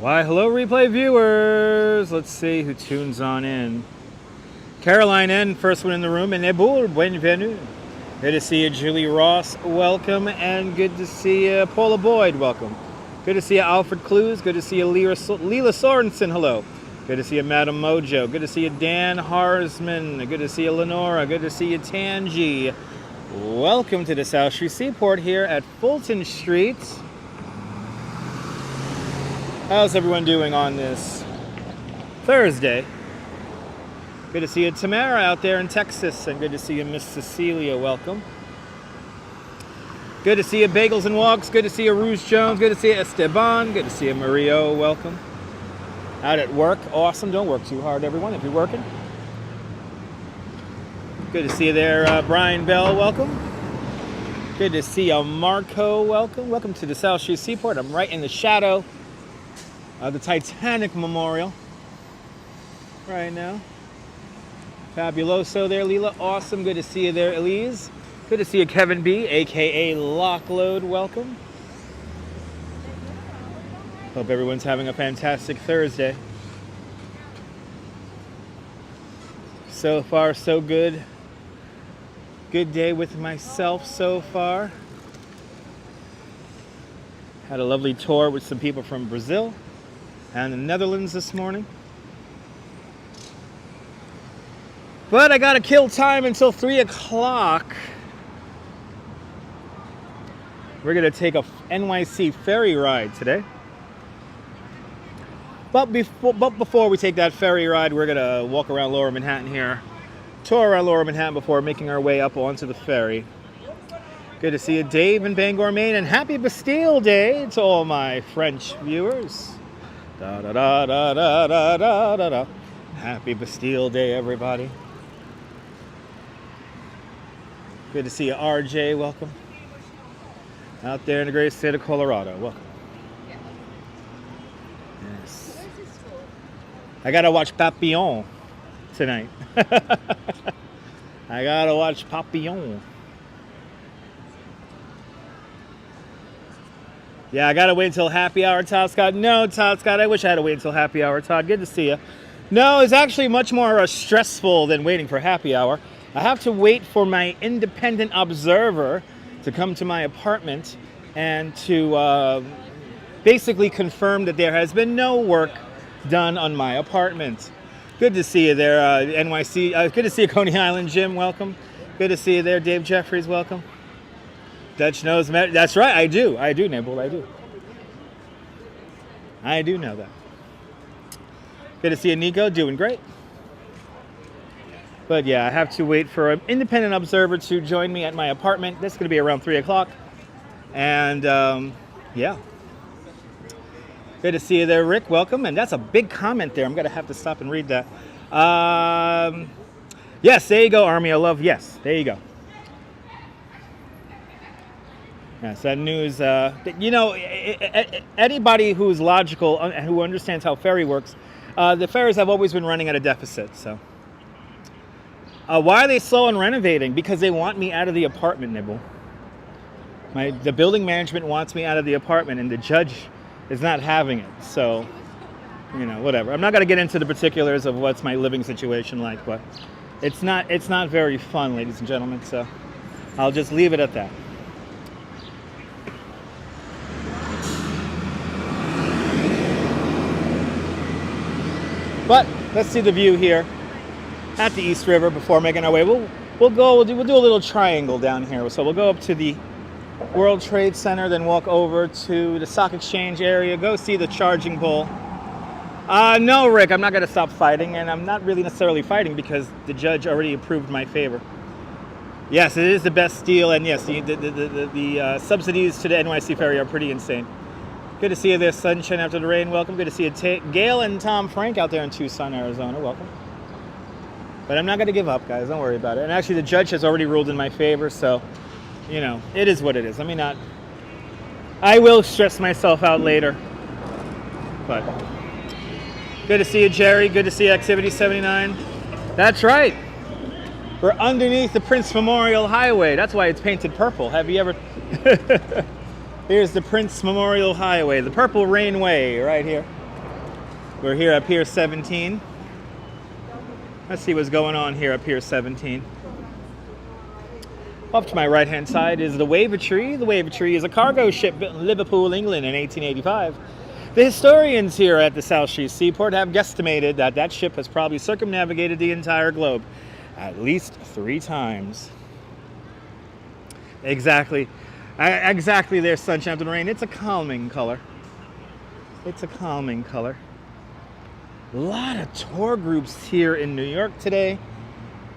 Why, hello, replay viewers. Let's see who tunes on in. Caroline N., first one in the room, and Ebul, bienvenue. Good to see you, Julie Ross, welcome, and good to see you, Paula Boyd, welcome. Good to see you, Alfred Clues. Good to see you, Leela Sorensen, hello. Good to see you, Madam Mojo. Good to see you, Dan Harsman. Good to see you, Lenora. Good to see you, Tangi. Welcome to the South Street Seaport here at Fulton Street. How's everyone doing on this Thursday? Good to see you, Tamara, out there in Texas, and good to see you, Miss Cecilia, welcome. Good to see you, Bagels and Walks. Good to see you, Rouge Jones. Good to see you, Esteban. Good to see you, Mario, welcome. Out at work, awesome. Don't work too hard, everyone, if you're working. Good to see you there, Brian Bell, welcome. Good to see you, Marco, welcome. Welcome to the South Street Seaport. I'm right in the shadow of the Titanic Memorial right now. Fabuloso there, Leela, awesome. Good to see you there, Elise. Good to see you, Kevin B, aka Lockload, welcome. Hope everyone's having a fantastic Thursday. So far, so good. Good day with myself so far. Had a lovely tour with some people from Brazil and the Netherlands this morning. But I gotta kill time until 3 o'clock. We're gonna take a NYC Ferry Ride today. But before we take that ferry ride, we're gonna walk around Lower Manhattan here. Tour around Lower Manhattan before making our way up onto the ferry. Good to see you, Dave in Bangor, Maine, and happy Bastille Day to all my French viewers. Da da da da da da da da da. Happy Bastille Day, everybody. Good to see you, RJ, welcome. Out there in the great state of Colorado, welcome. Yes. I gotta watch Papillon tonight. I gotta watch Papillon. Yeah, I gotta wait until happy hour, Todd Scott. No, Todd Scott, I wish I had to wait until happy hour, Todd. Good to see you. No, it's actually much more stressful than waiting for happy hour. I have to wait for my independent observer to come to my apartment and to basically confirm that there has been no work done on my apartment. Good to see you there, NYC. Good to see you, Coney Island, Jim, welcome. Good to see you there, Dave Jeffries, welcome. Dutch knows, that's right, I do, Nibble, I do. I do know that. Good to see you, Nico, doing great. But yeah, I have to wait for an independent observer to join me at my apartment. That's going to be around 3 o'clock. And yeah. Good to see you there, Rick, welcome. And that's a big comment there. I'm going to have to stop and read that. Yes, there you go, Army of Love. Yes, there you go. Yes, that news, you know, anybody who's logical and who understands how ferry works, the ferries have always been running at a deficit, so. Why are they slow on renovating? Because they want me out of the apartment, Nibble. The building management wants me out of the apartment, and the judge is not having it, so, you know, whatever. I'm not going to get into the particulars of what's my living situation like, but it's not very fun, ladies and gentlemen, so I'll just leave it at that. But let's see the view here at the East River before making our way. We'll do a little triangle down here. So we'll go up to the World Trade Center, then walk over to the Stock Exchange area, go see the charging pole. No, Rick, I'm not going to stop fighting, and I'm not really necessarily fighting because the judge already approved my favor. Yes, it is the best deal, and yes, the subsidies to the NYC Ferry are pretty insane. Good to see you there, sunshine after the rain. Welcome. Good to see you, Gail and Tom Frank out there in Tucson, Arizona. Welcome. But I'm not going to give up, guys. Don't worry about it. And actually, the judge has already ruled in my favor, so, you know, it is what it is. I will stress myself out later. But good to see you, Jerry. Good to see you, Activity 79. That's right. We're underneath the Prince Memorial Highway. That's why it's painted purple. Have you ever... Here's the Prince Memorial Highway, the Purple Rain Way right here. We're here at Pier 17. Let's see what's going on here at Pier 17. Off to my right-hand side is the Wavertree. The Wavertree is a cargo ship built in Liverpool, England in 1885. The historians here at the South Street Seaport have guesstimated that that ship has probably circumnavigated the entire globe at least 3 times. Exactly. Exactly there, sunshine after the rain. It's a calming color. It's a calming color. A lot of tour groups here in New York today.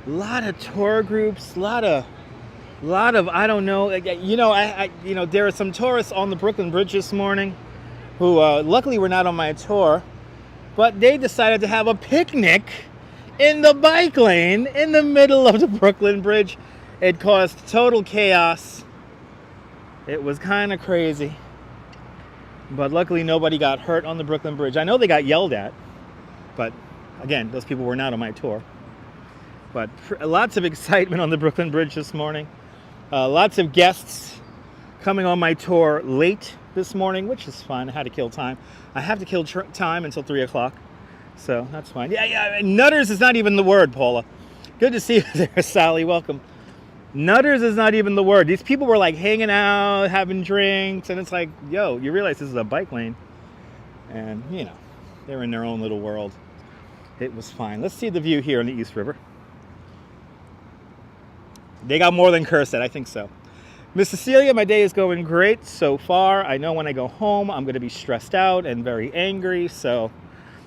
A lot of tour groups. A lot of I don't know. There are some tourists on the Brooklyn Bridge this morning who luckily were not on my tour, but they decided to have a picnic in the bike lane in the middle of the Brooklyn Bridge. It caused total chaos. It was kind of crazy. But luckily nobody got hurt on the Brooklyn Bridge. I know they got yelled at, but again, those people were not on my tour. But lots of excitement on the Brooklyn Bridge this morning. Lots of guests coming on my tour late this morning, which is fun. I had to kill time. I have to kill time until 3 o'clock. So that's fine. Yeah, nutters is not even the word, Paula. Good to see you there, Sally. Welcome. Nutters is not even the word. These people were like hanging out, having drinks, and it's like, yo, you realize this is a bike lane. And, they're in their own little world. It was fine. Let's see the view here on the East River. They got more than cursed at, I think so. Miss Cecilia, my day is going great so far. I know when I go home, I'm going to be stressed out and very angry. So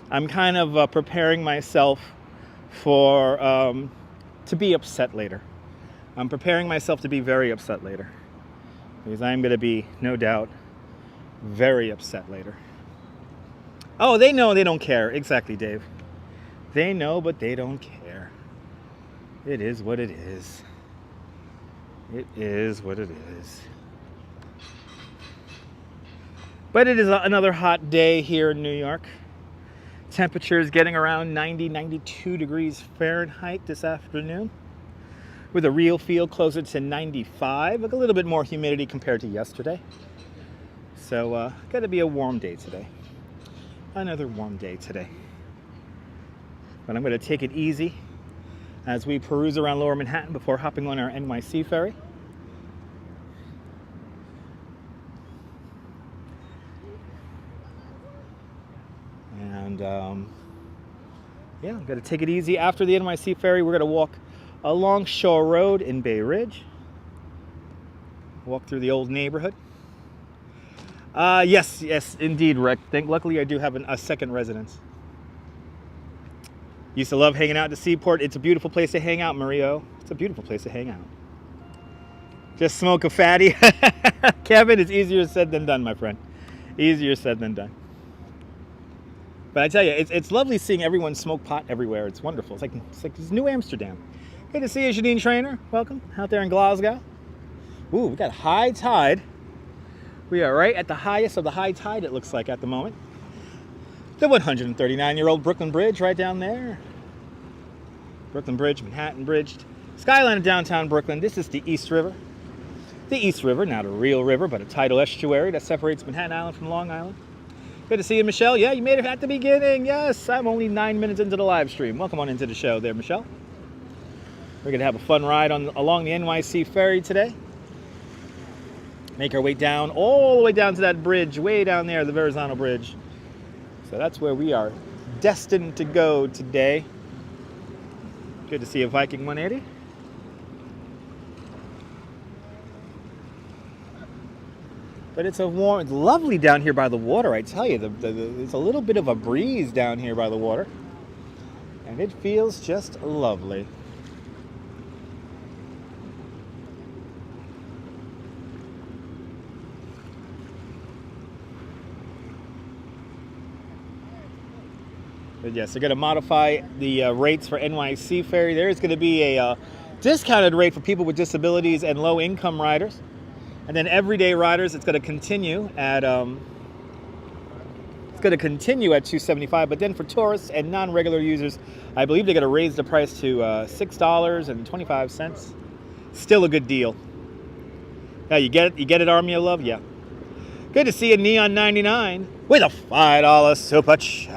I'm kind of preparing myself for to be upset later. I'm preparing myself to be very upset later. Because I'm going to be, no doubt, very upset later. Oh, they know, they don't care. Exactly, Dave. They know, but they don't care. It is what it is. It is what it is. But it is another hot day here in New York. Temperature is getting around 90, 92 degrees Fahrenheit this afternoon, with a real feel closer to 95, like a little bit more humidity compared to yesterday. So, got to be a warm day today. Another warm day today. But I'm going to take it easy as we peruse around Lower Manhattan before hopping on our NYC ferry. And yeah, I'm going to take it easy. After the NYC ferry, we're going to walk along Shore Road in Bay Ridge. Walk through the old neighborhood. Yes, indeed, Rick. Luckily, I do have a second residence. Used to love hanging out at the Seaport. It's a beautiful place to hang out, Mario. It's a beautiful place to hang out. Just smoke a fatty. Kevin, it's easier said than done, my friend. Easier said than done. But I tell you, it's lovely seeing everyone smoke pot everywhere. It's wonderful. It's like this New Amsterdam. Good to see you, Janine Trainer. Welcome out there in Glasgow. Ooh, we got high tide. We are right at the highest of the high tide, it looks like, at the moment. The 139-year-old Brooklyn Bridge right down there. Brooklyn Bridge, Manhattan Bridge. Skyline of downtown Brooklyn. This is the East River. The East River, not a real river, but a tidal estuary that separates Manhattan Island from Long Island. Good to see you, Michelle. Yeah, you made it at the beginning. Yes, I'm only 9 minutes into the live stream. Welcome on into the show there, Michelle. We're going to have a fun ride along the NYC ferry today. Make our way down, all the way down to that bridge, way down there, the Verizon Bridge. So that's where we are destined to go today. Good to see a Viking 180. But it's lovely down here by the water, I tell you. There's a little bit of a breeze down here by the water. And it feels just lovely. But yes, they're going to modify the rates for NYC Ferry. There's going to be a discounted rate for people with disabilities and low-income riders. And then everyday riders, it's going to continue at $275. But then for tourists and non-regular users, I believe they're going to raise the price to $6.25. Still a good deal. Yeah, you get it, Army of Love. Yeah. Good to see you, Neon 99. with a $5 super chat.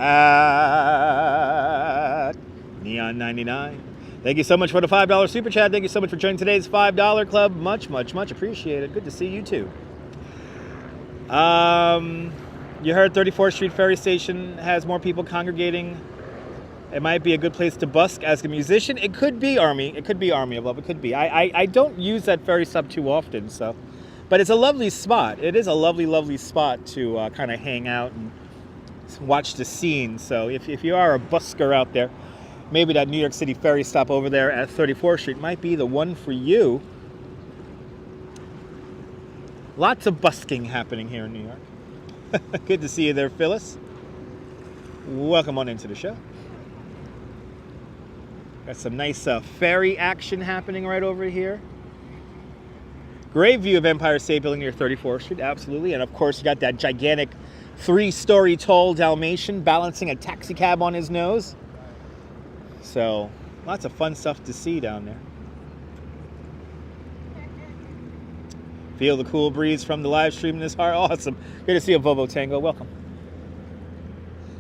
Neon 99. Thank you so much for the $5 super chat. Thank you so much for joining today's $5 club. Much, much, much appreciated. Good to see you too. You heard 34th Street Ferry Station has more people congregating. It might be a good place to busk as a musician. It could be Army. It could be Army of Love. It could be. I don't use that ferry stop too often, so. But it's a lovely spot. It is a lovely, lovely spot to kind of hang out and watch the scene. So if you are a busker out there, maybe that New York City ferry stop over there at 34th Street might be the one for you. Lots of busking happening here in New York. Good to see you there, Phyllis. Welcome on into the show. Got some nice ferry action happening right over here. Great view of Empire State Building near 34th Street, absolutely. And of course, you got that gigantic 3-story tall Dalmatian balancing a taxi cab on his nose. So, lots of fun stuff to see down there. Feel the cool breeze from the live stream in this heart. Awesome. Good to see you, Volvo Tango. Welcome.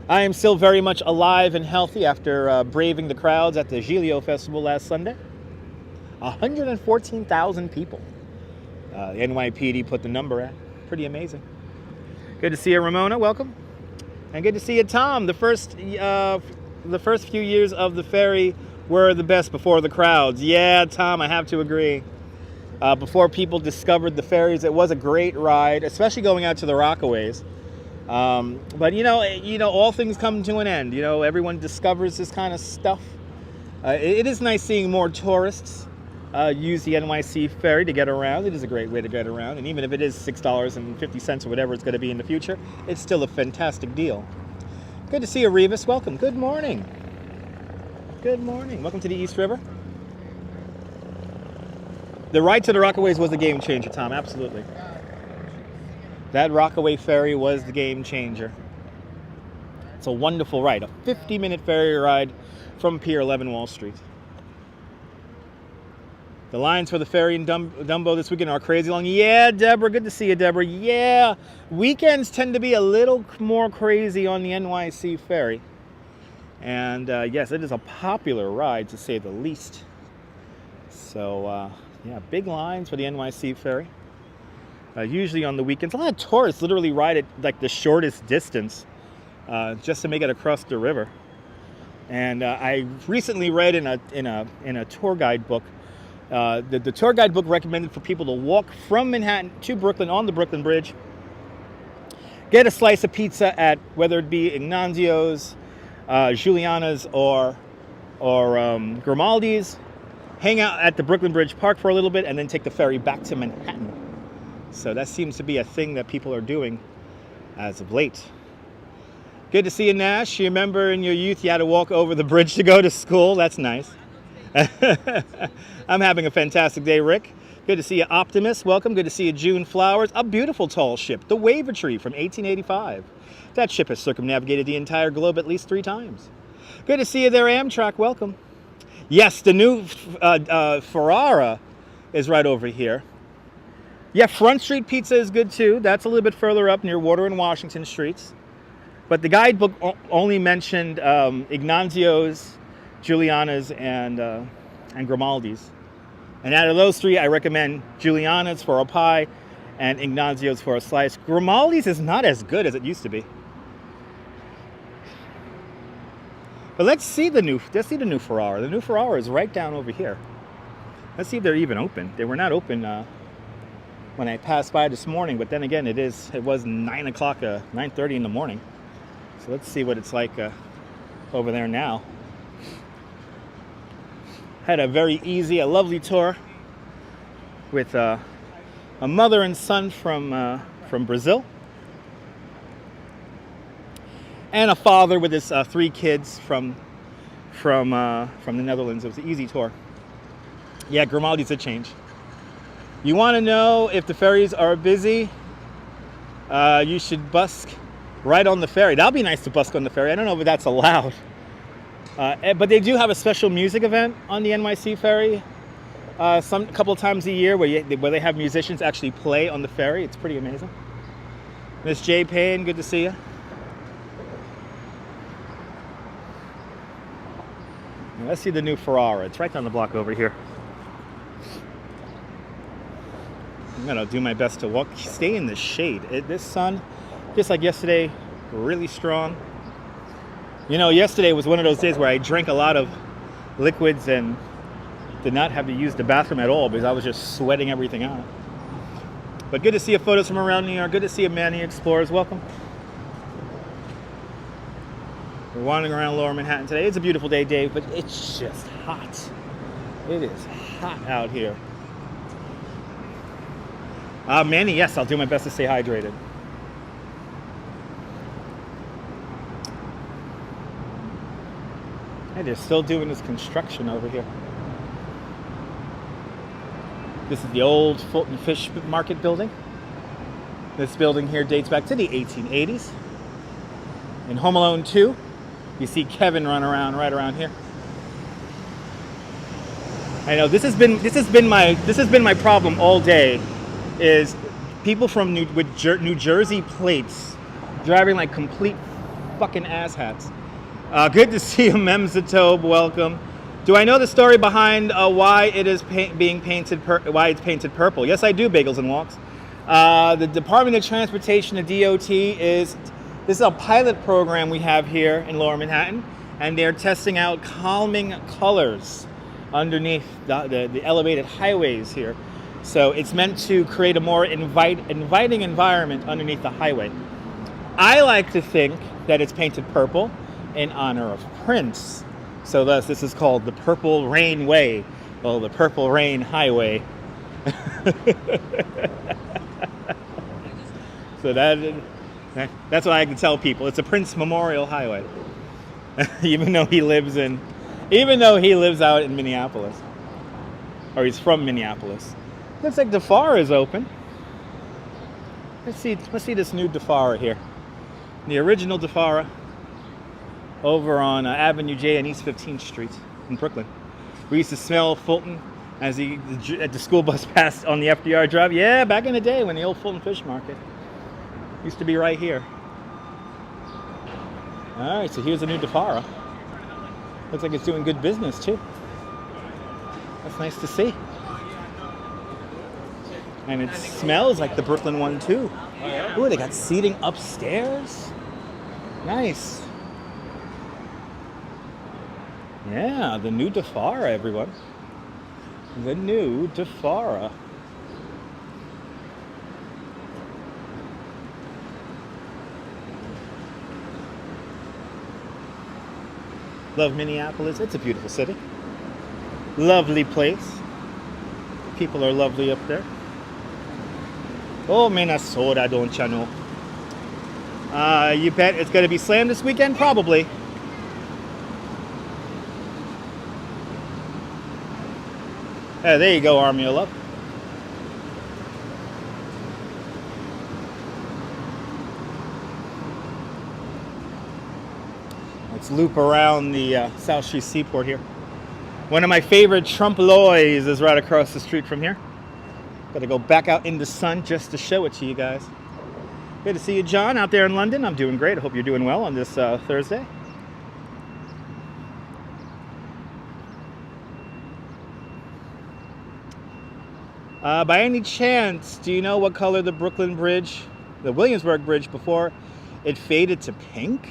I am still very much alive and healthy after braving the crowds at the Giglio Festival last Sunday. 114,000 people. The NYPD put the number at. Pretty amazing. Good to see you, Ramona. Welcome. And good to see you, Tom. The first few years of the ferry were the best before the crowds. Yeah, Tom, I have to agree. Before people discovered the ferries, it was a great ride, especially going out to the Rockaways. But you know, all things come to an end. You know, everyone discovers this kind of stuff. It is nice seeing more tourists use the NYC ferry to get around. It is a great way to get around, and even if it is $6.50 or whatever it's going to be in the future, it's still a fantastic deal. Good to see you, Revis. Welcome. Good morning. Good morning. Welcome to the East River. The ride to the Rockaways was the game changer, Tom. Absolutely. That Rockaway ferry was the game changer. It's a wonderful ride. A 50-minute ferry ride from Pier 11 Wall Street. The lines for the ferry in Dumbo this weekend are crazy long. Yeah, Deborah. Good to see you, Deborah. Yeah. Weekends tend to be a little more crazy on the NYC ferry. And yes, it is a popular ride, to say the least. So, yeah, big lines for the NYC ferry. Usually on the weekends. A lot of tourists literally ride it like the shortest distance just to make it across the river. And I recently read in a tour guide book, the tour guide book recommended for people to walk from Manhattan to Brooklyn on the Brooklyn Bridge, get a slice of pizza at whether it be Ignazio's, Giuliana's, or Grimaldi's, hang out at the Brooklyn Bridge, park for a little bit, and then take the ferry back to Manhattan. So that seems to be a thing that people are doing as of late. Good to see you, Nash. You remember in your youth you had to walk over the bridge to go to school? That's nice. I'm having a fantastic day, Rick. Good to see you, Optimus. Welcome. Good to see you, June Flowers. A beautiful tall ship, the Wavertree from 1885. That ship has circumnavigated the entire globe at least 3 times. Good to see you there, Amtrak. Welcome. Yes, the new Ferrara is right over here. Yeah, Front Street Pizza is good too. That's a little bit further up near Water and Washington Streets. But the guidebook only mentioned Ignazio's, Giuliana's, and Grimaldi's. And out of those 3, I recommend Giuliana's for a pie and Ignazio's for a slice. Grimaldi's is not as good as it used to be. But let's see the new Ferrara. The new Ferrara is right down over here. Let's see if they're even open. They were not open when I passed by this morning, but then again, it was 9 o'clock, 9:30 in the morning. So let's see what it's like over there now. Had a very easy, a lovely tour with a mother and son from Brazil, and a father with his 3 kids from the Netherlands. It was an easy tour. Yeah, Grimaldi's a change. You want to know if the ferries are busy? You should busk right on the ferry. That'll be nice to busk on the ferry. I don't know if that's allowed. But they do have a special music event on the NYC ferry a couple of times a year where they have musicians actually play on the ferry. It's pretty amazing. Miss J. Payne, good to see you. Let's see the new Ferrara. It's right down the block over here. I'm gonna do my best to stay in the shade. This sun, just like yesterday, really strong. You know, yesterday was one of those days where I drank a lot of liquids and did not have to use the bathroom at all because I was just sweating everything out. But good to see you photos from around New York. Good to see you, Manny Explorers. Welcome. We're wandering around Lower Manhattan today. It's a beautiful day, Dave, but it's just hot. It is hot out here. Manny, yes, I'll do my best to stay hydrated. Hey, they're still doing this construction over here. This is the old Fulton Fish Market building. This building here dates back to the 1880s. In Home Alone 2, you see Kevin run around right around here. I know this has been my problem all day, is people from New Jersey plates driving like complete fucking asshats. Good to see you, Memzatobe. Welcome. Do I know the story behind why it is why it's painted purple? Yes, I do. Bagels and Walks. The Department of Transportation, the DOT, this is a pilot program we have here in Lower Manhattan, and they're testing out calming colors underneath the elevated highways here. So it's meant to create a more inviting environment underneath the highway. I like to think that it's painted purple in honor of Prince. So thus, this is called the Purple Rain Way, or the Purple Rain Highway. So that's what I can tell people. It's a Prince Memorial Highway, even though he lives out in Minneapolis, or he's from Minneapolis. Looks like the FAR is open. Let's see this new DeFara here. The original DeFara over on Avenue J and East 15th Street in Brooklyn. We used to smell Fulton as the school bus passed on the FDR Drive. Yeah, back in the day when the old Fulton Fish Market used to be right here. All right, so here's a new DeFara. Looks like it's doing good business too. That's nice to see. And it smells like the Brooklyn one too. Ooh, they got seating upstairs. Nice. Yeah, the new DeFara, everyone. The new DeFara. Love Minneapolis. It's a beautiful city. Lovely place. People are lovely up there. Oh, Minnesota, don't you know? You bet it's going to be slammed this weekend? Probably. Yeah, there you go, Army of Love. Let's loop around the South Street Seaport here. One of my favorite Trompe-l'oeils is right across the street from here. Gotta go back out in the sun just to show it to you guys. Good to see you, John, out there in London. I'm doing great. I hope you're doing well on this Thursday. By any chance, do you know what color the Brooklyn Bridge, the Williamsburg Bridge, before it faded to pink?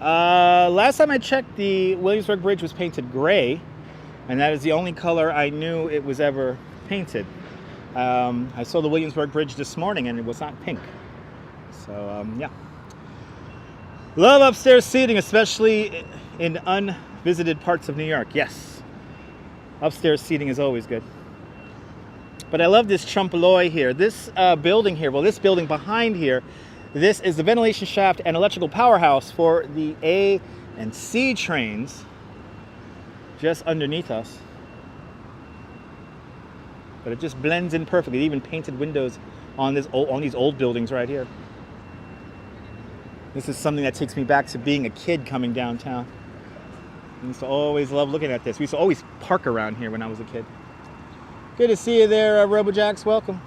Last time I checked, the Williamsburg Bridge was painted gray, and that is the only color I knew it was ever painted. I saw the Williamsburg Bridge this morning, and it was not pink. So, yeah. Love upstairs seating, especially in unvisited parts of New York. Yes. Upstairs seating is always good. But I love this Trompe-l'oeil here. This building here, well, this building behind here, this is the ventilation shaft and electrical powerhouse for the A and C trains just underneath us. But it just blends in perfectly. It even painted windows on these old buildings right here. This is something that takes me back to being a kid coming downtown. I used to always love looking at this. We used to always park around here when I was a kid. Good to see you there, RoboJax. Welcome.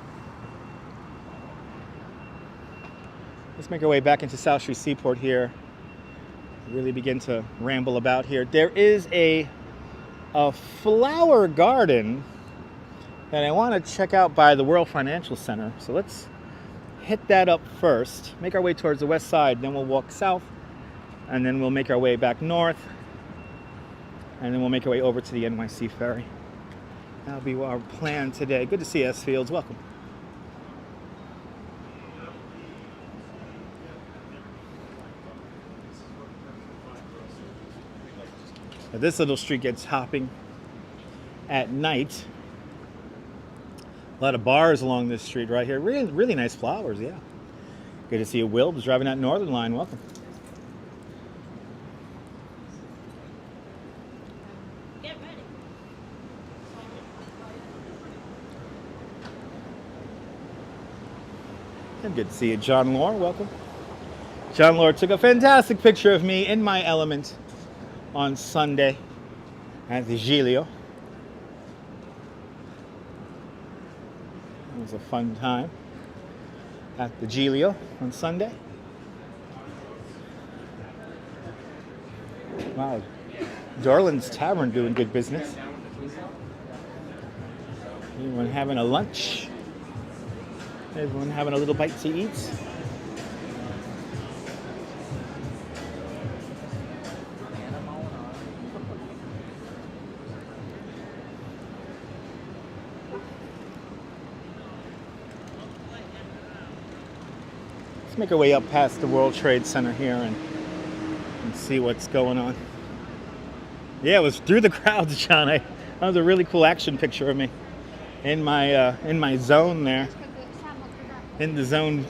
Let's make our way back into South Street Seaport here. Really begin to ramble about here. There is a a flower garden that I want to check out by the World Financial Center. So let's hit that up first, make our way towards the west side, then we'll walk south, and then we'll make our way back north, and then we'll make our way over to the NYC Ferry. That'll be our plan today. Good to see you, S. Fields. Welcome. Now, this little street gets hopping at night. A lot of bars along this street right here. Really, really nice flowers, yeah. Good to see you, Will. Driving that Northern Line. Welcome. Get ready. And good to see you, John Lore. Welcome. John Lore took a fantastic picture of me in my element on Sunday at the Giglio. It was a fun time at the Giglio on Sunday. Wow, Dorland's Tavern doing good business. Everyone having a lunch. Everyone having a little bite to eat. Let's make our way up past the World Trade Center here and see what's going on. Yeah, it was through the crowds, John. That was a really cool action picture of me in my zone there, in the zone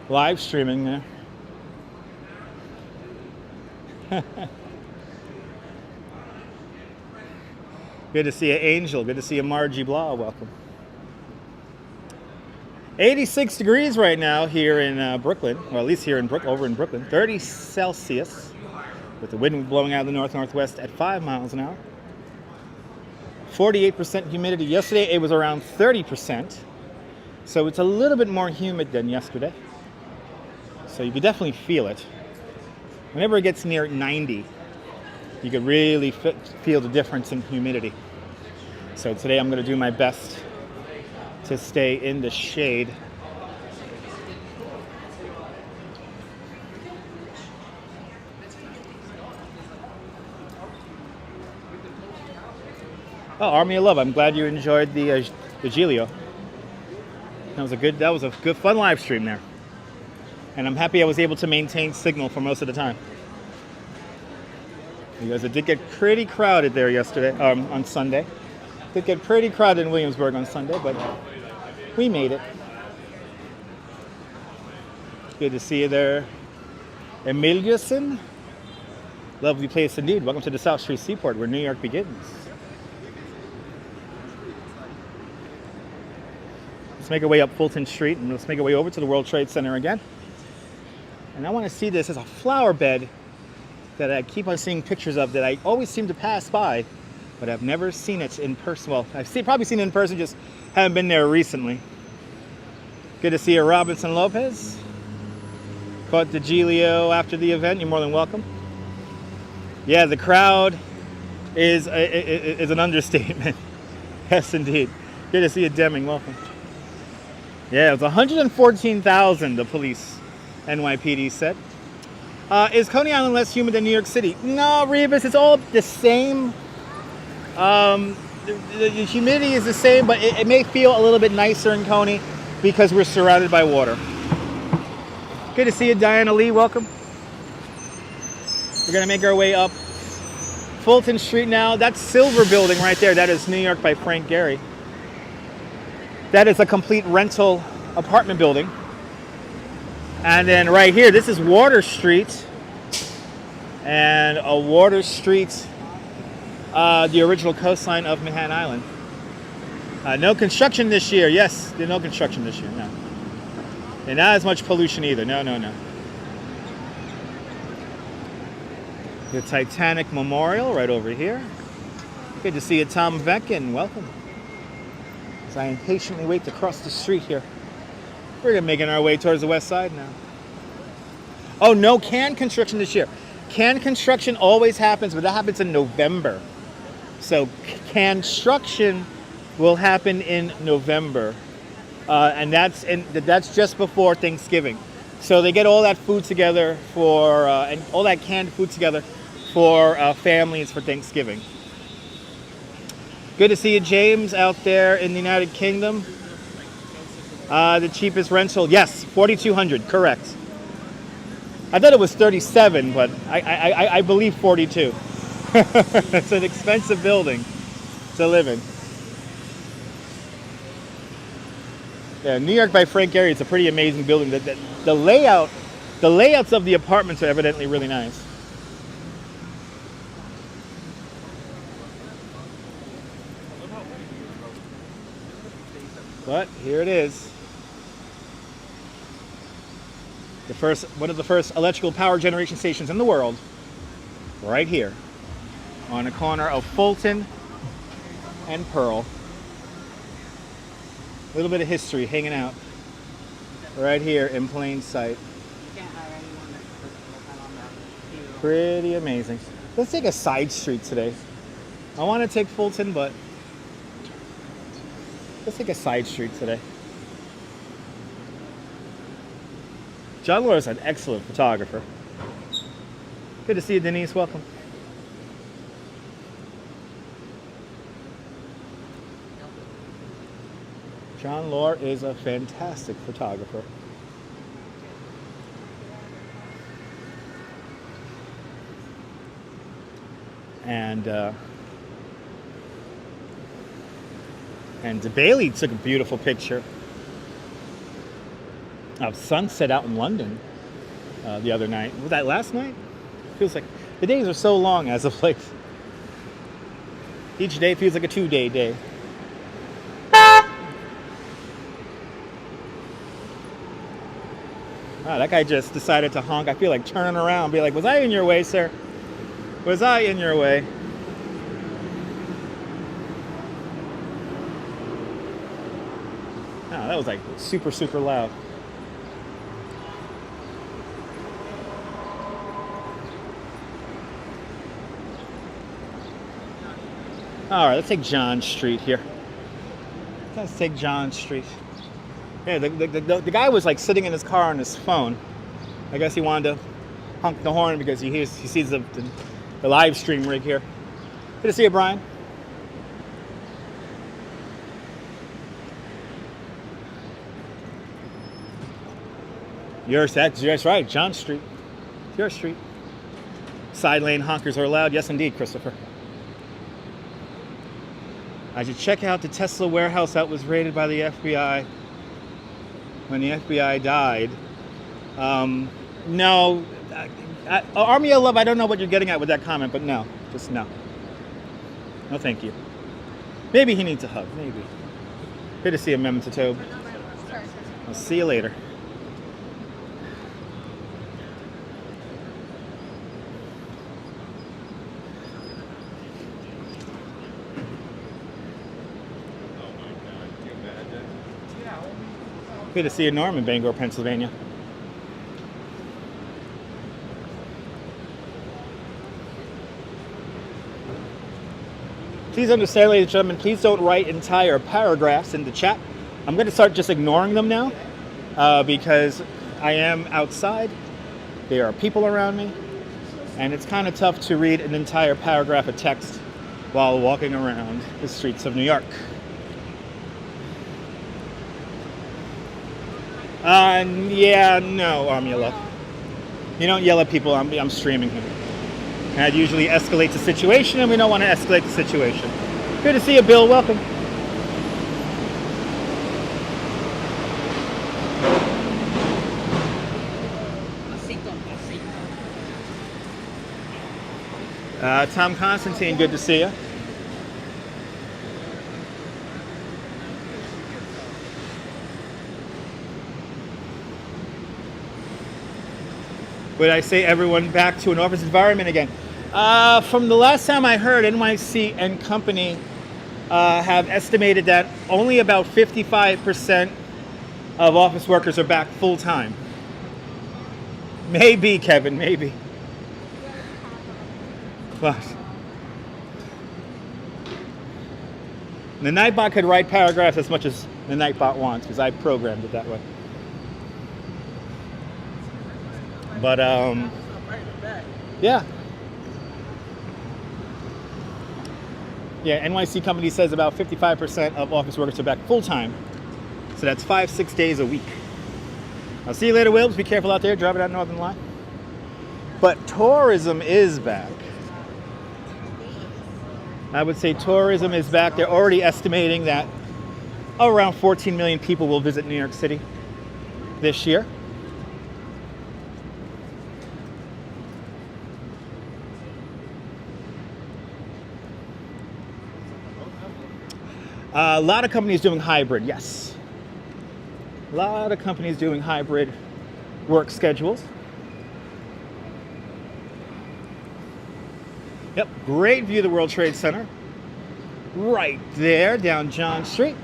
live streaming there. Good to see you, Angel. Good to see you, Margie Blah. Welcome. 86 degrees right now here in Brooklyn, or at least here in over in Brooklyn. 30 Celsius, with the wind blowing out of the north-northwest at 5 miles an hour. 48% humidity. Yesterday it was around 30%, so it's a little bit more humid than yesterday. So you can definitely feel it. Whenever it gets near 90, you can really feel the difference in humidity. So today I'm going to do my best to stay in the shade. Oh, Army of Love! I'm glad you enjoyed the Giglio. That was a good, fun live stream there, and I'm happy I was able to maintain signal for most of the time. Because it did get pretty crowded there yesterday, on Sunday. It did get pretty crowded in Williamsburg on Sunday, but we made it. Good to see you there, Emiliuson. Lovely place indeed. Welcome to the South Street Seaport, where New York begins. Let's make our way up Fulton Street, and let's make our way over to the World Trade Center again. And I want to see this as a flower bed that I keep on seeing pictures of, that I always seem to pass by, but I've never seen it in person. Well, I've probably seen it in person, just haven't been there recently. Good to see you, Robinson Lopez. Caught the Giglio after the event. You're more than welcome. Yeah, the crowd is an understatement. Yes, indeed. Good to see you, Deming. Welcome. Yeah, it was 114,000, the police, NYPD said. Is Coney Island less humid than New York City? No, Rebus, it's all the same. The humidity is the same, but it may feel a little bit nicer in Coney because we're surrounded by water. Good to see you, Diana Lee. Welcome. We're going to make our way up Fulton Street now. That's Silver Building right there. That is New York by Frank Gehry. That is a complete rental apartment building. And then right here, this is Water Street. And a Water Street, the original coastline of Manhattan Island. No construction this year. Yes, there's no construction this year, no. And not as much pollution either. No, no, no. The Titanic Memorial right over here. Good to see you, Tom Veckin. Welcome. As I impatiently wait to cross the street here. We're making our way towards the west side now. Oh, no can construction this year. Can construction always happens, but that happens in November. So construction will happen in November, and that's just before Thanksgiving. So they get all that food together and all that canned food together for families for Thanksgiving. Good to see you, James, out there in the United Kingdom. The cheapest rental, yes, 4,200, correct. I thought it was 37, but I believe 42. It's an expensive building to live in. Yeah, New York by Frank Gehry, it's a pretty amazing building. The layouts of the apartments are evidently really nice. But here it is. One of the first electrical power generation stations in the world, right here, on the corner of Fulton and Pearl. A little bit of history hanging out right here in plain sight. Pretty amazing. Let's take a side street today. I want to take Fulton, but let's take a side street today. John Laura is an excellent photographer. Good to see you, Denise. Welcome. John Laura is a fantastic photographer. And Bailey took a beautiful picture of sunset out in London the other night. Was that last night? Feels like the days are so long as of late. Each day feels like a 2-day day. Wow, that guy just decided to honk. I feel like turning around, be like, "Was I in your way, sir? Was I in your way?" Oh, that was like super, super loud. All right, let's take John Street here. Let's take John Street. Yeah, the guy was like sitting in his car on his phone. I guess he wanted to honk the horn because he sees the live stream rig here. Good to see you, Brian. That's right, John Street. Your street. Side lane honkers are allowed. Yes, indeed, Christopher. I should check out the Tesla warehouse that was raided by the FBI when the FBI died. No. Army of Love, I don't know what you're getting at with that comment, but no. Just no. No, thank you. Maybe he needs a hug. Maybe. Good to see you, Memento Tobe. I'll see you later. Good to see you, Norm, in Bangor, Pennsylvania. Please understand, ladies and gentlemen, please don't write entire paragraphs in the chat. I'm going to start just ignoring them now because I am outside. There are people around me, and it's kind of tough to read an entire paragraph of text while walking around the streets of New York. Yeah, no, Army of Love. You don't yell at people, I'm streaming here. And that usually escalates the situation, and we don't want to escalate the situation. Good to see you, Bill. Welcome. Tom Constantine, good to see you. Would I say everyone back to an office environment again? From the last time I heard, NYC and company have estimated that only about 55% of office workers are back full time. Maybe, Kevin, maybe. But The Nightbot could write paragraphs as much as the Nightbot wants, because I programmed it that way. But yeah. Yeah, NYC company says about 55% of office workers are back full-time. So that's 5-6 days a week. I'll see you later, Wilbs. Be careful out there driving that Northern Line. But tourism is back. I would say tourism is back. They're already estimating that around 14 million people will visit New York City this year. A lot of companies doing hybrid, yes. A lot of companies doing hybrid work schedules. Yep, great view of the World Trade Center. Right there, down John Street.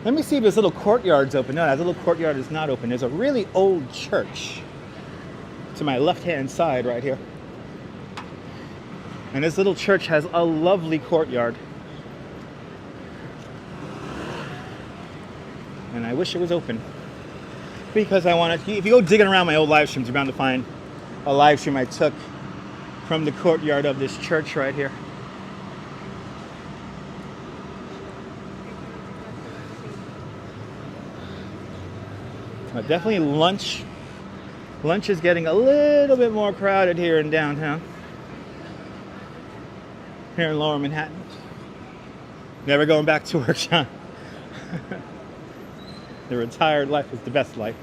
Let me see if this little courtyard's open. No, that little courtyard is not open. There's a really old church to my left-hand side right here. And this little church has a lovely courtyard. And I wish it was open, because I wanted, if you go digging around my old live streams, you're bound to find a live stream I took from the courtyard of this church right here. But definitely lunch is getting a little bit more crowded here in downtown, here in Lower Manhattan. Never going back to work, Sean. The retired life is the best life.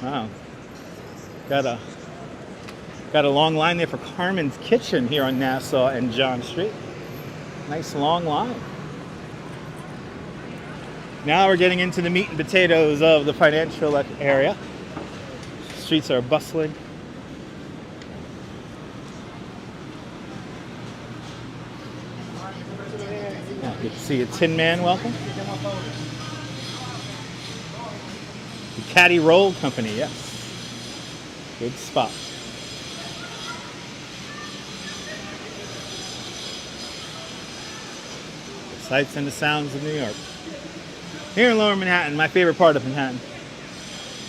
Wow. Got a long line there for Carmen's Kitchen here on Nassau and John Street. Nice long line. Now we're getting into the meat and potatoes of the financial area. Streets are bustling. Good to see you, Tin Man. Welcome. The Caddy Roll Company, yes. Good spot. The sights and the sounds of New York. Here in Lower Manhattan, my favorite part of Manhattan,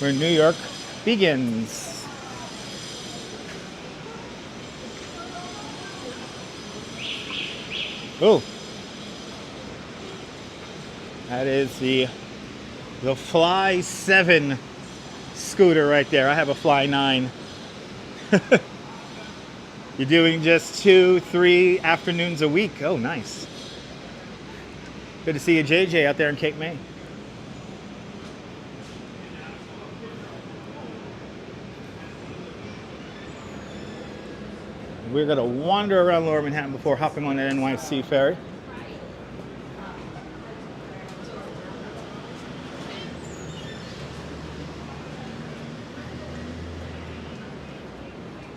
where New York begins. Oh. That is the Fly 7 scooter right there. I have a Fly 9. You're doing just 2-3 afternoons a week. Oh, nice. Good to see you, JJ, out there in Cape May. We're going to wander around Lower Manhattan before hopping on that NYC ferry.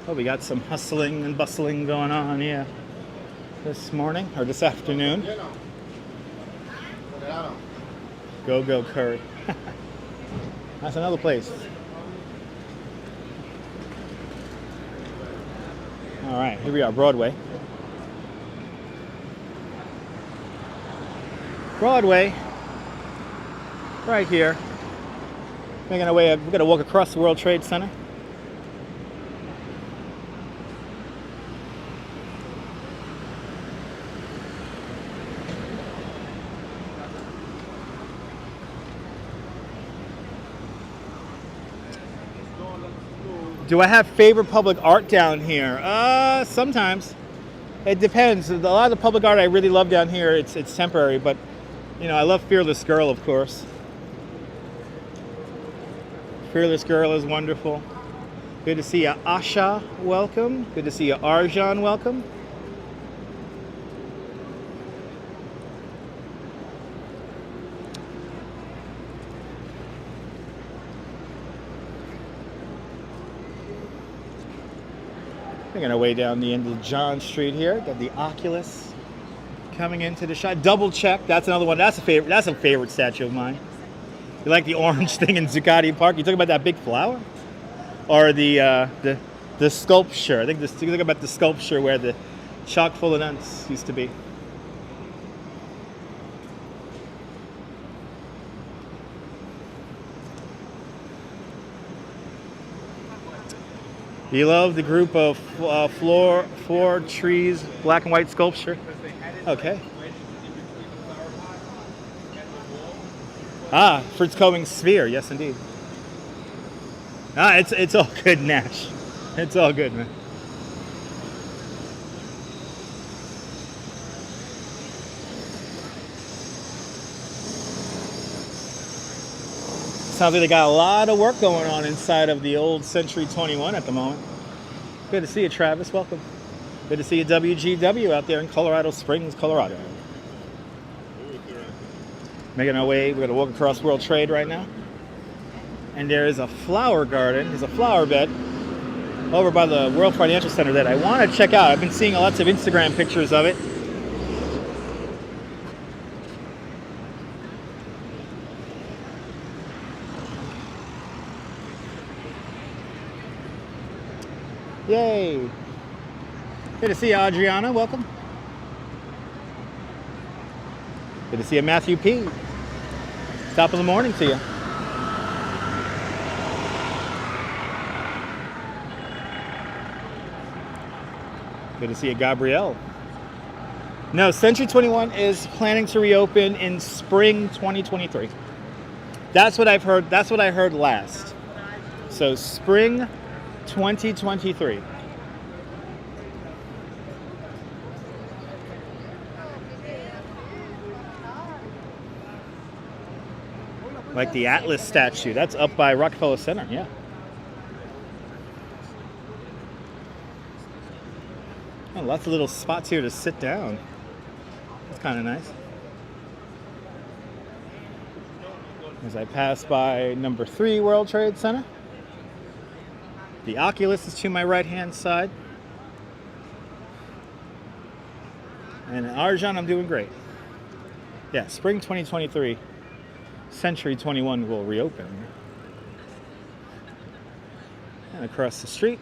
Oh, we got some hustling and bustling going on here this morning, or this afternoon. Go Curry. That's another place. All right, here we are, Broadway. Broadway, right here. Making our way, we're gonna walk across the World Trade Center. Do I have favorite public art down here? Sometimes. It depends. A lot of the public art I really love down here, it's temporary, but you know, I love Fearless Girl, of course. Fearless Girl is wonderful. Good to see you, Asha. Welcome. Good to see you, Arjan. Welcome. Making our way down the end of John Street here. Got the Oculus coming into the shot. Double check. That's another one. That's a favorite. That's a favorite statue of mine. You like the orange thing in Zuccotti Park? You talking about that big flower, or the the sculpture. I think this. Think about the sculpture where the chock full of nuns used to be. You love the group of floor trees, black and white sculpture. Okay. Ah, Fritz Cohen's sphere. Yes, indeed. Ah, it's all good, Nash. It's all good, man. Sounds like they got a lot of work going on inside of the old Century 21 at the moment. Good to see you, Travis. Welcome. Good to see you, WGW, out there in Colorado Springs, Colorado. Making our way, we're going to walk across World Trade right now. And there is a flower garden, there's a flower bed over by the World Financial Center that I want to check out. I've been seeing lots of Instagram pictures of it. Yay! Good to see you, Adriana. Welcome. Good to see you, Matthew P. Top of the morning to you. Good to see you, Gabrielle. No, Century 21 is planning to reopen in spring 2023. That's what I've heard. That's what I heard last. So spring 2023. Like the Atlas statue. That's up by Rockefeller Center, yeah. Oh, lots of little spots here to sit down. That's kind of nice. As I pass by number 3 World Trade Center. The Oculus is to my right-hand side. And Arjan, I'm doing great. Yeah, spring 2023, Century 21 will reopen. And across the street,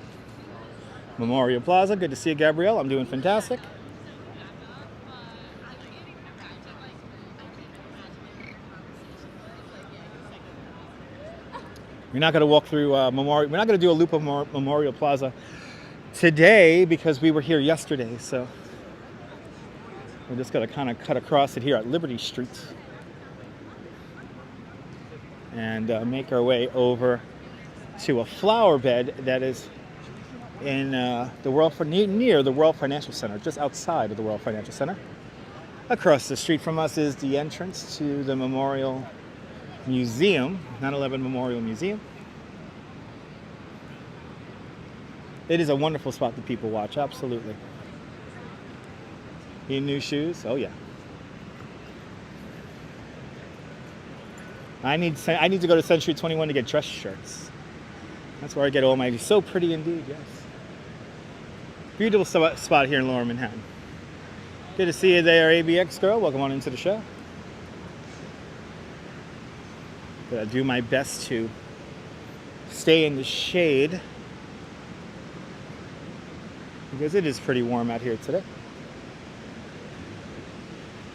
Memorial Plaza. Good to see you, Gabrielle. I'm doing fantastic. We're not going to walk through Memorial. We're not going to do a loop of Memorial Plaza today because we were here yesterday. So we're just going to kind of cut across it here at Liberty Street and make our way over to a flower bed that is in near the World Financial Center, just outside of the World Financial Center. Across the street from us is the entrance to the Memorial Museum, 9/11 Memorial Museum. It is a wonderful spot that people watch, absolutely. Need new shoes? Oh yeah. I need to go to Century 21 to get dress shirts. That's where I get all my, so pretty indeed, yes. Beautiful spot here in Lower Manhattan. Good to see you there, ABX girl. Welcome on into the show. Gonna do my best to stay in the shade because it is pretty warm out here today.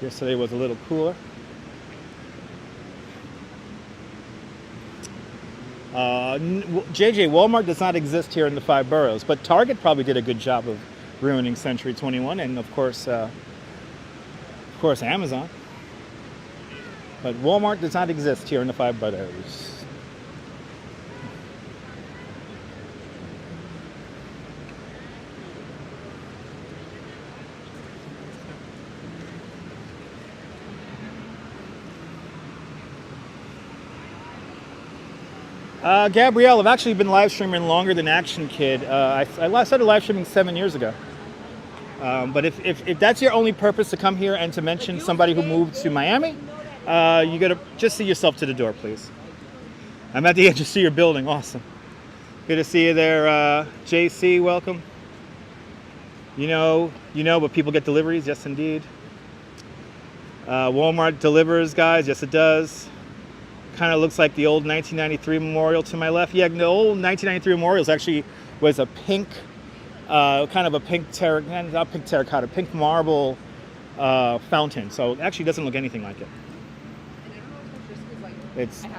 Yesterday was a little cooler. JJ, Walmart does not exist here in the 5 boroughs, but Target probably did a good job of ruining Century 21, and of course Amazon. But Walmart does not exist here in the 5 boroughs. Gabrielle, I've actually been live streaming longer than Action Kid. I started live streaming 7 years ago. But if that's your only purpose to come here and to mention somebody who moved to Miami, you gotta just see yourself to the door, please. I'm at the edge to see your building. Awesome. Good to see you there, JC. Welcome. You know, but people get deliveries. Yes, indeed. Walmart delivers, guys. Yes, it does. Kind of looks like the old 1993 memorial to my left. Yeah, the old 1993 memorials actually was a pink, kind of a pink terracotta, pink marble fountain. So it actually doesn't look anything like it.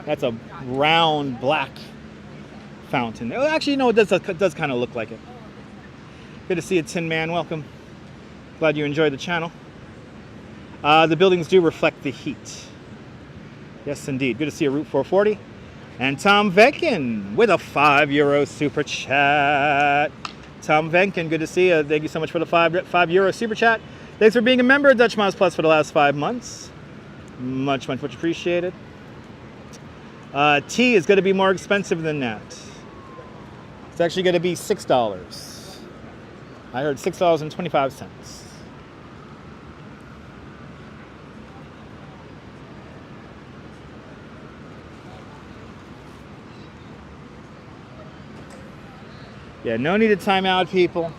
That's a round black fountain. Oh, actually, no, it does kind of look like it. Good to see you, Tin Man. Welcome. Glad you enjoyed the channel. The buildings do reflect the heat. Yes, indeed. Good to see you, Route 440. And Tom Venkin with a €5 super chat. Tom Venkin, good to see you. Thank you so much for the €5 super chat. Thanks for being a member of Dutch Miles Plus for the last 5 months. Much appreciated. Tea is going to be more expensive than that. It's actually going to be $6. I heard $6.25. Yeah, no need to time out, people.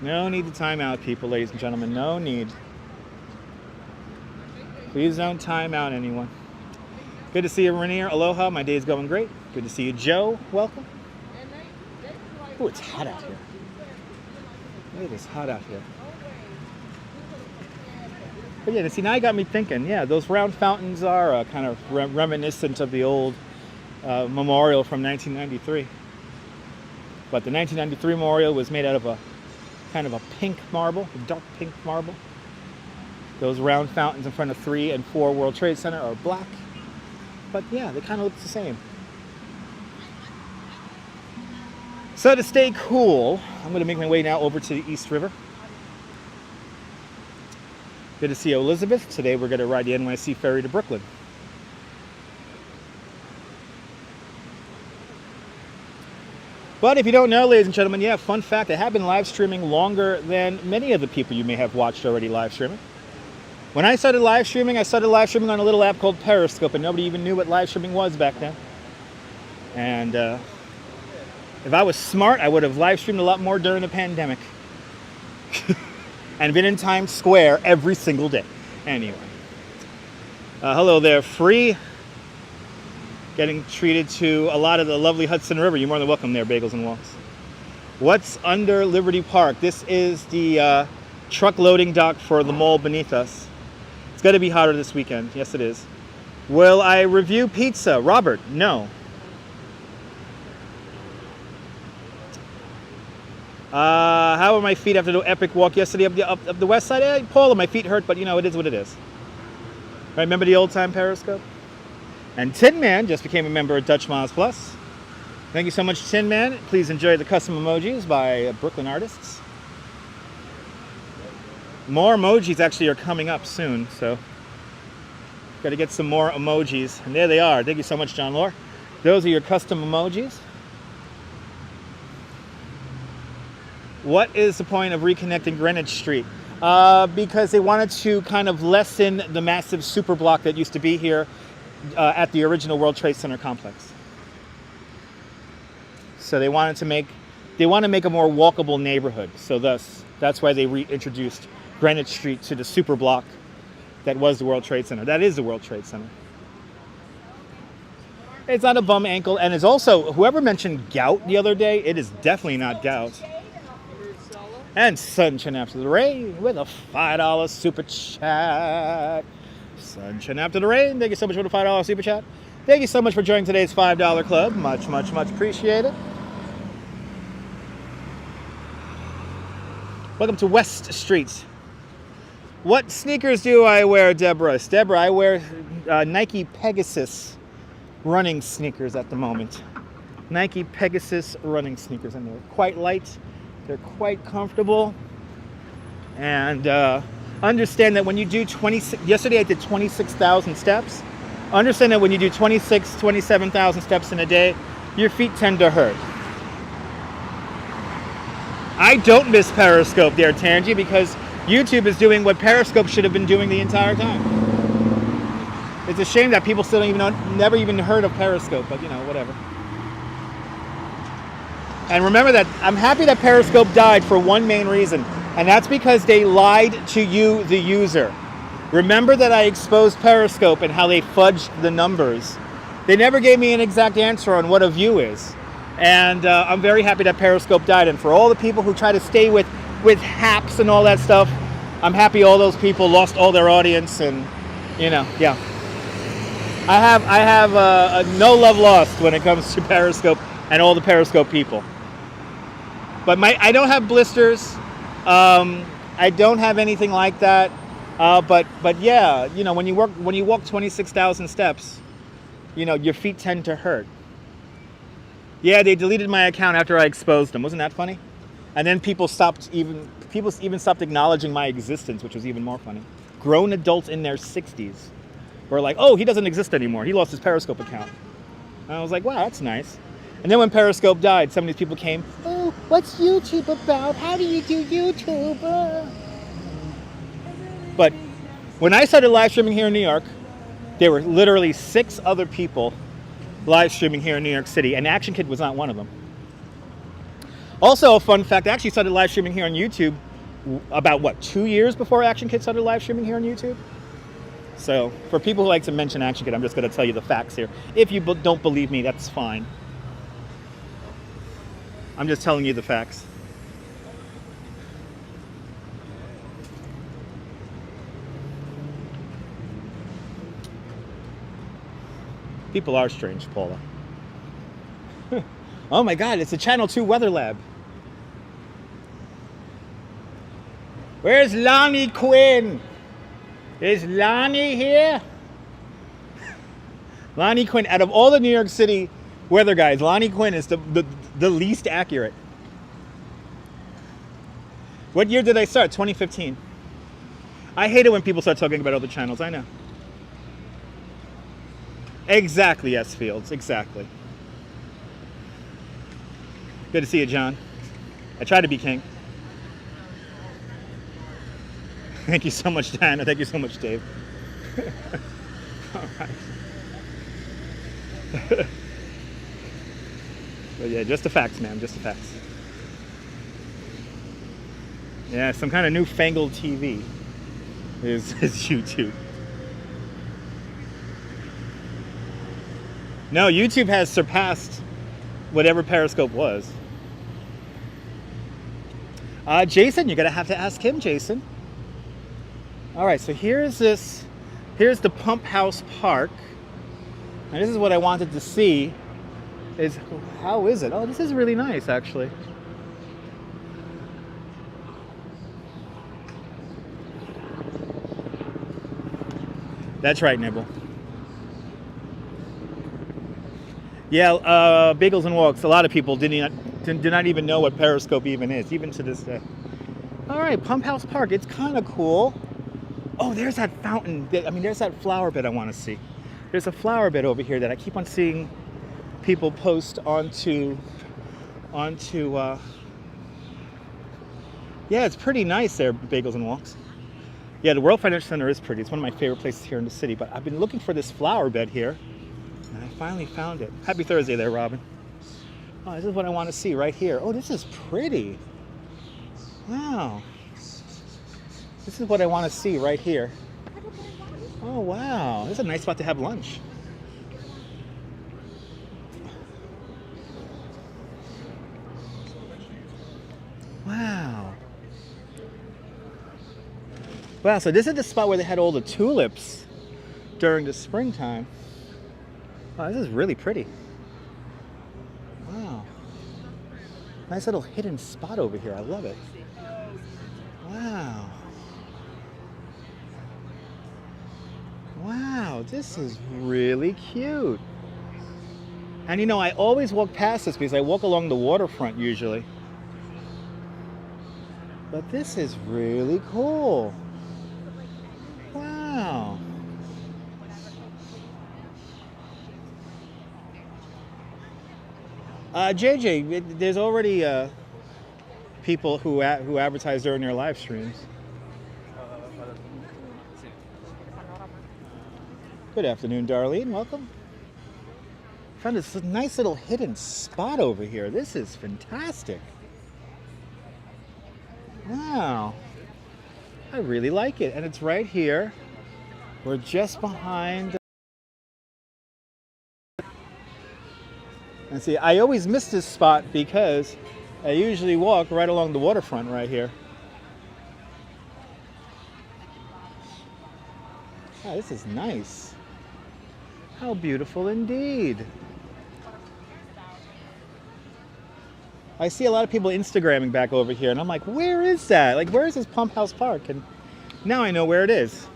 No need to time out, people, ladies and gentlemen. No need. Please don't time out anyone. Good to see you, Rainier. Aloha. My day's going great. Good to see you, Joe. Welcome. Oh, it's hot out here. It is hot out here. But yeah, see, now you got me thinking. Yeah, those round fountains are kind of reminiscent of the old memorial from 1993. But the 1993 memorial was made out of a kind of a pink marble, a dark pink marble. Those round fountains in front of 3 and 4 World Trade Center are black. But yeah, they kind of look the same. So to stay cool, I'm going to make my way now over to the East River. Good to see you, Elizabeth. Today we're going to ride the NYC Ferry to Brooklyn. But if you don't know, ladies and gentlemen, yeah, fun fact, I have been live streaming longer than many of the people you may have watched already live streaming. When I started live streaming on a little app called Periscope, and nobody even knew what live streaming was back then. And if I was smart, I would have live streamed a lot more during the pandemic. And been in Times Square every single day. Anyway. Hello there, Free. Getting treated to a lot of the lovely Hudson River. You're more than welcome there, Bagels and Walks. What's under Liberty Park? This is the truck loading dock for the mall beneath us. It's going to be hotter this weekend. Yes, it is. Will I review pizza? Robert, no. How are my feet after the epic walk yesterday up the west side? Paula, my feet hurt, but you know, it is what it is. Right, remember the old time Periscope? And Tin Man just became a member of Dutch Miles Plus. Thank you so much, Tin Man. Please enjoy the custom emojis by Brooklyn artists. More emojis actually are coming up soon, so got to get some more emojis. And there they are. Thank you so much, John Lore. Those are your custom emojis. What is the point of reconnecting Greenwich Street? Because they wanted to kind of lessen the massive super block that used to be here at the original World Trade Center complex. So they want to make a more walkable neighborhood. So that's why they reintroduced Greenwich Street to the super block that was the World Trade Center. That is the World Trade Center. It's not a bum ankle, and it's also, whoever mentioned gout the other day, it is definitely not gout. And Sunshine After the Rain with a $5 super chat. Sunshine After the Rain, thank you so much for the $5 super chat. Thank you so much for joining today's $5 club. Much appreciated. Welcome to West Street. What sneakers do I wear, Deborah? Deborah, I wear Nike Pegasus running sneakers at the moment. Nike Pegasus running sneakers, and they're quite light. They're quite comfortable. And understand that when you do yesterday I did 26,000 steps. Understand that when you do 27,000 steps in a day, your feet tend to hurt. I don't miss Periscope there, Tangi, because YouTube is doing what Periscope should have been doing the entire time. It's a shame that people still don't even know, never even heard of Periscope, but you know, whatever. And remember that I'm happy that Periscope died for one main reason, and that's because they lied to you, the user. Remember that I exposed Periscope and how they fudged the numbers. They never gave me an exact answer on what a view is. And I'm very happy that Periscope died. And for all the people who try to stay with haps and all that stuff, I'm happy all those people lost all their audience. And, you know, yeah. I have no love lost when it comes to Periscope and all the Periscope people. But I don't have blisters. I don't have anything like that. But yeah, you know, when you walk 26,000 steps, you know, your feet tend to hurt. Yeah, they deleted my account after I exposed them. Wasn't that funny? And then people even stopped acknowledging my existence, which was even more funny. Grown adults in their 60s were like, "Oh, he doesn't exist anymore. He lost his Periscope account." And I was like, "Wow, that's nice." And then when Periscope died, some of these people came, "Oh, what's YouTube about? How do you do YouTube?" But when I started live streaming here in New York, there were literally 6 other people live streaming here in New York City, and Action Kid was not one of them. Also, a fun fact, I actually started live streaming here on YouTube about, 2 years before Action Kid started live streaming here on YouTube? So, for people who like to mention Action Kid, I'm just going to tell you the facts here. If you don't believe me, that's fine. I'm just telling you the facts. People are strange, Paula. Oh my God, it's a Channel 2 Weather Lab. Where's Lonnie Quinn? Is Lonnie here? Lonnie Quinn, out of all the New York City weather guys, Lonnie Quinn is the least accurate. What year did I start? 2015. I hate it when people start talking about other channels, I know. Exactly, S. Fields, exactly. Good to see you, John. I try to be king. Thank you so much, Diana. Thank you so much, Dave. All right. But yeah, just the facts, man. Just the facts. Yeah, some kind of newfangled TV is YouTube. No, YouTube has surpassed whatever Periscope was. Jason, you're gonna have to ask him, Jason. All right, so here's the Pump House Park. And this is what I wanted to see, how is it? Oh, this is really nice, actually. That's right, Nibble. Yeah, Bagels and Walks. A lot of people do not even know what Periscope even is, even to this day. All right, Pump House Park. It's kind of cool. Oh, there's that fountain. I mean, there's that flower bed I want to see. There's a flower bed over here that I keep on seeing people post onto. Yeah, it's pretty nice there, Bagels and Walks. Yeah, the World Financial Center is pretty. It's one of my favorite places here in the city. But I've been looking for this flower bed here, and I finally found it. Happy Thursday there, Robin. Oh, this is what I want to see right here. Oh, this is pretty. Wow. This is what I want to see right here. Oh, wow. This is a nice spot to have lunch. Wow. Wow, so this is the spot where they had all the tulips during the springtime. Wow, this is really pretty. Wow. Nice little hidden spot over here. I love it. Wow. Wow, this is really cute. And you know, I always walk past this because I walk along the waterfront usually. But this is really cool. Wow. JJ, there's already people who advertise during their live streams. Good afternoon, Darlene. Welcome. Found this nice little hidden spot over here. This is fantastic. Wow. I really like it. And it's right here We're just behind. And see, I always miss this spot because I usually walk right along the waterfront right here. Oh, this is nice. How beautiful indeed. I see a lot of people Instagramming back over here, and I'm like, where is that? Like, where is this Pump House Park? And now I know where it is.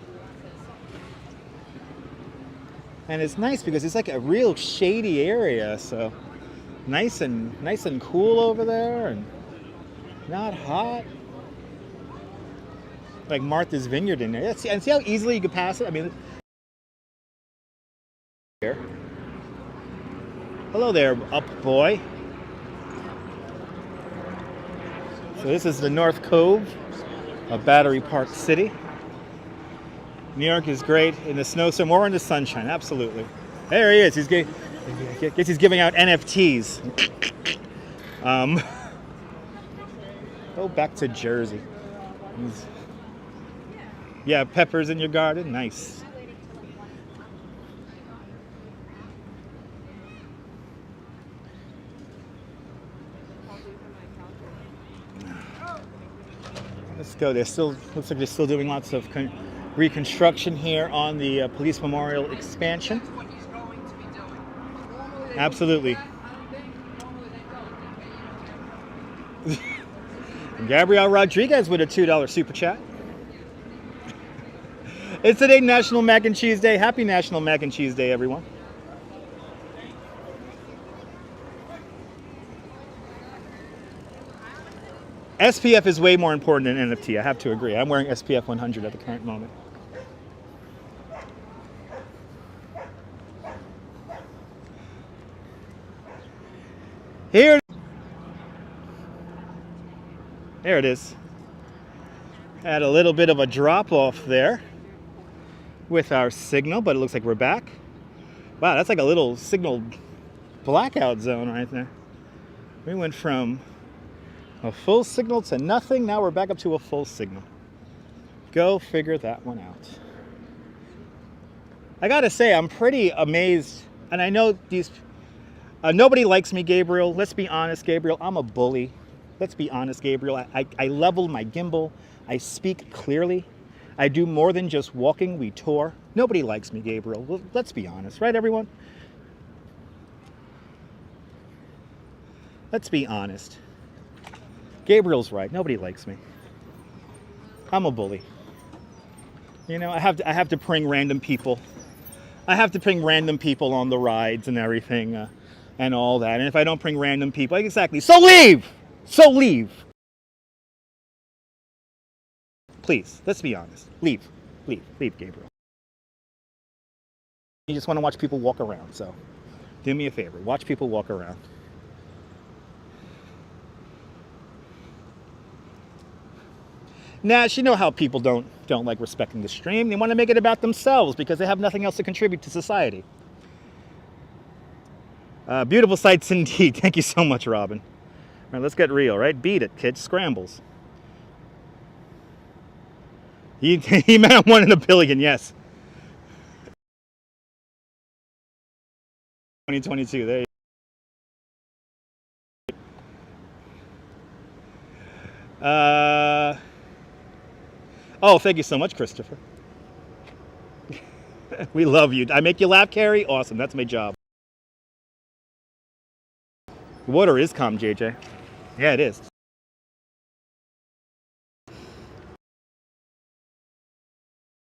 And it's nice because it's like a real shady area, so nice and cool over there, and not hot. Like Martha's Vineyard in there. And see how easily you could pass it? I mean, here. Hello there, up boy. So this is the North Cove of Battery Park City. New York is great in the snowstorm or in the sunshine, absolutely. There he is. He's giving out NFTs. Go back to Jersey. Yeah, peppers in your garden, nice. Let's go. Looks like they're still doing lots of reconstruction here on the Police Memorial expansion. Absolutely. Gabrielle Rodriguez with a $2 super chat. It's today National Mac and Cheese Day. Happy National Mac and Cheese Day, everyone. SPF is way more important than NFT. I have to agree. I'm wearing SPF 100 at the current moment. There it is. Had a little bit of a drop off there with our signal, but it looks like we're back. Wow, that's like a little signal blackout zone right there. We went from a full signal to nothing. Now we're back up to a full signal. Go figure that one out. I gotta say, I'm pretty amazed. And I know nobody likes me, Gabriel. Let's be honest, Gabriel. I'm a bully. Let's be honest, Gabriel. I level my gimbal. I speak clearly. I do more than just walking. We tour. Nobody likes me, Gabriel. Well, let's be honest, right, everyone? Let's be honest. Gabriel's right. Nobody likes me. I'm a bully. You know, I have to bring random people. I have to bring random people on the rides and everything, and all that. And if I don't bring random people, exactly. So leave. So leave. Please, let's be honest. Leave, Gabriel. You just want to watch people walk around. So, do me a favor. Watch people walk around. Nash, you know how people don't like respecting the stream. They want to make it about themselves because they have nothing else to contribute to society. Beautiful sights indeed. Thank you so much, Robin. All right, let's get real, right? Beat it, kids. Scrambles. He meant 1 in a billion, yes. 2022, there you go. Oh, thank you so much, Christopher. We love you. I make you laugh, Carrie? Awesome, that's my job. The water is calm, JJ. Yeah, it is.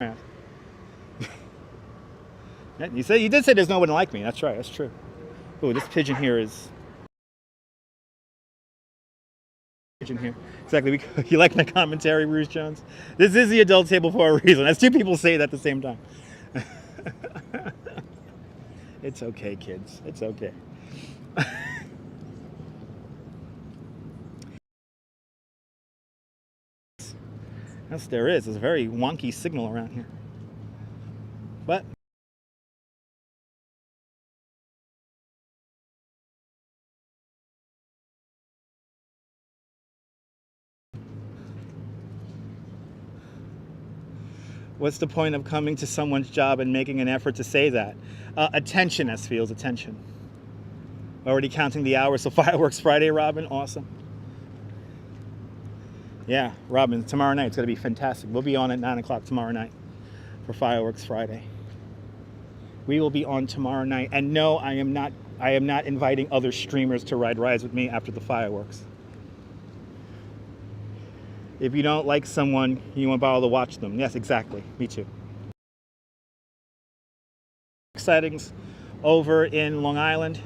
Yeah. You did say there's no one like me. That's right, that's true. Oh, this pigeon here is... Pigeon here. Exactly. You like my commentary, Bruce Jones? This is the adult table for a reason. As two people say it at the same time. It's okay, kids. It's okay. Yes, there is. There's a very wonky signal around here. But What's the point of coming to someone's job and making an effort to say that? Attention, S feels, attention. Already counting the hours, so Fireworks Friday, Robin, awesome. Yeah, Robin, tomorrow night, it's going to be fantastic. We'll be on at 9 o'clock tomorrow night for Fireworks Friday. We will be on tomorrow night. And no, I am not inviting other streamers to ride rides with me after the fireworks. If you don't like someone, you won't bother to watch them. Yes, exactly. Me too. Sightings over in Long Island.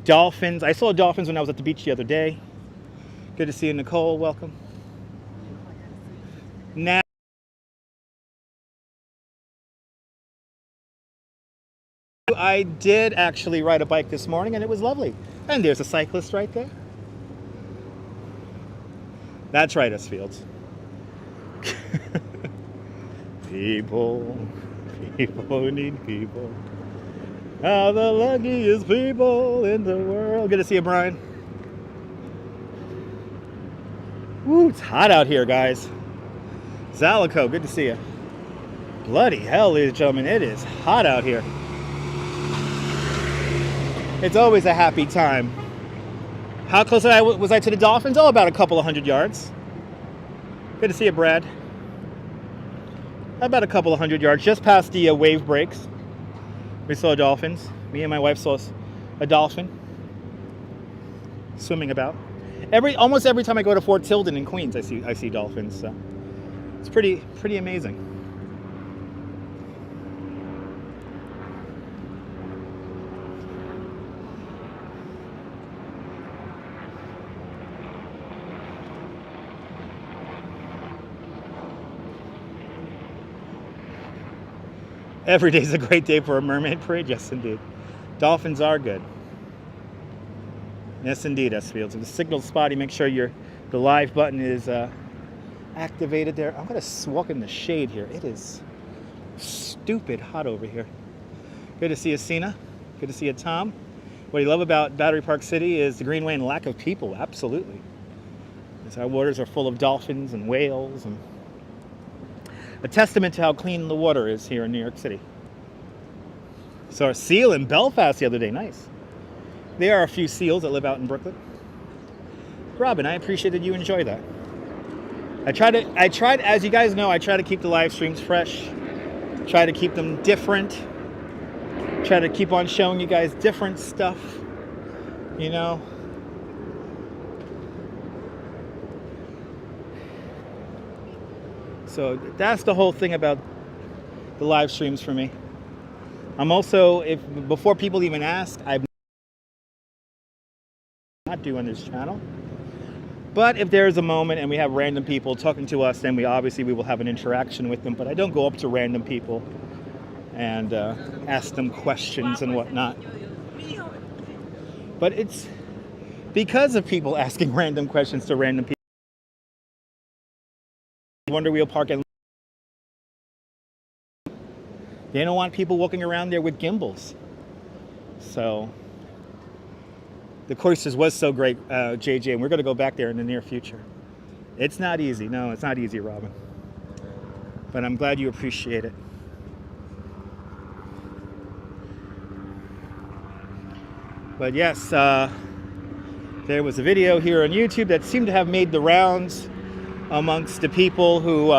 Dolphins. I saw dolphins when I was at the beach the other day. Good to see you, Nicole. Welcome. Now, I did actually ride a bike this morning, and it was lovely. And there's a cyclist right there. That's right, S Fields. People need people. Ah, the luckiest people in the world. Good to see you, Brian. Woo, it's hot out here, guys. Zalico, good to see you. Bloody hell, ladies and gentlemen, it is hot out here. It's always a happy time. How close was I to the dolphins? Oh, about a couple of 100 yards. Good to see you, Brad. About a couple of 100 yards, just past the wave breaks. We saw dolphins. Me and my wife saw a dolphin swimming about. Almost every time I go to Fort Tilden in Queens, I see dolphins. So it's pretty amazing. Every day's a great day for a mermaid parade. Yes, indeed. Dolphins are good. Yes, indeed, S Fields. If the signal's spotty, make sure the live button is activated there. I'm going to walk in the shade here. It is stupid hot over here. Good to see you, Cena. Good to see you, Tom. What you love about Battery Park City is the greenway and lack of people. Absolutely. As our waters are full of dolphins and whales, and a testament to how clean the water is here in New York City. Saw a seal in Belfast the other day. Nice. There are a few seals that live out in Brooklyn. Robin, I appreciate that you enjoy that. I tried, as you guys know, I try to keep the live streams fresh. Try to keep them different. Try to keep on showing you guys different stuff. You know. So that's the whole thing about the live streams for me. I'm also, before people even ask, I'm not doing this channel. But if there's a moment and we have random people talking to us, then we will have an interaction with them. But I don't go up to random people and ask them questions and whatnot. But it's because of people asking random questions to random people. Wonder Wheel Park, and they don't want people walking around there with gimbals. So the Coasters was so great, JJ, and we're going to go back there in the near future. It's not easy. No, it's not easy, Robin. But I'm glad you appreciate it. But yes, there was a video here on YouTube that seemed to have made the rounds amongst the people who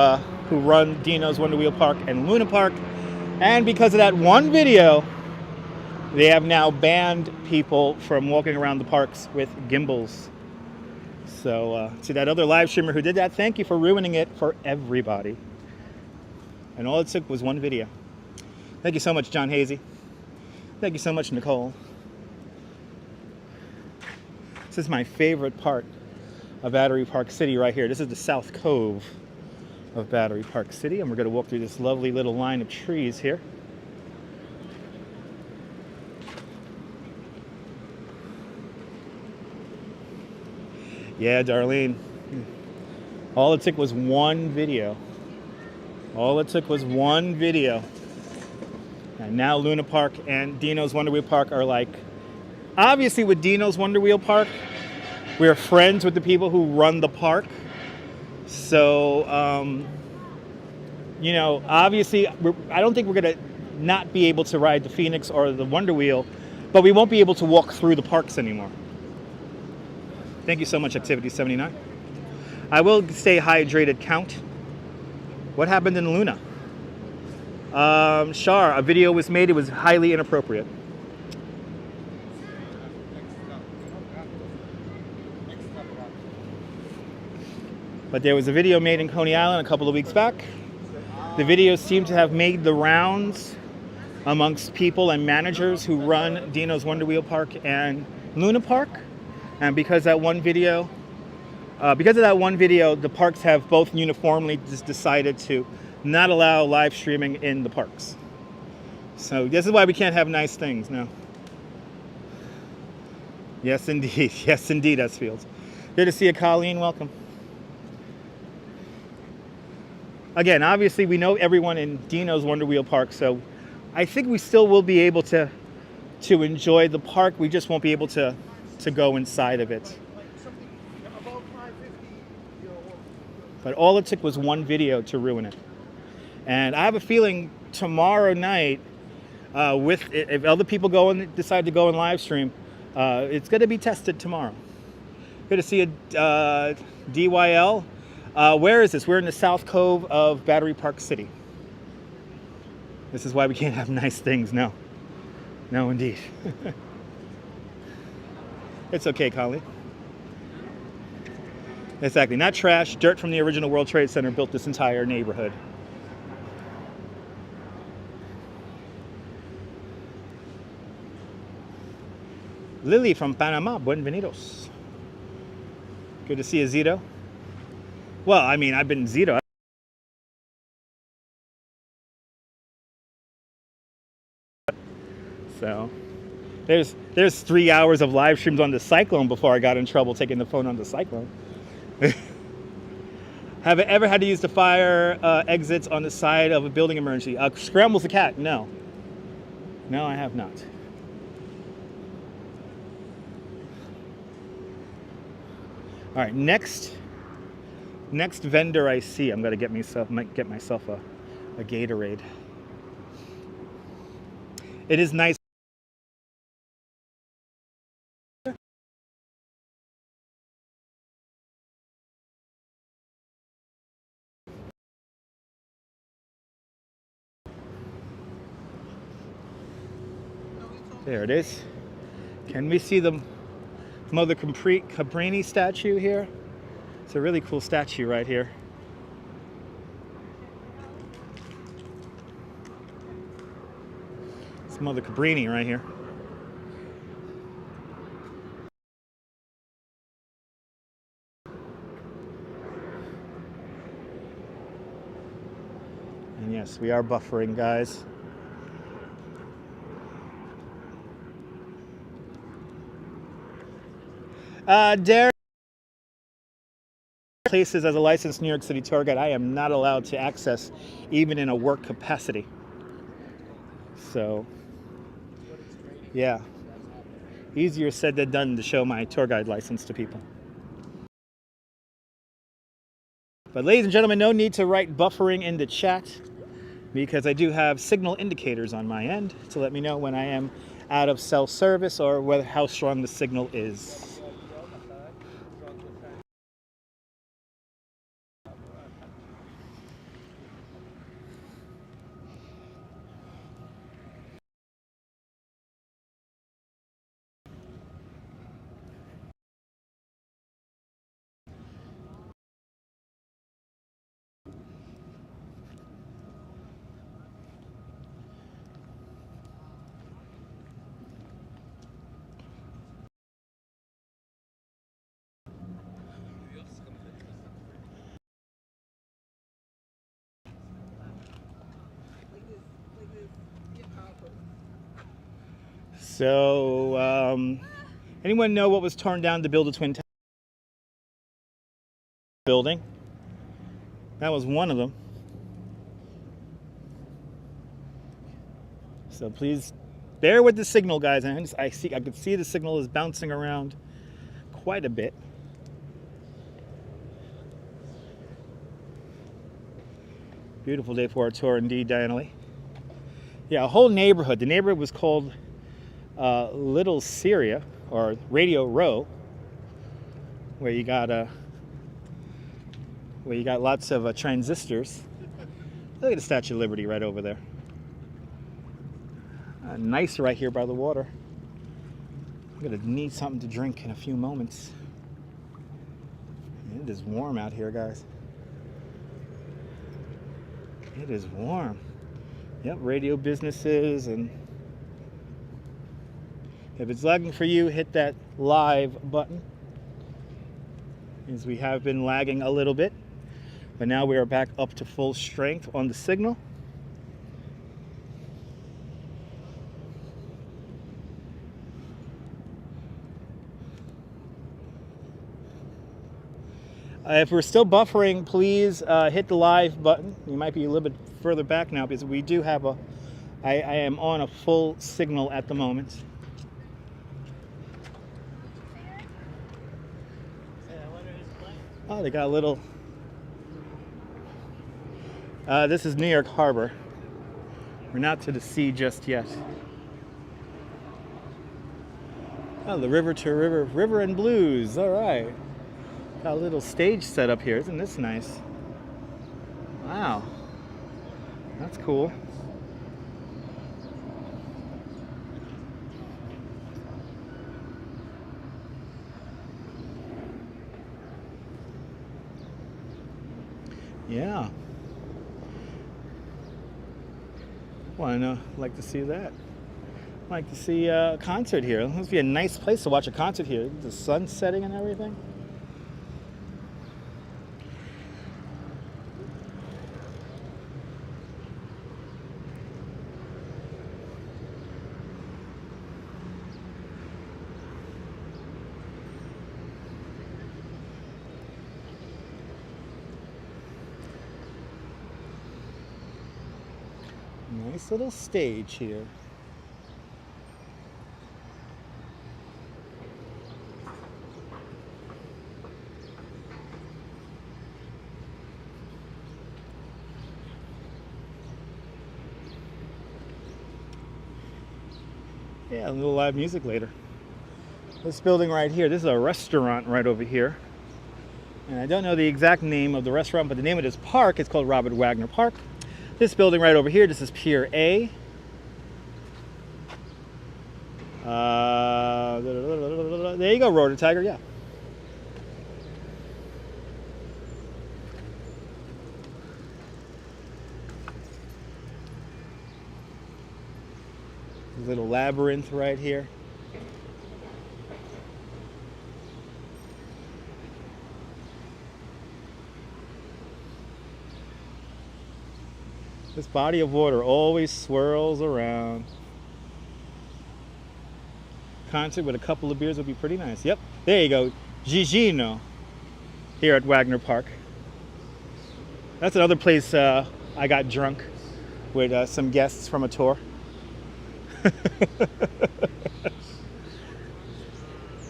run Dino's Wonder Wheel Park and Luna Park. And because of that one video, they have now banned people from walking around the parks with gimbals. So to that other live streamer who did that, thank you for ruining it for everybody. And all it took was one video. Thank you so much, John Hazy. Thank you so much, Nicole. This is my favorite part of Battery Park City right here. This is the South Cove of Battery Park City, and we're going to walk through this lovely little line of trees here. Yeah, Darlene. All it took was one video. All it took was one video. And now Luna Park and Dino's Wonder Wheel Park are like, obviously with Dino's Wonder Wheel Park, we're friends with the people who run the park. So you know, obviously, I don't think we're going to not be able to ride the Phoenix or the Wonder Wheel, but we won't be able to walk through the parks anymore. Thank you so much, Activity 79. I will stay hydrated, Count. What happened in Luna? Shar, a video was made. It was highly inappropriate. But there was a video made in Coney Island a couple of weeks back. The video seemed to have made the rounds amongst people and managers who run Dino's Wonder Wheel Park and Luna Park. And because of that one video, the parks have both uniformly just decided to not allow live streaming in the parks. So this is why we can't have nice things now. Yes, indeed. Yes, indeed, S-Fields. Good to see you, Colleen. Welcome. Again, obviously, we know everyone in Dino's Wonder Wheel Park, so I think we still will be able to enjoy the park. We just won't be able to go inside of it. But all it took was one video to ruin it. And I have a feeling tomorrow night, if other people go and decide to go and live stream, it's going to be tested tomorrow. Good to see you, DYL. Where is this? We're in the South Cove of Battery Park City. This is why we can't have nice things. No. No, indeed. It's okay, Colleen. Exactly. Not trash. Dirt from the original World Trade Center built this entire neighborhood. Lily from Panama. Buenvenidos. Good to see you, Zito. Well, I mean, I've been Zito. So there's 3 hours of live streams on the Cyclone before I got in trouble taking the phone on the Cyclone. Have I ever had to use the fire exits on the side of a building emergency? Scrambles the cat? No. No, I have not. All right, next vendor I see, I'm gonna might get myself a Gatorade. It is nice. There it is. Can we see the Mother Cabrini statue here? It's a really cool statue right here. It's Mother Cabrini right here. And yes, we are buffering, guys. Derek, places as a licensed New York City tour guide, I am not allowed to access even in a work capacity. So, yeah, easier said than done to show my tour guide license to people. But ladies and gentlemen, no need to write buffering in the chat because I do have signal indicators on my end to let me know when I am out of cell service or how strong the signal is. So, anyone know what was torn down to build a Twin Tower building? That was one of them. So please bear with the signal, guys. I could see the signal is bouncing around quite a bit. Beautiful day for a tour indeed, Diana. Yeah, a whole neighborhood. The neighborhood was called Little Syria, or Radio Row, where you got lots of transistors. Look at the Statue of Liberty right over there. Nice right here by the water. I'm gonna need something to drink in a few moments. It is warm out here, guys. It is warm. Yep, radio businesses, and if it's lagging for you, hit that live button, as we have been lagging a little bit, but now we are back up to full strength on the signal. If we're still buffering, please hit the live button. You might be a little bit further back now because we do have I am on a full signal at the moment. Oh, they got a little... this is New York Harbor. We're not to the sea just yet. Oh, the river to river, river and blues, all right. Got a little stage set up here. Isn't this nice? Wow. That's cool. Yeah. Well, I'd like to see that. I'd like to see a concert here. It must be a nice place to watch a concert here. The sun setting and everything. Nice little stage here. Yeah, a little live music later. This building right here, this is a restaurant right over here. And I don't know the exact name of the restaurant, but the name of this park is called Robert Wagner Park. This building right over here, this is Pier A. There you go, Rotor Tiger, yeah. Little labyrinth right here. This body of water always swirls around. Concert with a couple of beers would be pretty nice. Yep, there you go. Gigino here at Wagner Park. That's another place I got drunk with some guests from a tour.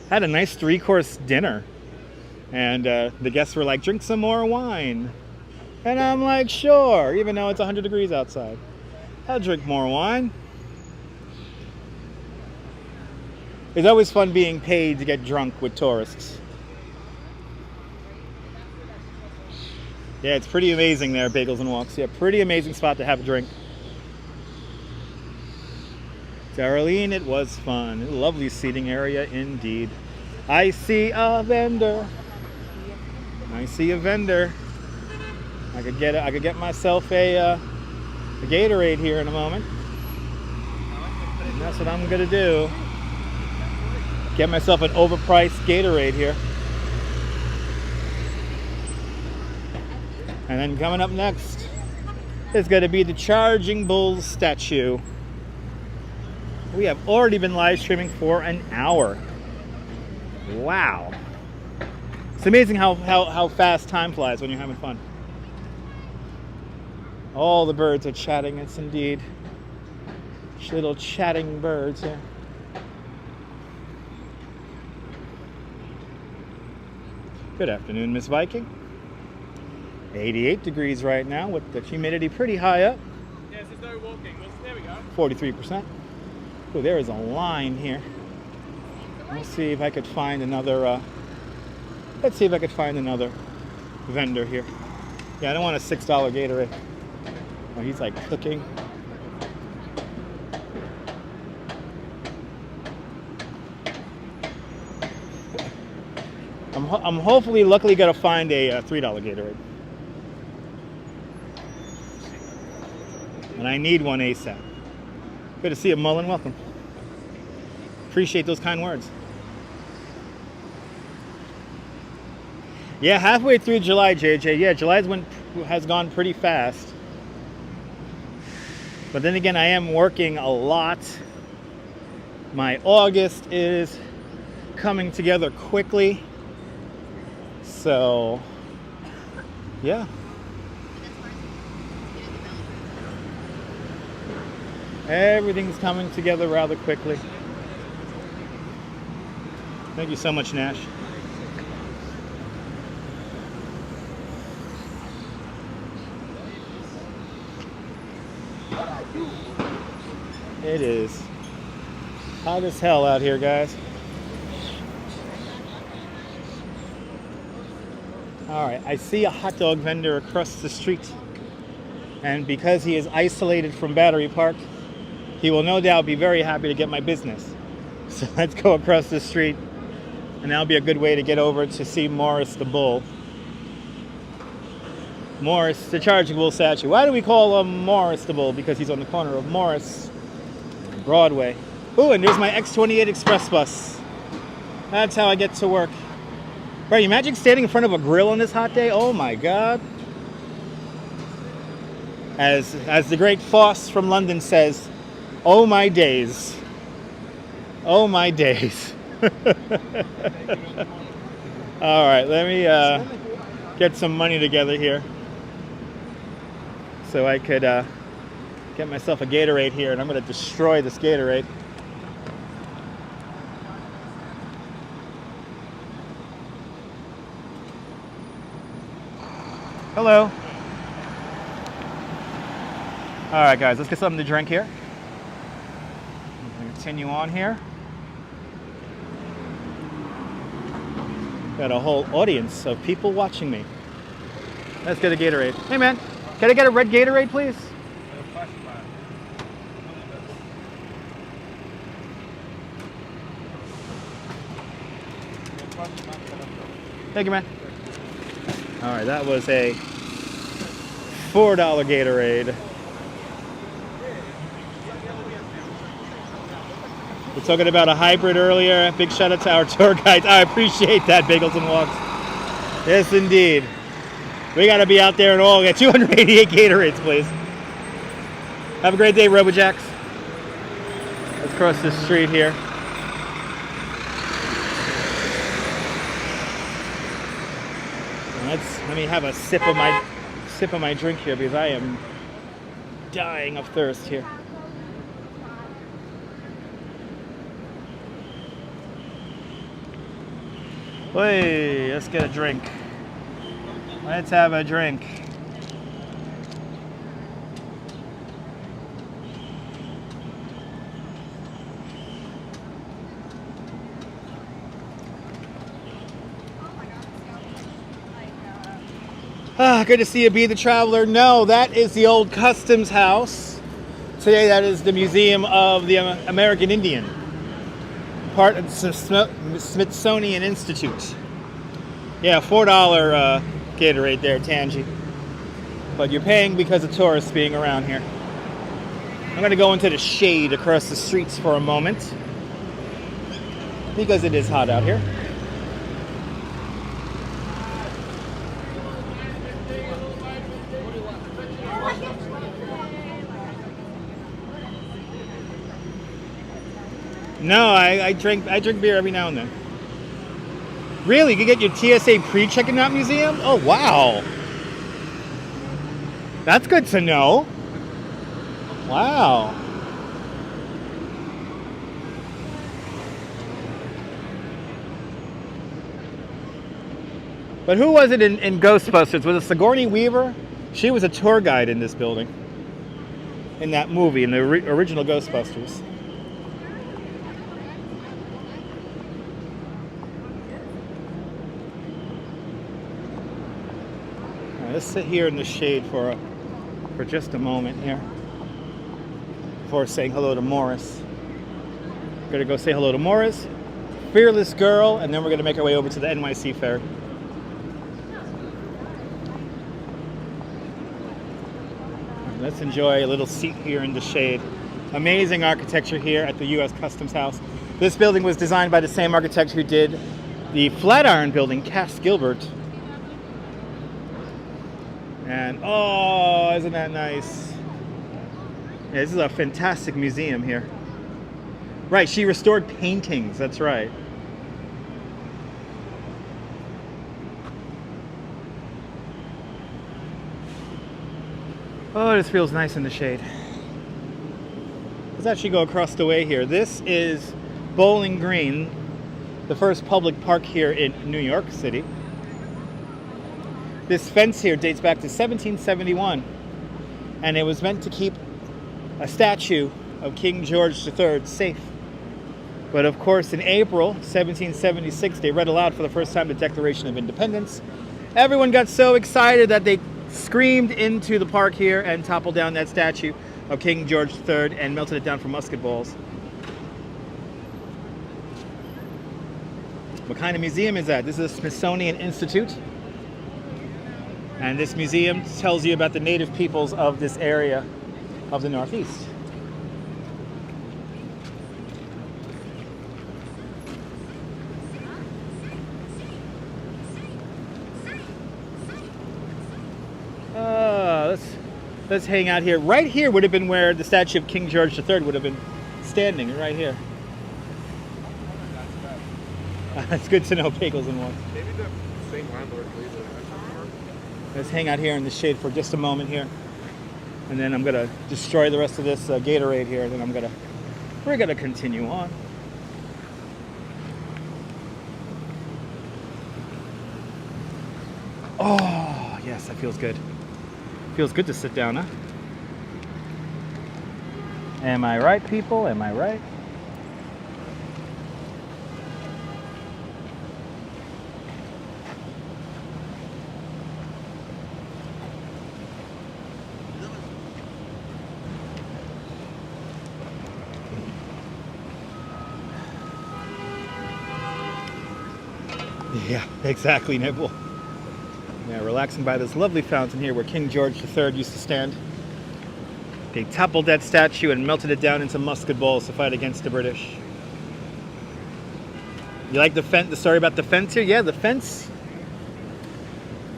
Had a nice 3-course dinner, and the guests were like, drink some more wine. And I'm like, sure, even though it's 100 degrees outside. I'll drink more wine. It's always fun being paid to get drunk with tourists. Yeah, it's pretty amazing there, Bagels and Walks. Yeah, pretty amazing spot to have a drink. Darlene, it was fun. Lovely seating area indeed. I see a vendor. I see a vendor. I could get myself a Gatorade here in a moment. And that's what I'm gonna do. Get myself an overpriced Gatorade here. And then coming up next is gonna be the Charging Bulls statue. We have already been live streaming for an hour. Wow. It's amazing how fast time flies when you're having fun. All the birds are chatting, it's indeed. Little chatting birds here. Good afternoon, Miss Viking. 88 degrees right now with the humidity pretty high up. Yes, there's no walking. There we go. 43%. Oh, there is a line here. Let's see if I could find another. Let's see if I could find another vendor here. Yeah, I don't want a $6 Gatorade. Oh, he's like cooking. I'm hopefully, luckily, gonna find a $3 Gatorade. And I need one ASAP. Good to see you, Mullen. Welcome. Appreciate those kind words. Yeah, halfway through July, JJ. Yeah, July has gone pretty fast. But then again, I am working a lot. My August is coming together quickly. So, yeah. Everything's coming together rather quickly. Thank you so much, Nash. It is hot as hell out here, guys. All right, I see a hot dog vendor across the street. And because he is isolated from Battery Park, he will no doubt be very happy to get my business. So let's go across the street, and that'll be a good way to get over to see Morris the Bull. Morris, the charging bull statue. Why do we call him Morris the Bull? Because he's on the corner of Morris and Broadway. Ooh, and there's my X28 Express bus. That's how I get to work. Right, imagine standing in front of a grill on this hot day. Oh my God. As the great Foss from London says, oh my days. Oh my days. All right, let me get some money together here so I could get myself a Gatorade here, and I'm going to destroy this Gatorade. Hello. All right, guys, let's get something to drink here. Continue on here. Got a whole audience of people watching me. Let's get a Gatorade. Hey, man, can I get a red Gatorade, please? Thank you, man. All right, that was a $4 Gatorade. We're talking about a hybrid earlier. Big shout out to our tour guides. I appreciate that, Bagels and Walks. Yes, indeed. We got to be out there and all get 288 Gatorades, please. Have a great day, Robojacks. Let's cross the street here. Let me have a sip of my drink here because I am dying of thirst here. Hey, let's get a drink. Let's have a drink. Ah, good to see you, Be the Traveler. No, that is the old Customs House. Today, that is the Museum of the American Indian, part of the Smithsonian Institute. Yeah, $4 Gatorade there, Tangy. But you're paying because of tourists being around here. I'm going to go into the shade across the streets for a moment because it is hot out here. No, I drink beer every now and then. Really? You can get your TSA pre-check-in out museum? Oh, wow. That's good to know. Wow. But who was it in Ghostbusters? Was it Sigourney Weaver? She was a tour guide in this building. In that movie, in the original Ghostbusters. All right, let's sit here in the shade for just a moment here. Before saying hello to Morris. We're gonna go say hello to Morris, Fearless Girl, and then we're gonna make our way over to the NYC Ferry. Let's enjoy a little seat here in the shade. Amazing architecture here at the U.S. Customs House. This building was designed by the same architect who did the Flatiron building, Cass Gilbert. And oh, isn't that nice? Yeah, this is a fantastic museum here. Right, she restored paintings, that's right. Oh, this feels nice in the shade. Let's actually go across the way here. This is Bowling Green, the first public park here in New York City. This fence here dates back to 1771, and it was meant to keep a statue of King George III safe. But of course, in April 1776, they read aloud for the first time the Declaration of Independence. Everyone got so excited that they screamed into the park here and toppled down that statue of King George III and melted it down for musket balls. What kind of museum is that? This is the Smithsonian Institute. And this museum tells you about the native peoples of this area of the Northeast. Let's hang out here. Right here would have been where the statue of King George III would have been standing, right here. It's good to know Pagels and One. Maybe the same landlord leaves it. Let's hang out here in the shade for just a moment here. And then I'm gonna destroy the rest of this Gatorade here, and then we're gonna continue on. Oh, yes, that feels good. Feels good to sit down, huh? Am I right, people? Am I right? Yeah, exactly, Nibble. Yeah, relaxing by this lovely fountain here where King George III used to stand. They toppled that statue and melted it down into musket balls to fight against the British. You like the story about the fence here? Yeah, the fence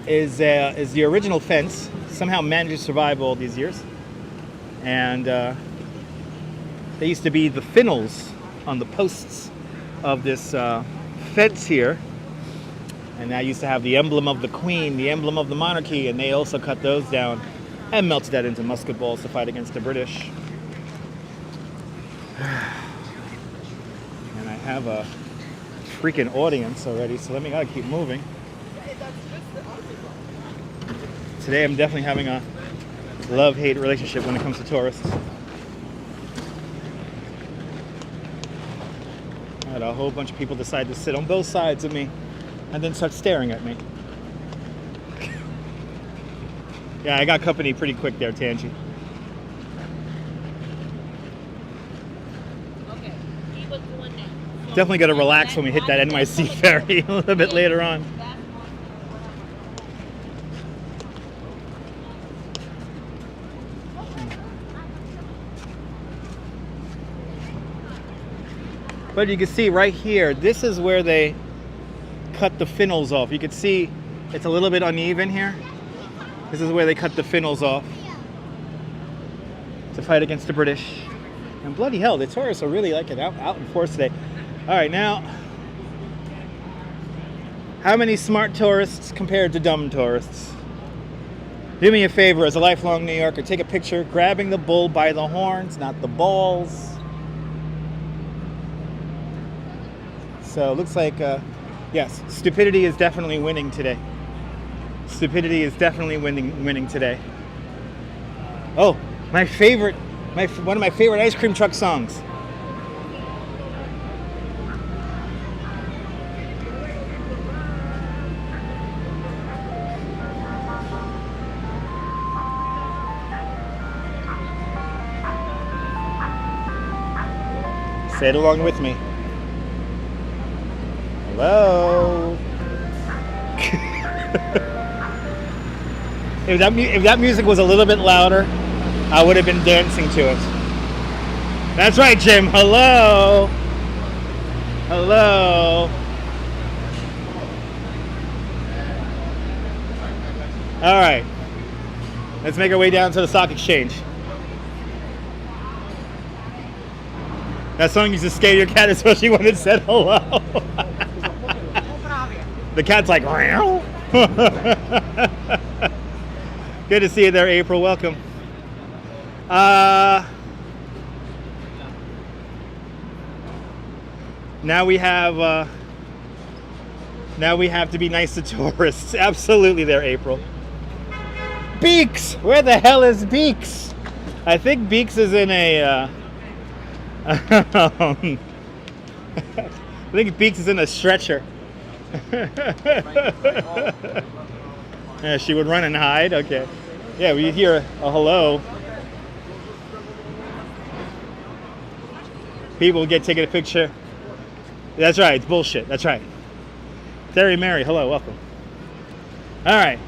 is the original fence. Somehow managed to survive all these years. And there used to be the finnels on the posts of this fence here. And that used to have the emblem of the Queen, the emblem of the monarchy, and they also cut those down and melted that into musket balls to fight against the British. And I have a freaking audience already, so let me gotta keep moving. Today I'm definitely having a love-hate relationship when it comes to tourists. I had a whole bunch of people decide to sit on both sides of me and then start staring at me. Yeah, I got company pretty quick there, Tangi. Okay, he was the one now. Definitely got to relax when we hit that NYC ferry a little bit later on. But you can see right here, this is where they cut the finnels off. You can see it's a little bit uneven here. This is where they cut the finnels off to fight against the British. And bloody hell, the tourists are really like it out in force today. All right, now, how many smart tourists compared to dumb tourists? Do me a favor, as a lifelong New Yorker, take a picture grabbing the bull by the horns, not the balls. So it looks like Yes, stupidity is definitely winning today. Stupidity is definitely winning today. Oh, my favorite, one of my favorite ice cream truck songs. Say it along with me. Hello. If that music was a little bit louder, I would have been dancing to it. That's right, Jim. Hello. Hello. All right. Let's make our way down to the stock exchange. That song used to scare your cat, especially when it said hello. The cat's like, meow. Good to see you there, April. Welcome. Now we have to be nice to tourists. Absolutely there, April. Beaks! Where the hell is Beaks? I think Beaks is in a I think Beaks is in a stretcher. Yeah, she would run and hide. Okay. Yeah, we hear a hello. People get taking a picture. That's right. It's bullshit. That's right. Terry Mary, hello, welcome. All right.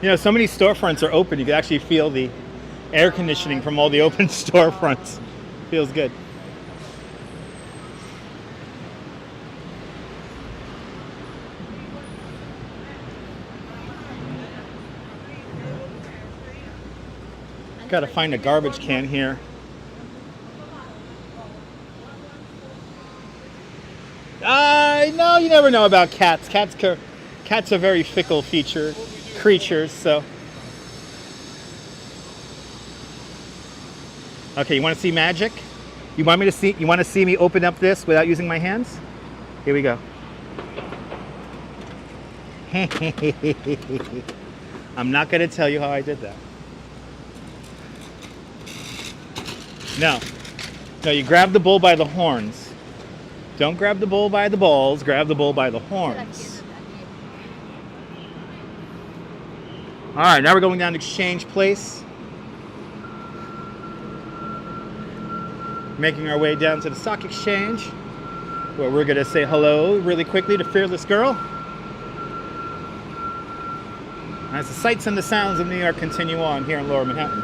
You know, so many storefronts are open. You can actually feel the air conditioning from all the open storefronts. Feels good. Gotta find a garbage can here. No, you never know about cats. Cats are very fickle creatures, so. Okay, you want to see magic? You want to see me open up this without using my hands? Here we go. I'm not going to tell you how I did that. No, you grab the bull by the horns. Don't grab the bull by the balls, grab the bull by the horns. All right, now we're going down to Exchange Place. Making our way down to the stock exchange, where we're going to say hello really quickly to Fearless Girl. As the sights and the sounds of New York continue on here in Lower Manhattan.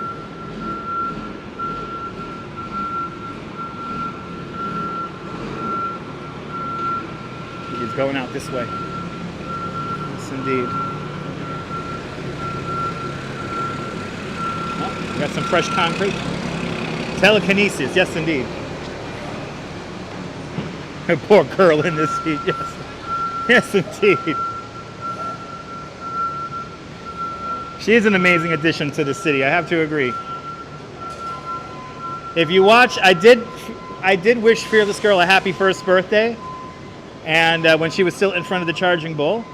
He's going out this way. Yes, indeed. Oh, got some fresh concrete. Telekinesis, yes, indeed. Poor girl in this seat, yes. Yes, indeed. She is an amazing addition to the city, I have to agree. If you watch, I did wish Fearless Girl a happy first birthday. And when she was still in front of the Charging Bull.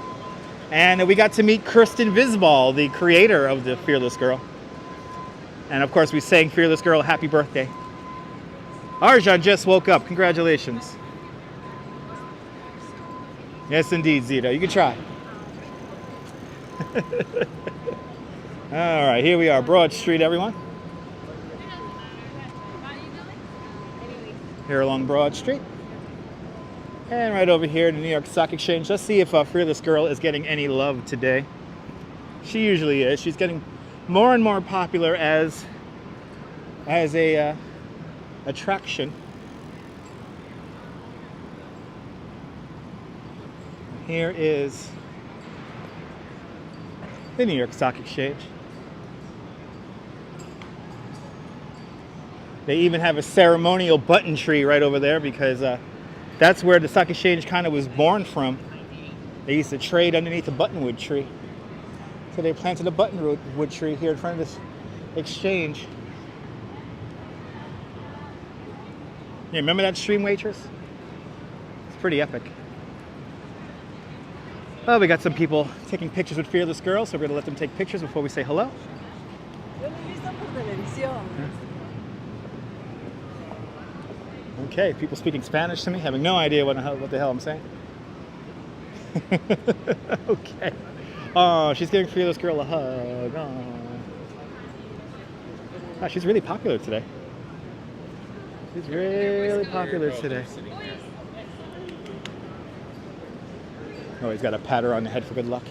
And we got to meet Kirsten Visbal, the creator of the Fearless Girl. And of course we sang Fearless Girl happy birthday. Arjan just woke up. Congratulations. Yes, indeed, Zito. You can try. All right, here we are, Broad Street, everyone. Here along Broad Street. And right over here, the New York Stock Exchange. Let's see if Fearless Girl is getting any love today. She usually is. She's getting more and more popular as a attraction. Here is the New York Stock Exchange. They even have a ceremonial button tree right over there because that's where the stock exchange kind of was born from. They used to trade underneath a buttonwood tree. So they planted a buttonwood tree here in front of this exchange. Yeah, remember that stream waitress? It's pretty epic. Oh, we got some people taking pictures with Fearless Girls, so we're gonna let them take pictures before we say hello. Okay, people speaking Spanish to me, having no idea what the hell I'm saying. Okay. Oh, she's giving Fearless Girl a hug. Oh, she's really popular today. She's really popular today. Oh, he's got a pat her on the head for good luck.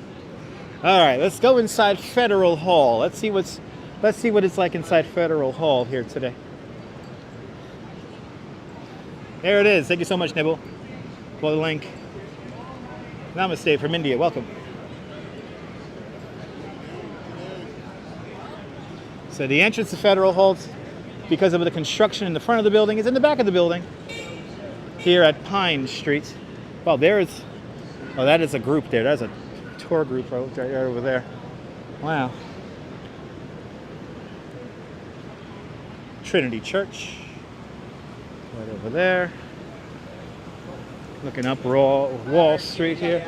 All right, let's go inside Federal Hall. Let's see what it's like inside Federal Hall here today. There it is. Thank you so much, Nibble, for the link. Namaste from India. Welcome. So the entrance to Federal Hall, because of the construction in the front of the building, is in the back of the building here at Pine Street. Well, that is a group there. That's a tour group right over there. Wow. Trinity Church. Right over there. Looking up Wall Street here.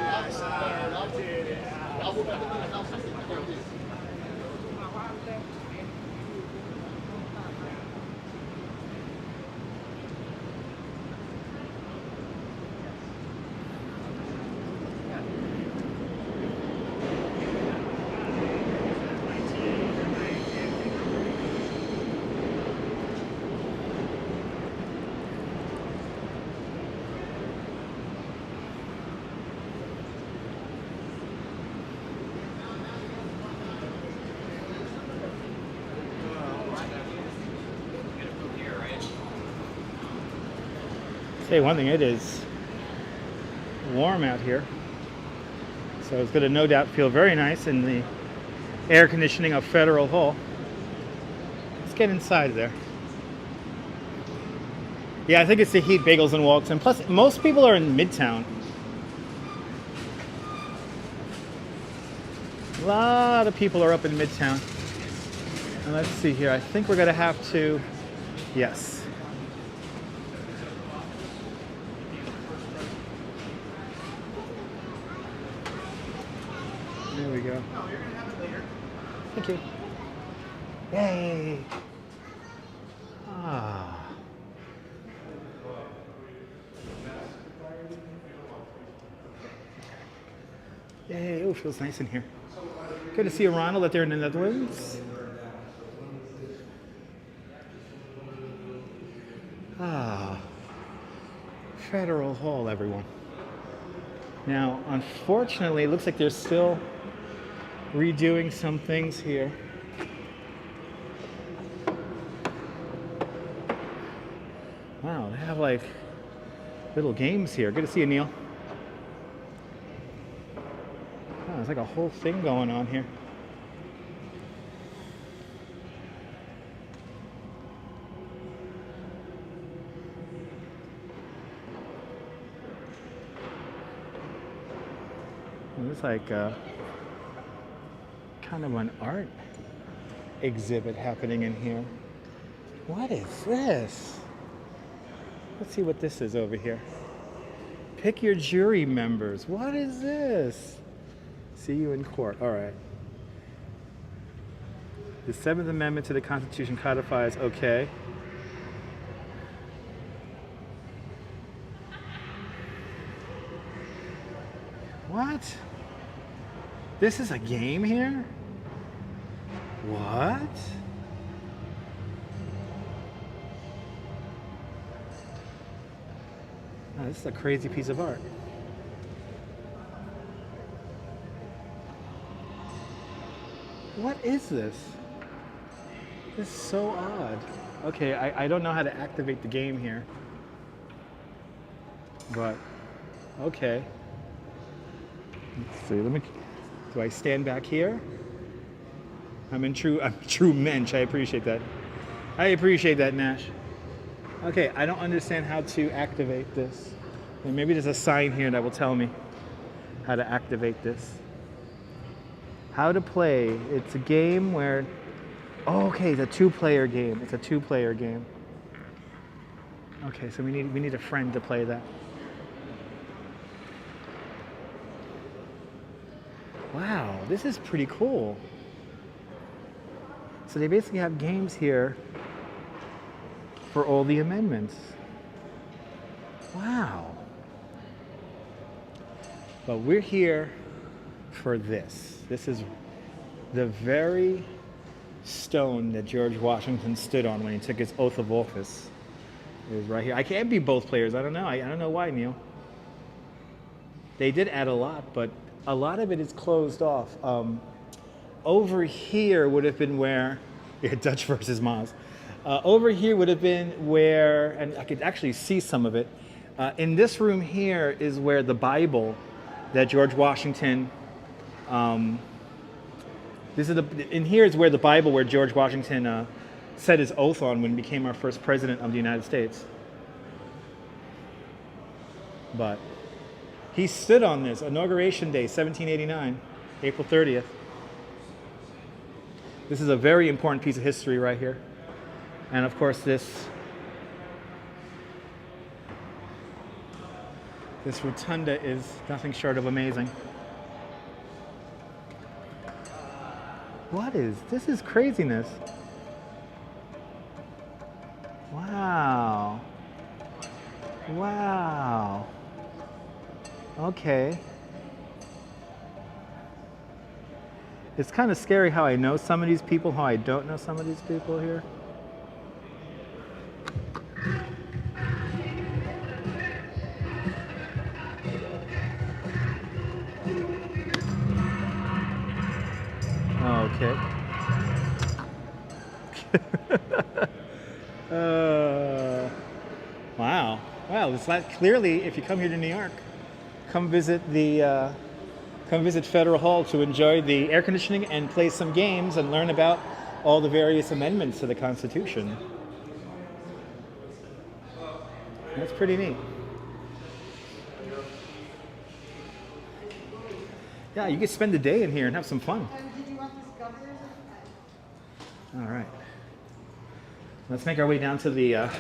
Say one thing, it is warm out here, so it's going to no doubt feel very nice in the air conditioning of Federal Hall. Let's get inside there. Yeah, I think it's the heat, bagels and walks, and plus most people are in Midtown. A lot of people are up in Midtown. And let's see here, I think we're going to have to, yes. There we go. Thank you. Yay. Ah. Yay. Oh, feels nice in here. Good to see you, Ronald, that they're in the Netherlands. Ah. Federal Hall, everyone. Now, unfortunately, it looks like they're still redoing some things here. Wow, they have like little games here. Good to see you, Neil. Wow, there's like a whole thing going on here. It's like kind of an art exhibit happening in here. What is this? Let's see what this is over here. Pick your jury members. What is this? See you in court. All right. The 7th Amendment to the Constitution codifies, okay. What? This is a game here? What? Oh, this is a crazy piece of art. What is this? This is so odd. Okay, I don't know how to activate the game here. But, okay. Let's see, do I stand back here? I'm true mensch. I appreciate that. I appreciate that, Nash. Okay, I don't understand how to activate this. And maybe there's a sign here that will tell me how to activate this. How to play. It's a game where, oh, okay, it's a two-player game. It's a two-player game. Okay, so we need a friend to play that. Wow, this is pretty cool. So they basically have games here for all the amendments. Wow. But we're here for this. This is the very stone that George Washington stood on when he took his oath of office. It was right here. I can't be both players. I don't know. I don't know why, Neil. They did add a lot, but a lot of it is closed off. Over here would have been where, yeah, Dutch versus Maz. Over here would have been where, and I could actually see some of it. In this room here is where the Bible that George Washington, in here is where the Bible where George Washington set his oath on when he became our first president of the United States. But he stood on this, Inauguration Day, 1789, April 30th. This is a very important piece of history right here. And of course this rotunda is nothing short of amazing. This is craziness. Wow. Wow. Okay. It's kind of scary how I know some of these people, how I don't know some of these people here. Okay. Wow. Well, it's like clearly, if you come here to New York, come visit Federal Hall to enjoy the air conditioning and play some games and learn about all the various amendments to the Constitution. That's pretty neat. Yeah, you could spend the day in here and have some fun. All right. Let's make our way down to the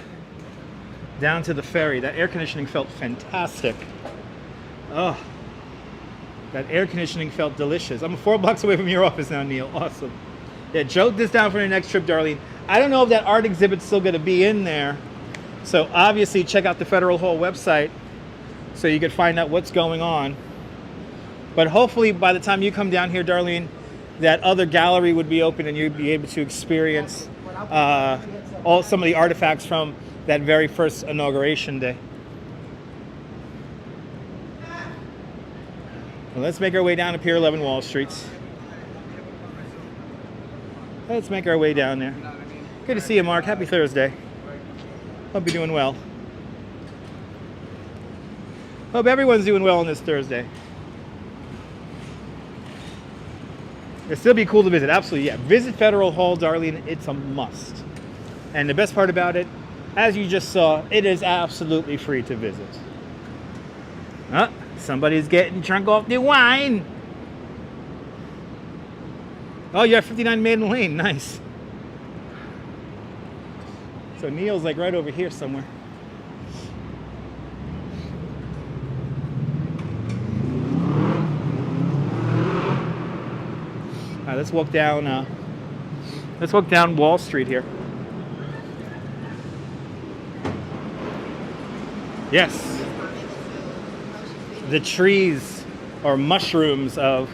ferry. That air conditioning felt fantastic. Oh, that air conditioning felt delicious. I'm 4 blocks away from your office now, Neil. Awesome. Yeah, joke this down for your next trip, Darlene. I don't know if that art exhibit's still going to be in there. So obviously check out the Federal Hall website so you can find out what's going on. But hopefully by the time you come down here, Darlene, that other gallery would be open and you'd be able to experience some of the artifacts from that very first inauguration day. Well, let's make our way down to Pier 11 Wall Street. Let's make our way down there. Good to see you, Mark. Happy Thursday. Hope you're doing well. Hope everyone's doing well on this Thursday. It'd still be cool to visit. Absolutely, yeah. Visit Federal Hall, Darlene. It's a must. And the best part about it, as you just saw, it is absolutely free to visit. Somebody's getting drunk off the wine. Oh, you're at 59 Maiden Lane. Nice. So Neil's like right over here somewhere. All right, let's walk down. Let's walk down Wall Street here. Yes. The trees or mushrooms of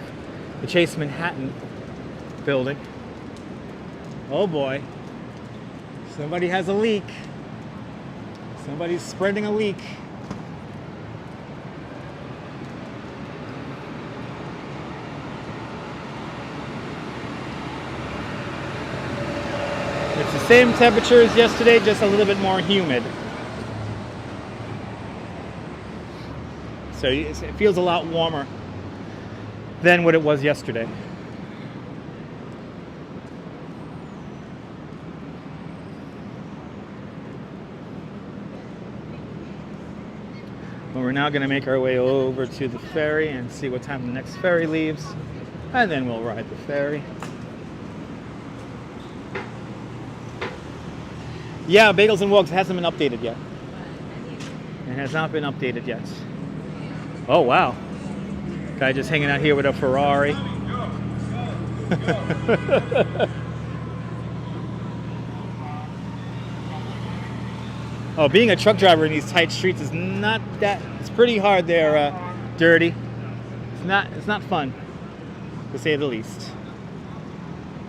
the Chase Manhattan building. Oh boy. Somebody has a leak. Somebody's spreading a leak. It's the same temperature as yesterday, just a little bit more humid. So it feels a lot warmer than what it was yesterday. Well, we're now going to make our way over to the ferry and see what time the next ferry leaves, and then we'll ride the ferry. Yeah, Bagels and Wogs hasn't been updated yet. It has not been updated yet. Oh, wow. Guy just hanging out here with a Ferrari. Oh, being a truck driver in these tight streets is not that, it's pretty hard there, Dirty. It's not fun, to say the least.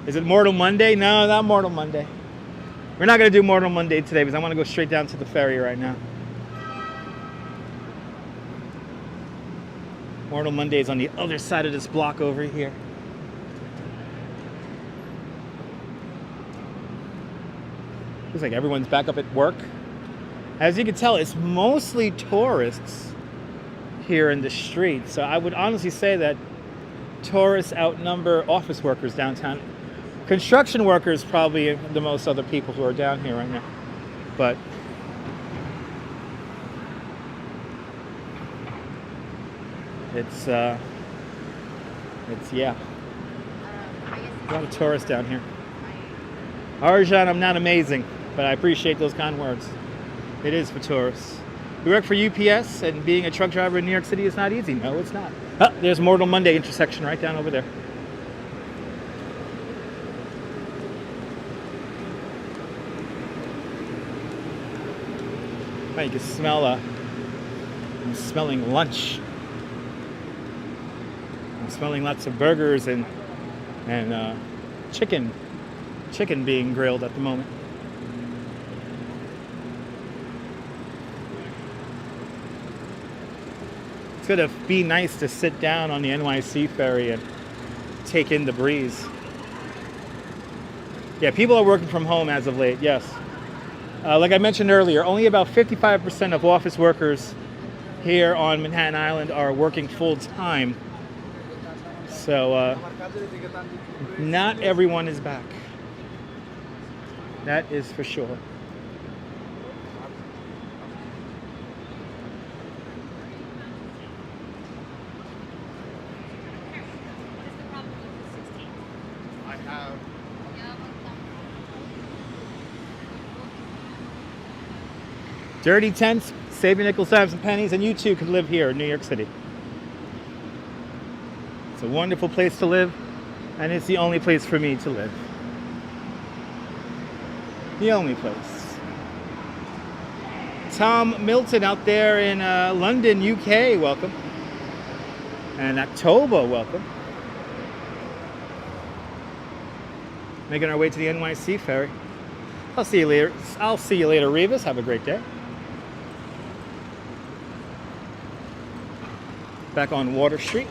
Is it Mortal Monday? No, not Mortal Monday. We're not going to do Mortal Monday today because I want to go straight down to the ferry right now. Mortal Monday is on the other side of this block over here. Looks like everyone's back up at work. As you can tell, it's mostly tourists here in the street. So I would honestly say that tourists outnumber office workers downtown. Construction workers probably the most other people who are down here right now. But it's yeah. A lot of tourists down here. Arjan, I'm not amazing, but I appreciate those kind words. It is for tourists. We work for UPS, and being a truck driver in New York City is not easy. No, it's not. Oh, there's Mortal Monday intersection right down over there. Oh, you can smell, I'm smelling lunch. I'm smelling lots of burgers and chicken being grilled at the moment. It's gonna be nice to sit down on the NYC ferry and take in the breeze. Yeah, people are working from home as of late, yes. Like I mentioned earlier, only about 55% of office workers here on Manhattan Island are working full-time. So not everyone is back. That is for sure. Dirty tents, save your nickels, dimes, and pennies, and you too can live here in New York City. It's a wonderful place to live, and it's the only place for me to live. The only place. Tom Milton out there in London, UK, welcome. And October, welcome. Making our way to the NYC ferry. I'll see you later. I'll see you later, Revis. Have a great day. Back on Water Street.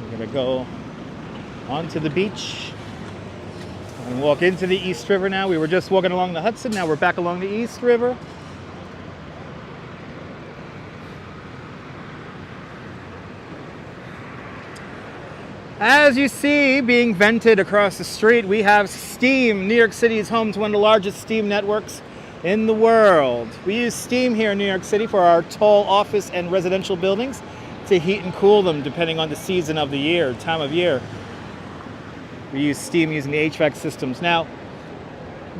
We're gonna go onto the beach and walk into the East River now. We were just walking along the Hudson. Now we're back along the East River. As you see, being vented across the street, we have Steam. New York City is home to one of the largest Steam networks in the world. We use Steam here in New York City for our tall office and residential buildings to heat and cool them depending on the season of the year, time of year. We use Steam using the HVAC systems. Now,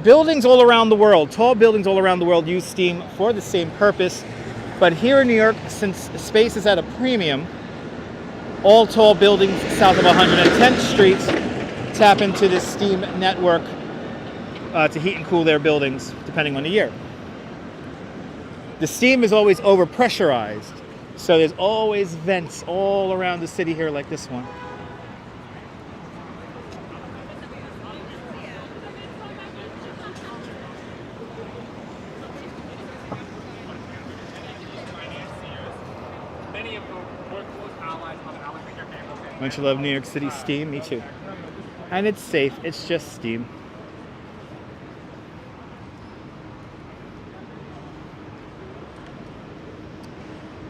buildings all around the world, tall buildings all around the world use Steam for the same purpose. But here in New York, since space is at a premium, all tall buildings south of 110th Street tap into this Steam network to heat and cool their buildings depending on the year. The steam is always overpressurized, so there's always vents all around the city here like this one. Don't you love New York City Steam? Me too. And it's safe, it's just Steam.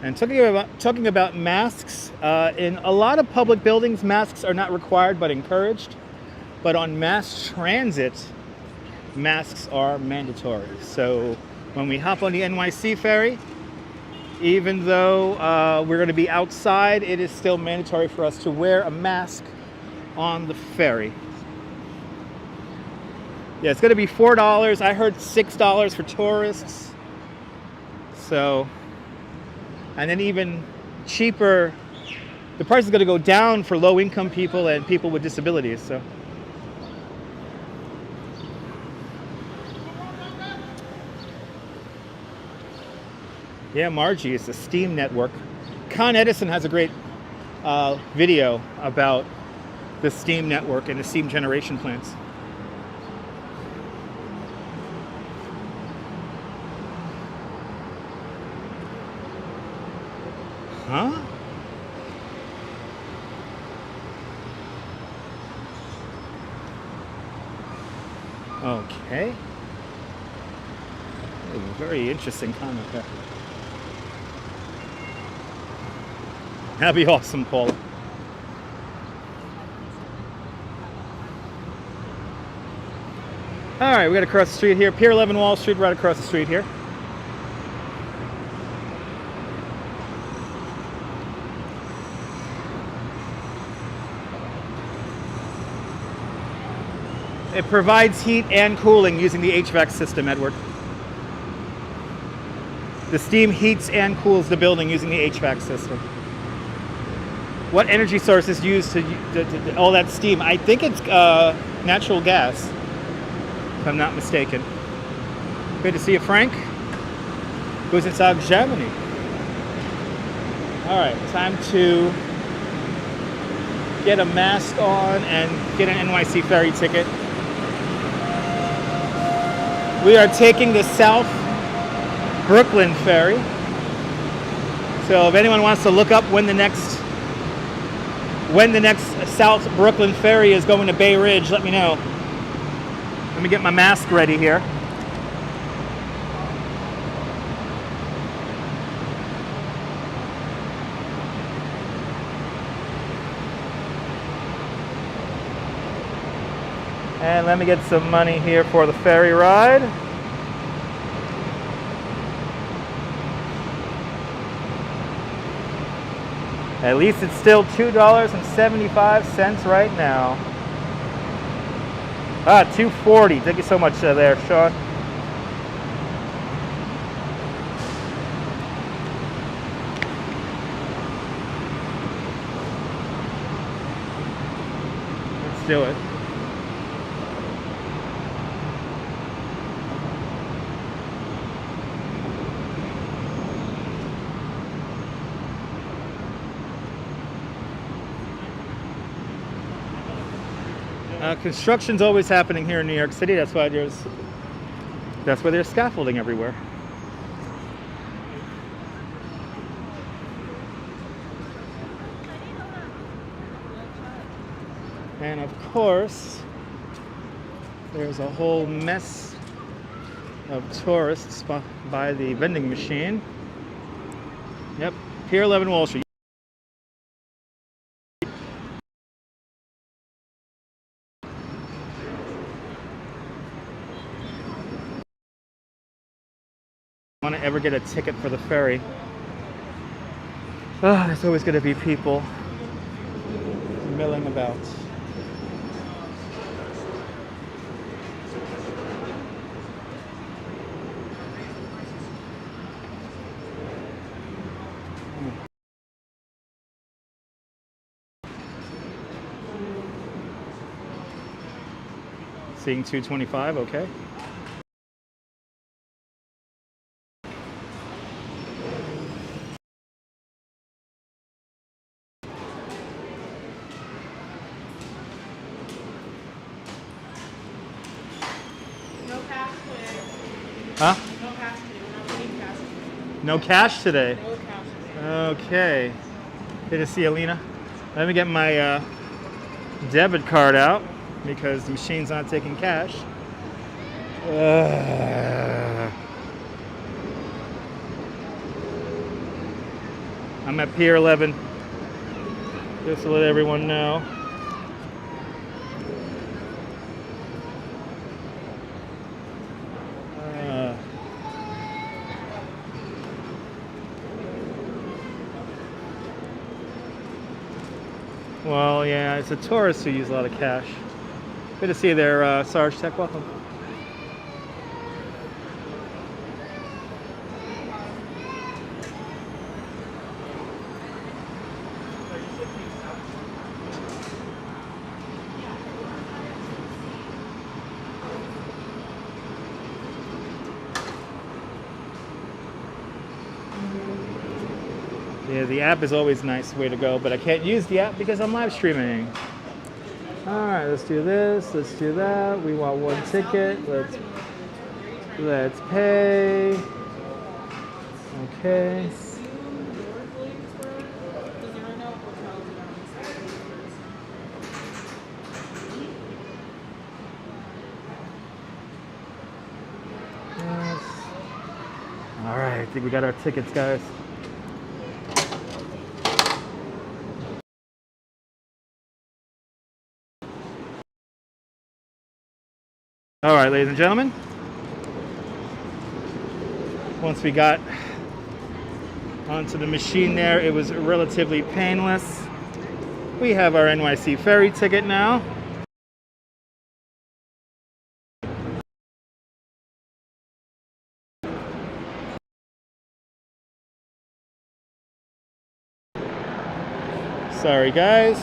And talking about masks, in a lot of public buildings, masks are not required but encouraged. But on mass transit, masks are mandatory. So when we hop on the NYC ferry, even though we're going to be outside, it is still mandatory for us to wear a mask on the ferry. Yeah, it's going to be $4. I heard $6 for tourists. So, and then even cheaper, the price is going to go down for low-income people and people with disabilities. So, yeah, Margie, it's a Steam network. Con Edison has a great video about the Steam network and the Steam generation plants. Huh? Okay. Ooh, very interesting comment there. That'd be awesome, Paula. All right, we got to cross the street here. Pier 11 Wall Street, right across the street here. It provides heat and cooling using the HVAC system, Edward. The steam heats and cools the building using the HVAC system. What energy source is used to all that steam? I think it's natural gas, if I'm not mistaken. Good to see you, Frank. Who's in South Germany? All right, time to get a mask on and get an NYC Ferry ticket. We are taking the South Brooklyn Ferry. So if anyone wants to look up when the next South Brooklyn Ferry is going to Bay Ridge, let me know. Let me get my mask ready here. And let me get some money here for the ferry ride. At least it's still $2.75 right now. Ah, $2.40. Thank you so much there, Sean. Let's do it. Construction's always happening here in New York City. That's why there's scaffolding everywhere. And of course, there's a whole mess of tourists by the vending machine. Yep, Pier 11 Wall Street. Want to ever get a ticket for the ferry? Oh, there's always going to be people milling about. Seeing 225, okay. Huh? No cash today. We're not paying cash today. No cash today? No cash today. Okay. Good to see you, Alina. Let me get my debit card out because the machine's not taking cash. I'm at Pier 11. Just to let everyone know. Well, yeah, it's the tourists who use a lot of cash. Good to see you there, Sarge Tech. Welcome. Yeah, the app is always a nice way to go, but I can't use the app because I'm live streaming. All right, let's do this. Let's do that. We want one ticket. Let's pay. Okay. Yes. All right, I think we got our tickets, guys. All right, ladies and gentlemen. Once we got onto the machine there, it was relatively painless. We have our NYC Ferry ticket now. Sorry, guys.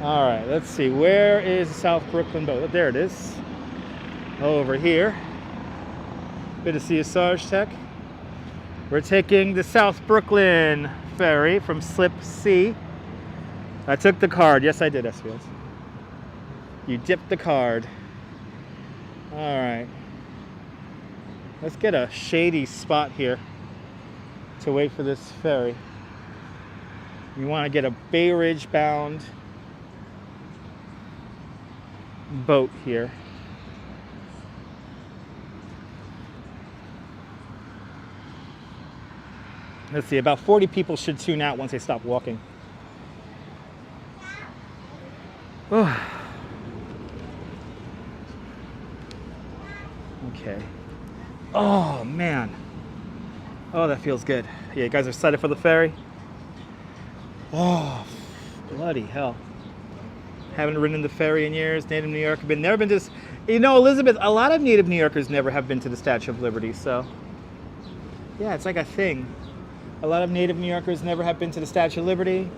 All right, let's see. Where is the South Brooklyn boat? Oh, there it is. Over here. Good to see you, Sarge Tech. We're taking the South Brooklyn ferry from Slip C. I took the card. Yes, I did, S-Fields. You dipped the card. All right. Let's get a shady spot here to wait for this ferry. You want to get a Bay Ridge bound boat here. Let's see, about 40 people should tune out once they stop walking. Oh. Okay. Oh, man. Oh, that feels good. Yeah, you guys are excited for the ferry? Oh, bloody hell. Haven't ridden the ferry in years. Native New York. Never been to this. You know, Elizabeth, a lot of Native New Yorkers never have been to the Statue of Liberty, so. Yeah, it's like a thing. A lot of Native New Yorkers never have been to the Statue of Liberty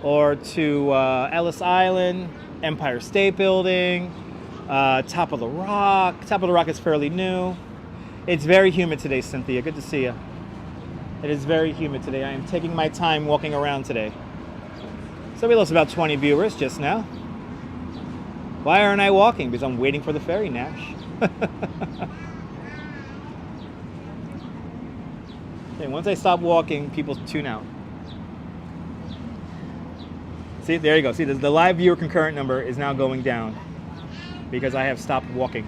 or to Ellis Island, Empire State Building, Top of the Rock. Top of the Rock is fairly new. It's very humid today, Cynthia. Good to see you. It is very humid today. I am taking my time walking around today. So we lost about 20 viewers just now. Why aren't I walking? Because I'm waiting for the ferry, Nash. Okay, once I stop walking, people tune out. See, there you go. See, the live viewer concurrent number is now going down because I have stopped walking.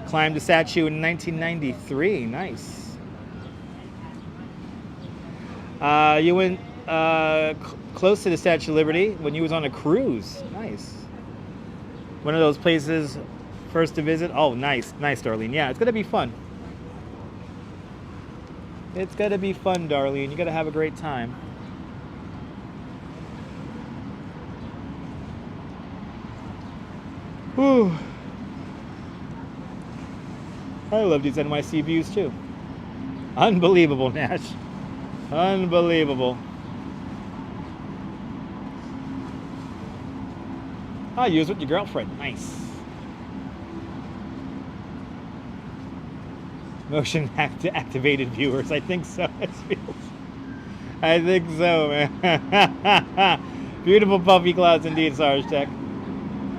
Climbed the statue in 1993. Nice. You went close to the Statue of Liberty when you was on a cruise. Nice. One of those places first to visit. Oh, nice. Nice, Darlene. Yeah, it's going to be fun. It's going to be fun, Darlene. You're going to have a great time. Whew. I love these NYC views, too. Unbelievable, Nash. Unbelievable. Oh, you was with your girlfriend. Nice. Motion activated viewers. I think so. I think so, man. Beautiful puffy clouds indeed, Sarge Tech.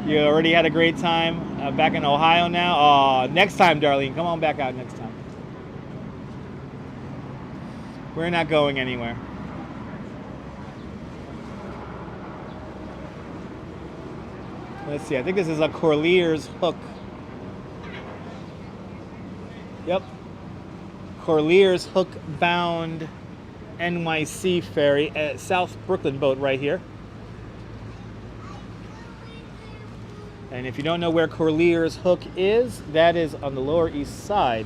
You already had a great time back in Ohio now. Oh, next time, Darlene. Come on back out next time. We're not going anywhere. Let's see. I think this is a Corlear's Hook. Yep. Corlear's Hook bound NYC ferry at South Brooklyn boat right here. And if you don't know where Corlear's Hook is, that is on the Lower East Side.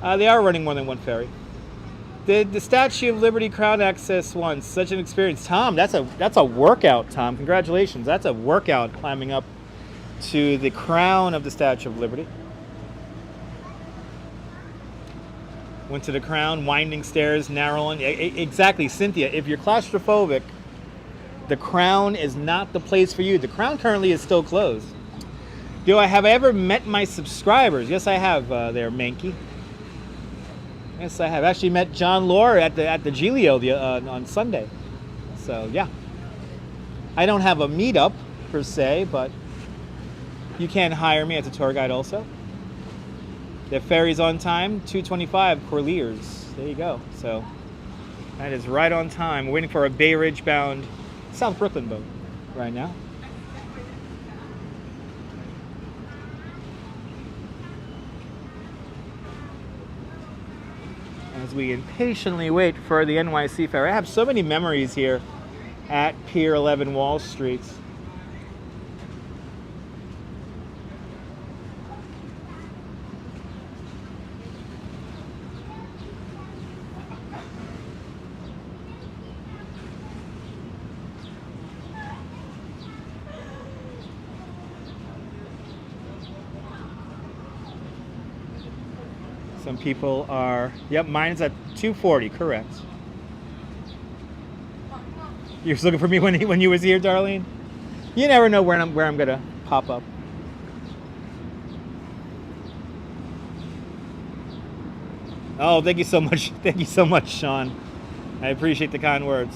They are running more than one ferry. The Statue of Liberty crowd access one, such an experience. Tom, that's a workout, Tom. Congratulations. That's a workout climbing up to the crown of the Statue of Liberty. Went to the crown, winding stairs, narrow one. Exactly, Cynthia. If you're claustrophobic, the Crown is not the place for you. The Crown currently is still closed. Have I ever met my subscribers? Yes, I have. There, Mankey. Yes, I have. Actually met John Lore at the Giglio on Sunday. So yeah, I don't have a meetup per se, but you can hire me as a tour guide also. The ferry's on time, 2:25 Corliers. There you go. So that is right on time. We're waiting for a Bay Ridge bound South Brooklyn boat right now. As we impatiently wait for the NYC Ferry. I have so many memories here at Pier 11 Wall Street. Some people are, yep, mine's at 240, correct. You're looking for me when you was here, Darlene? You never know where I'm gonna pop up. Oh, thank you so much. Thank you so much, Sean. I appreciate the kind words.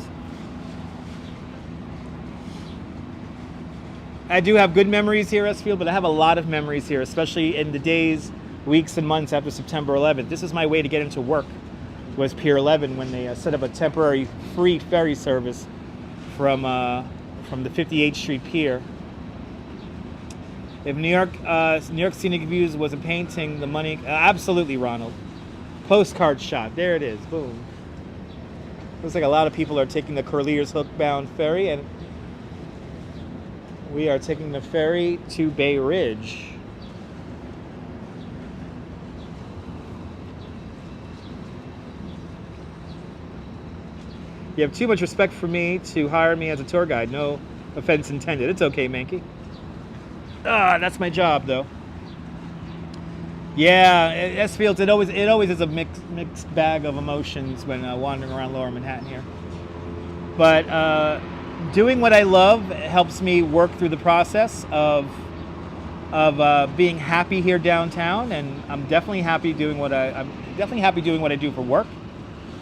I do have good memories here, Esfield, but I have a lot of memories here, especially in the days, weeks, and months after September 11th. This is my way to get into work, was Pier 11 when they set up a temporary free ferry service from the 58th Street Pier. If New York Scenic Views was a painting, the money, absolutely, Ronald. Postcard shot, there it is, boom. Looks like a lot of people are taking the Corliers Hook-bound ferry, and we are taking the ferry to Bay Ridge. You have too much respect for me to hire me as a tour guide. No offense intended. It's okay, Mankey. That's my job, though. Yeah, S-Fields, it always is a mixed bag of emotions when wandering around Lower Manhattan here. But doing what I love helps me work through the process of being happy here downtown, and I'm definitely happy doing what I do for work.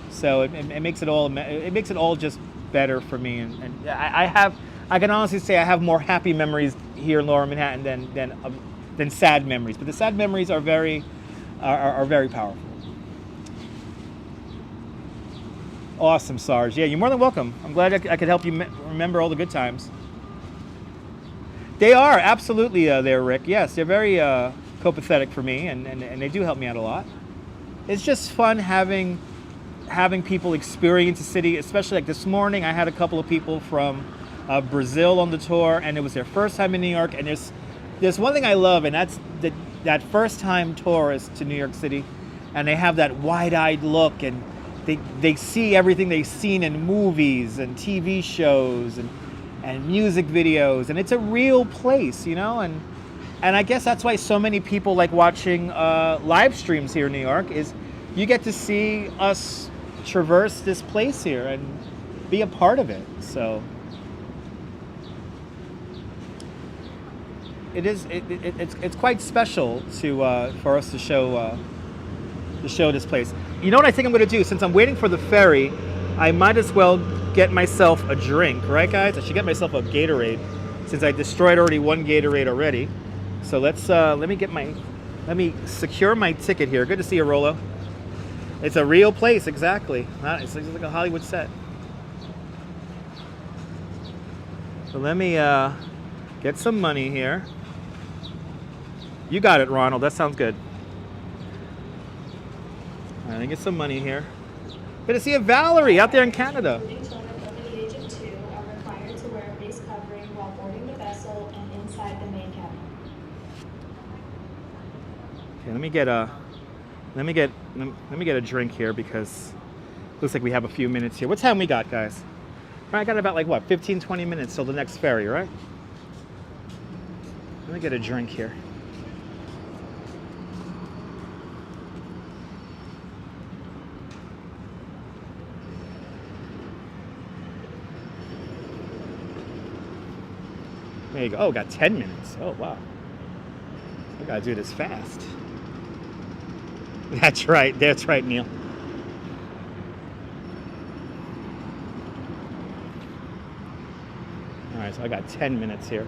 So it makes it all just better for me, and I can honestly say I have more happy memories here in Lower Manhattan than sad memories. But the sad memories are very powerful. Awesome, Sarge. Yeah, you're more than welcome. I'm glad I could help you remember all the good times. They are absolutely there, Rick. Yes, they're very copacetic for me, and they do help me out a lot. It's just fun having people experience the city, especially like this morning. I had a couple of people from Brazil on the tour, and it was their first time in New York. And there's one thing I love, and that's that first time tourist to New York City, and they have that wide-eyed look, and they see everything they've seen in movies and TV shows and music videos, and it's a real place, you know. And I guess that's why so many people like watching live streams here in New York, is you get to see us traverse this place here and be a part of it. So it's quite special for us to show this place. You know what I think I'm going to do? Since I'm waiting for the ferry, I might as well get myself a drink, right, guys? I should get myself a Gatorade, since I destroyed already one Gatorade already. So let me secure my ticket here. Good to see you, Rolo. It's a real place, exactly. It's like a Hollywood set. So let me get some money here. You got it, Ronald. That sounds good. All right, let me get some money here. Good to see you, Valerie, out there in Canada. Children under the age of 2 are required to wear a face covering while boarding the vessel and inside the main cabin. Okay, let me get a drink here, because it looks like we have a few minutes here. What time we got, guys? All right, I got about 15-20 minutes till the next ferry, right? Let me get a drink here. There you go. Oh, got 10 minutes. Oh, wow. I gotta do this fast. That's right. That's right, Neil. All right, so I got 10 minutes here.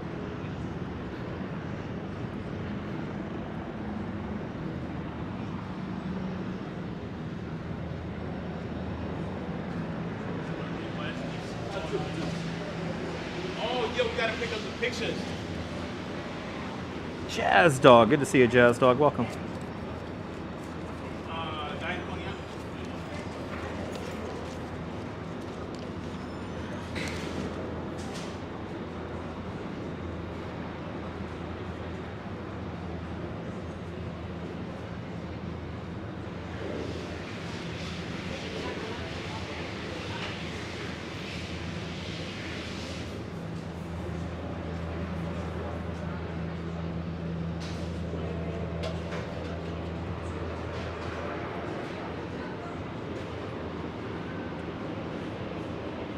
Oh, yo, we gotta pick up the pictures. Jazz Dog. Good to see you, Jazz Dog. Welcome.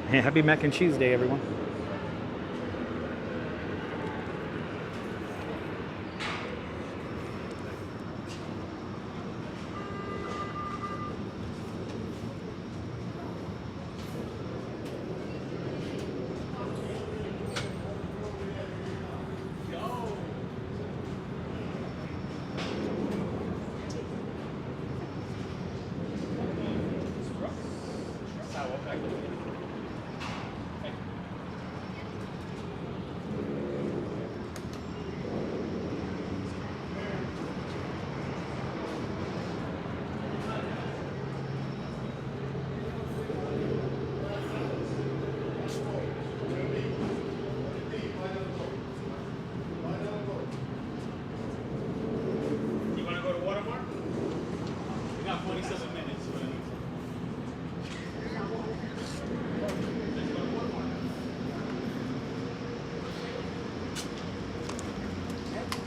Hey, happy Mac and Cheese Day, everyone.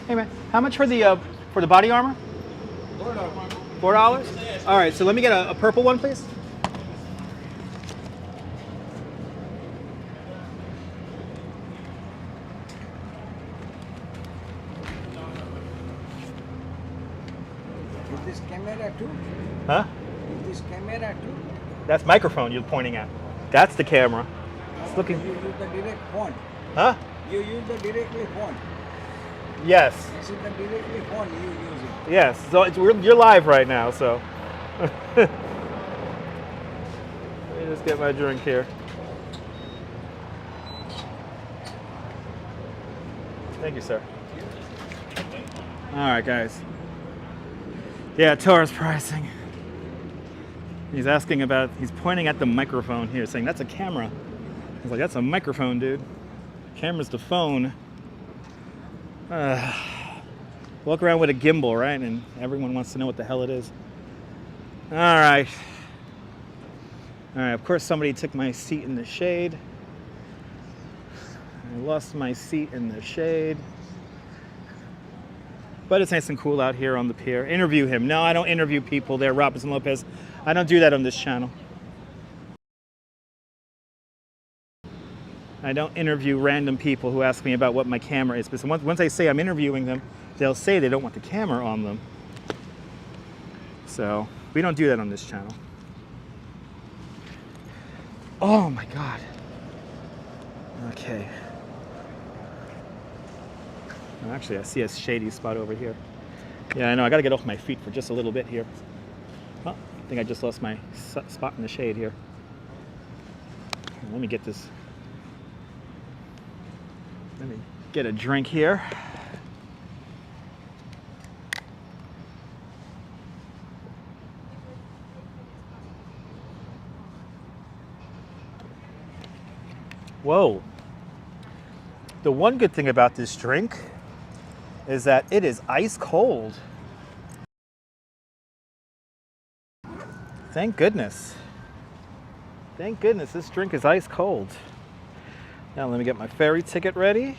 Hey man, how much for the body armor? $4. All right, so let me get a purple one, please. Is this camera too? Huh? Is this camera too? That's microphone you're pointing at. That's the camera. It's looking. You use the direct phone. Huh? You use the directly phone. Yes. This is the directly phone you use it. Yes. So you're live right now, so. Let me just get my drink here. Thank you, sir. All right, guys. Yeah, Taurus pricing. He's asking about, he's pointing at the microphone here, saying that's a camera. I was like, that's a microphone, dude. Camera's the phone. Walk around with a gimbal, right? And everyone wants to know what the hell it is. All right. All right, of course somebody took my seat in the shade. I lost my seat in the shade. But it's nice and cool out here on the pier. Interview him. No, I don't interview people there, Robinson Lopez. I don't do that on this channel. I don't interview random people who ask me about what my camera is. Because once I say I'm interviewing them, they'll say they don't want the camera on them. So we don't do that on this channel. Oh my God. Okay. Actually, I see a shady spot over here. Yeah, I know. I got to get off my feet for just a little bit here. Oh, I think I just lost my spot in the shade here. Let me get this. Let me get a drink here. Whoa. The one good thing about this drink is that it is ice cold. Thank goodness. Thank goodness this drink is ice cold. Now let me get my ferry ticket ready.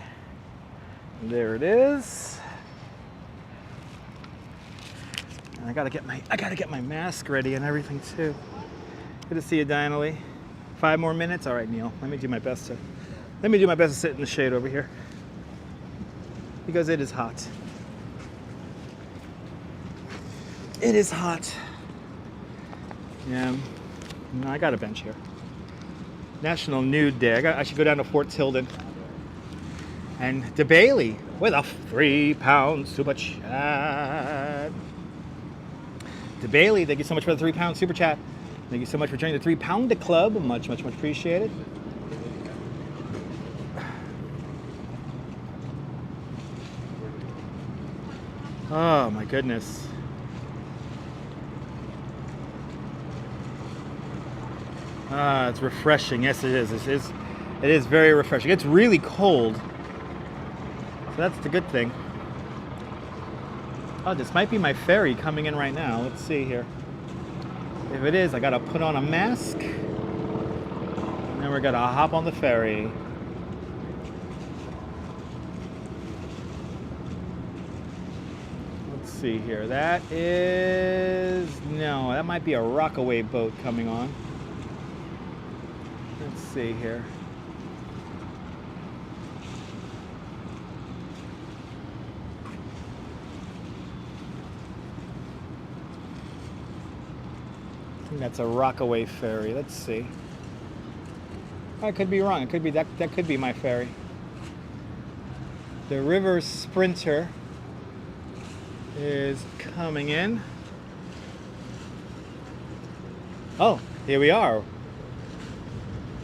There it is. And I gotta get my mask ready and everything too. Good to see you, Diana Lee. 5 more minutes? All right, Neil. Let me do my best to sit in the shade over here. because it is hot. It is hot. Yeah, no, I got a bench here. National Nude Day. I should go down to Fort Tilden. And DeBailey with a £3 super chat. DeBailey, thank you so much for the £3 super chat. Thank you so much for joining the 3 Pound Club. Much, much, much appreciated. Oh my goodness. It's refreshing. Yes, it is. It is very refreshing. It's really cold. So that's the good thing. Oh, this might be my ferry coming in right now. Let's see here. If it is, I gotta put on a mask. And then we're gonna hop on the ferry. Let's see here. That is... No, that might be a Rockaway boat coming on. Let's see here. I think that's a Rockaway ferry. Let's see. I could be wrong. It could be that could be my ferry. The River Sprinter is coming in. Oh, here we are.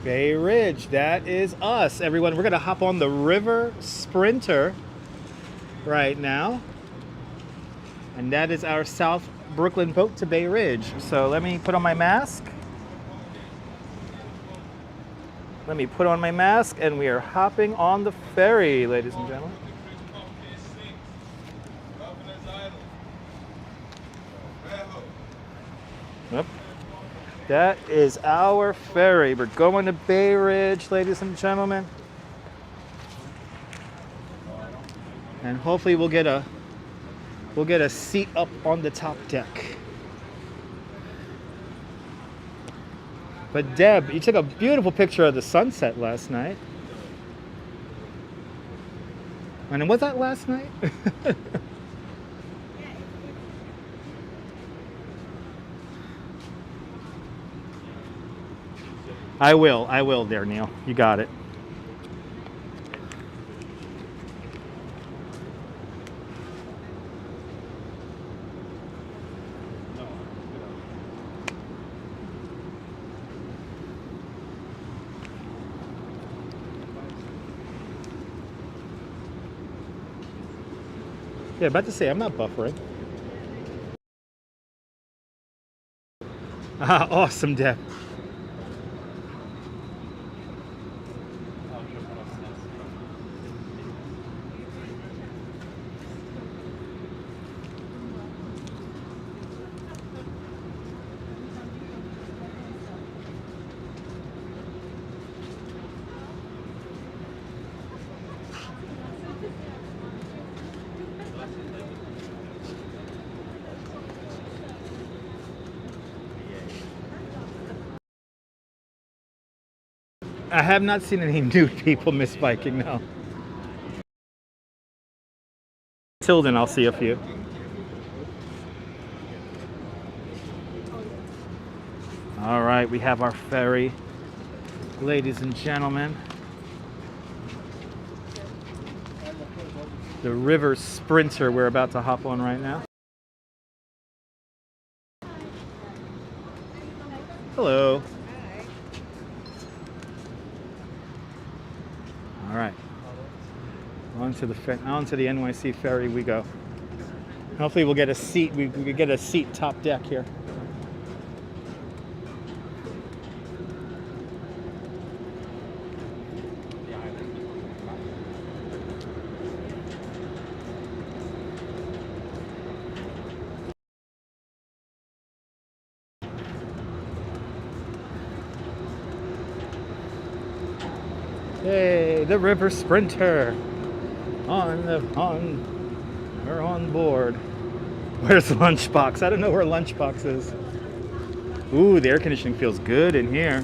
Bay Ridge, that is us, everyone. We're gonna hop on the River Sprinter right now. And that is our South Brooklyn boat to Bay Ridge. So let me put on my mask. Let me put on my mask and we are hopping on the ferry, ladies and gentlemen. Yep. That is our ferry. We're going to Bay Ridge, ladies and gentlemen. And hopefully we'll get a seat up on the top deck. But Deb, you took a beautiful picture of the sunset last night. And was that last night? I will there, Neil. You got it. Yeah, about to say, I'm not buffering. Ah, awesome, Deb. I have not seen any nude people misbiking, no. Tilden, I'll see a few. All right, we have our ferry, ladies and gentlemen. The River Sprinter we're about to hop on right now. Hello. All right, onto the NYC Ferry we go. Hopefully we'll get a seat. We get a seat top deck here. Hey, the River Sprinter we're on board. Where's Lunchbox? I don't know where Lunchbox is. Ooh, the air conditioning feels good in here.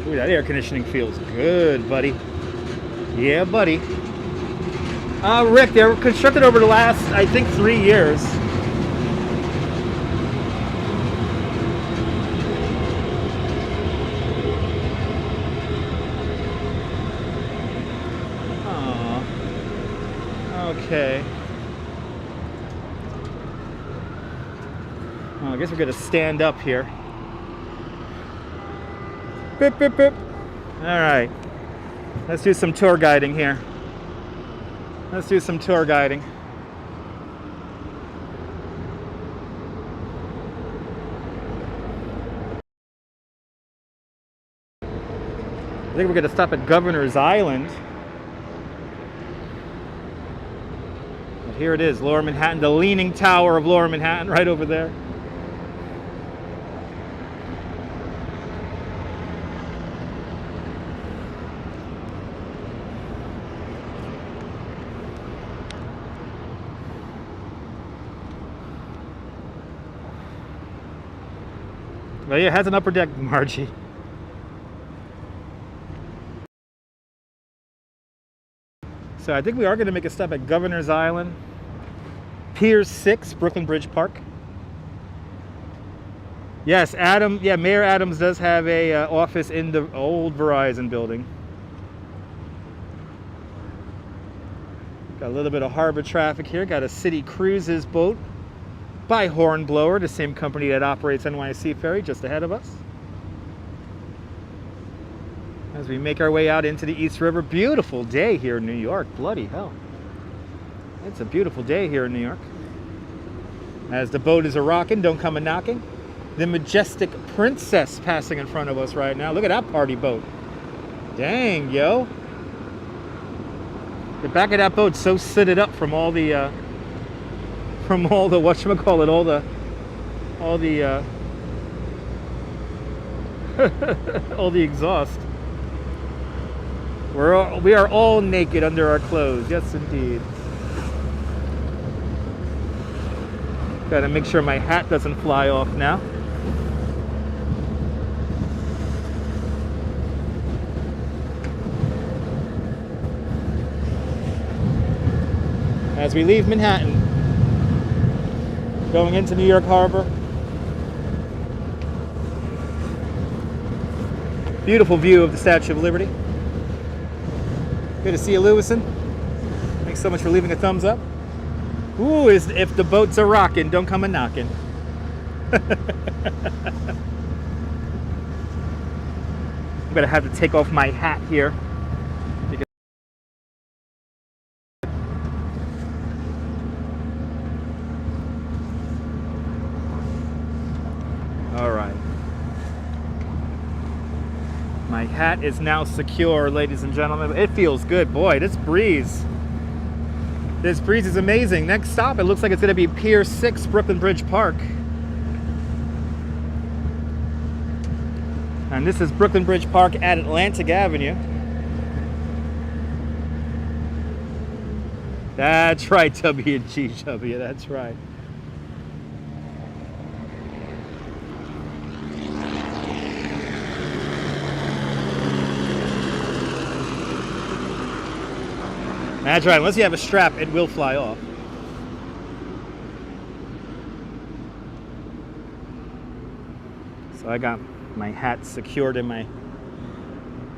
Ooh, that air conditioning feels good, buddy. Yeah, buddy. Rick, they were constructed over the last, I think, 3 years. Okay. Well, I guess we're gonna stand up here. Bip, bip, bip. All right. Let's do some tour guiding here. Let's do some tour guiding. I think we're gonna stop at Governor's Island. Here it is, Lower Manhattan, the Leaning Tower of Lower Manhattan, right over there. Well, yeah, it has an upper deck, Margie. So I think we are going to make a stop at Governor's Island, Pier 6, Brooklyn Bridge Park. Yes, Adam. Yeah, Mayor Adams does have a office in the old Verizon building. Got a little bit of harbor traffic here. Got a City Cruises boat by Hornblower, the same company that operates NYC Ferry, just ahead of us. As we make our way out into the East River. Beautiful day here in New York. Bloody hell. It's a beautiful day here in New York. As the boat is a-rocking, don't come a-knocking. The majestic Princess passing in front of us right now. Look at that party boat. Dang, yo. The back of that boat's so sitted up from all the whatchamacallit, all the all the exhaust. We are all naked under our clothes. Yes, indeed. Gotta make sure my hat doesn't fly off now. As we leave Manhattan, going into New York Harbor. Beautiful view of the Statue of Liberty. Good to see you, Lewison. Thanks so much for leaving a thumbs up. Ooh, if the boats are rocking, don't come a-knocking. I'm gonna have to take off my hat here. All right. My hat is now secure, ladies and gentlemen. It feels good. Boy, this breeze is amazing. Next stop, it looks like it's going to be Pier 6, Brooklyn Bridge Park. And this is Brooklyn Bridge Park at Atlantic Avenue. That's right, WGW, that's right. That's right, unless you have a strap, it will fly off. So I got my hat secured in the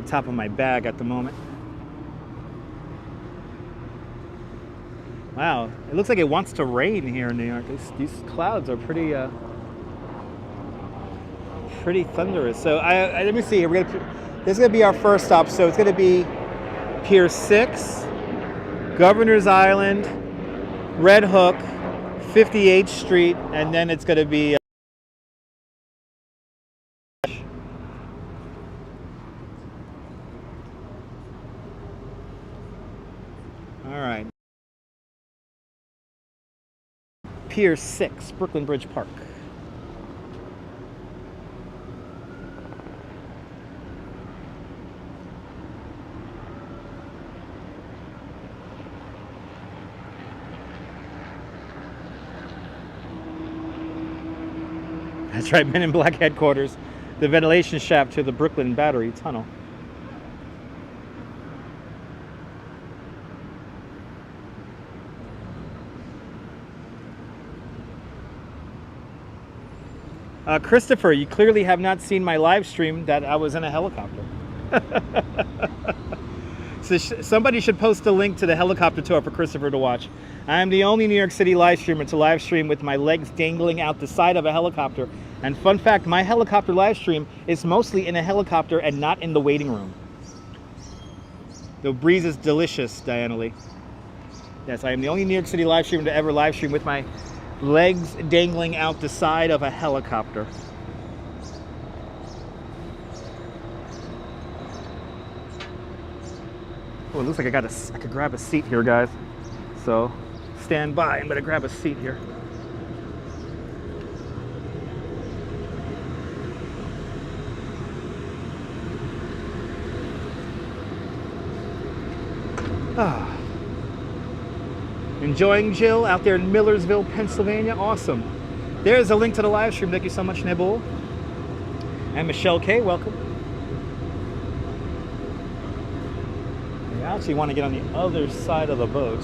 top of my bag at the moment. Wow, it looks like it wants to rain here in New York. These clouds are pretty thunderous. So let me see. This is gonna be our first stop. So it's gonna be Pier 6. Governor's Island, Red Hook, 58th Street, and then it's going to be all right. Pier 6, Brooklyn Bridge Park. That's right, Men in Black headquarters. The ventilation shaft to the Brooklyn Battery Tunnel. Christopher, you clearly have not seen my live stream that I was in a helicopter. So somebody should post a link to the helicopter tour for Christopher to watch. I am the only New York City live streamer to live stream with my legs dangling out the side of a helicopter. And fun fact, my helicopter live stream is mostly in a helicopter and not in the waiting room. The breeze is delicious, Diana Lee. Yes, I am the only New York City live streamer to ever live stream with my legs dangling out the side of a helicopter. Oh, it looks like I could grab a seat here, guys. So stand by. I'm gonna grab a seat here. Ah. Enjoying Jill out there in Millersville, Pennsylvania? Awesome. There's a link to the live stream. Thank you so much, Nibble. And Michelle K, welcome. I actually want to get on the other side of the boat.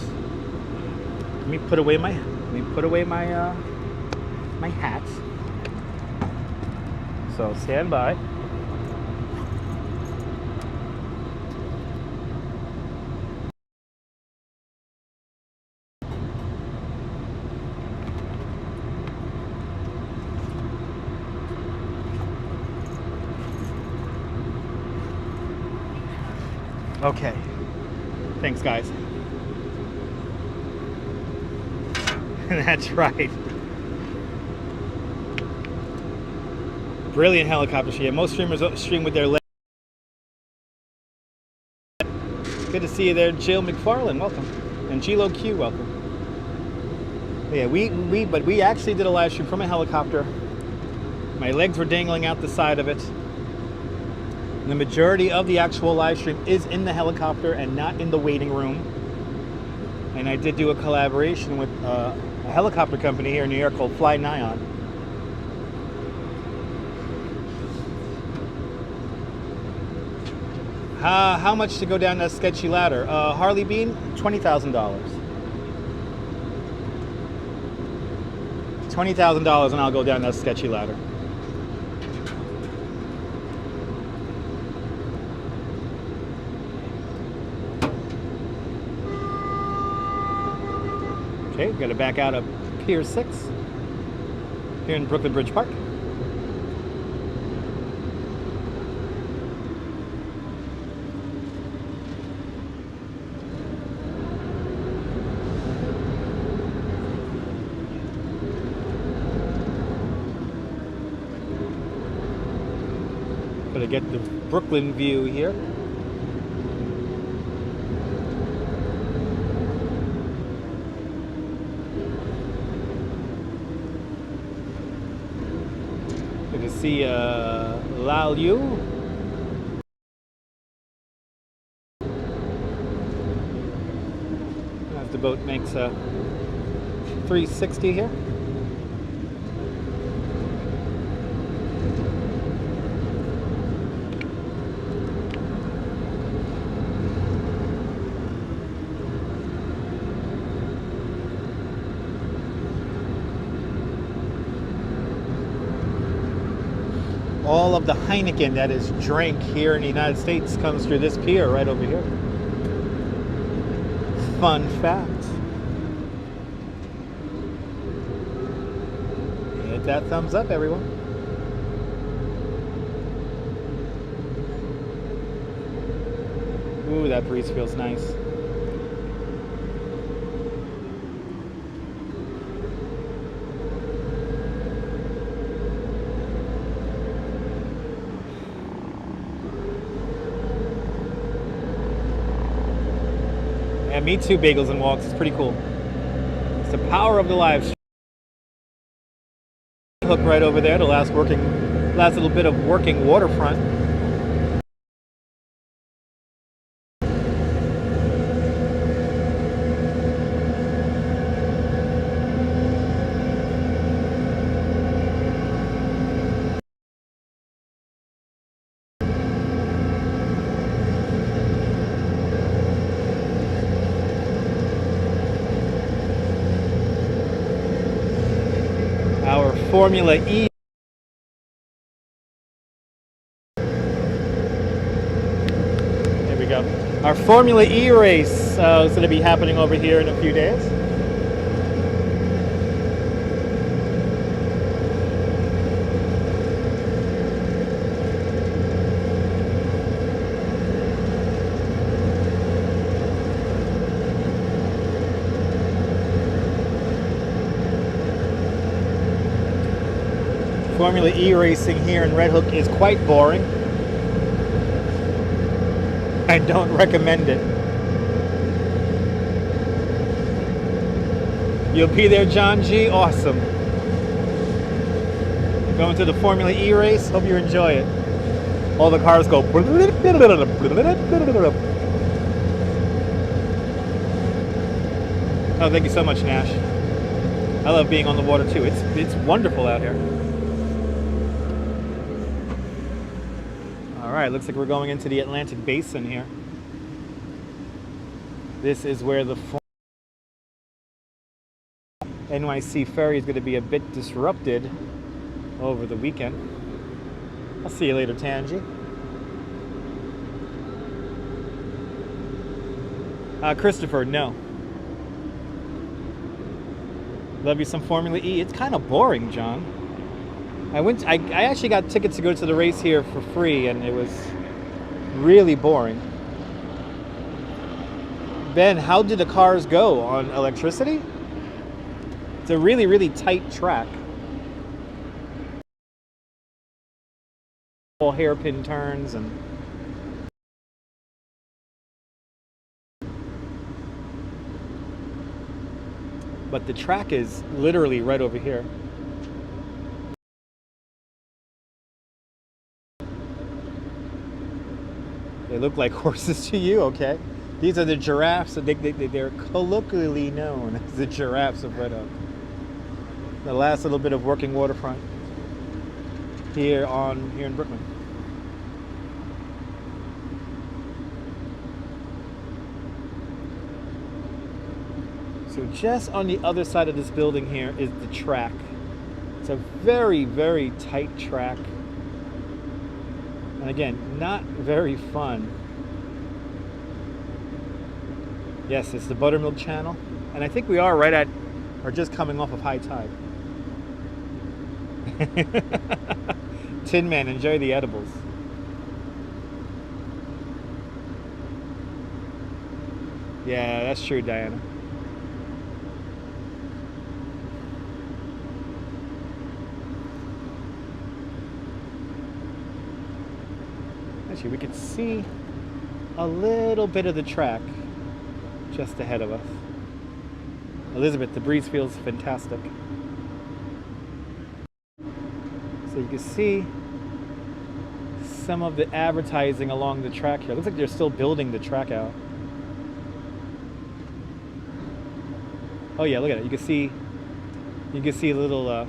Let me put away my my hat. So stand by. Okay. Thanks, guys. That's right. Brilliant helicopter shot. Most streamers stream with their legs. Good to see you there, Jill McFarland. Welcome, and Gilo Q. Welcome. Yeah, we actually did a live stream from a helicopter. My legs were dangling out the side of it. The majority of the actual live stream is in the helicopter and not in the waiting room. And I did do a collaboration with a helicopter company here in New York called Fly Nyan. How much to go down that sketchy ladder? Harley Bean, $20,000. $20,000 and I'll go down that sketchy ladder. Okay, we've got to back out of Pier 6 here in Brooklyn Bridge Park. Got to get the Brooklyn view here. See Lao Yu. As the boat makes a 360 here. All of the Heineken that is drank here in the United States comes through this pier right over here. Fun fact. Hit that thumbs up, everyone. Ooh, that breeze feels nice. Yeah, me too, Bagels and Walks. It's pretty cool. It's the power of the live stream. Hook right over there, the last little bit of working waterfront. Formula E we go. Our Formula E race is going to be happening over here in a few days. Formula E racing here in Red Hook is quite boring. I don't recommend it. You'll be there, John G? Awesome. Going to the Formula E race? Hope you enjoy it. All the cars go. Oh, thank you so much, Nash. I love being on the water too. It's wonderful out here. All right, looks like we're going into the Atlantic Basin here. This is where the NYC Ferry is going to be a bit disrupted over the weekend. I'll see you later, Tangi. Christopher, no. Love you some Formula E. It's kind of boring, John. I actually got tickets to go to the race here for free, and it was really boring. Ben, how do the cars go on electricity? It's a really, really tight track. All hairpin turns and but the track is literally right over here. They look like horses to you, okay? These are the giraffes. They're colloquially known as the giraffes of Red Hook. The last little bit of working waterfront here in Brooklyn. So just on the other side of this building here is the track. It's a very, very tight track. And again, not very fun. Yes, it's the Buttermilk Channel. And I think we are right at, or just coming off of high tide. Tin Man, enjoy the edibles. Yeah, that's true, Diana. Actually, we could see a little bit of the track just ahead of us. Elizabeth, the breeze feels fantastic. So you can see some of the advertising along the track here. It looks like they're still building the track out. Oh yeah, look at it. You can see a little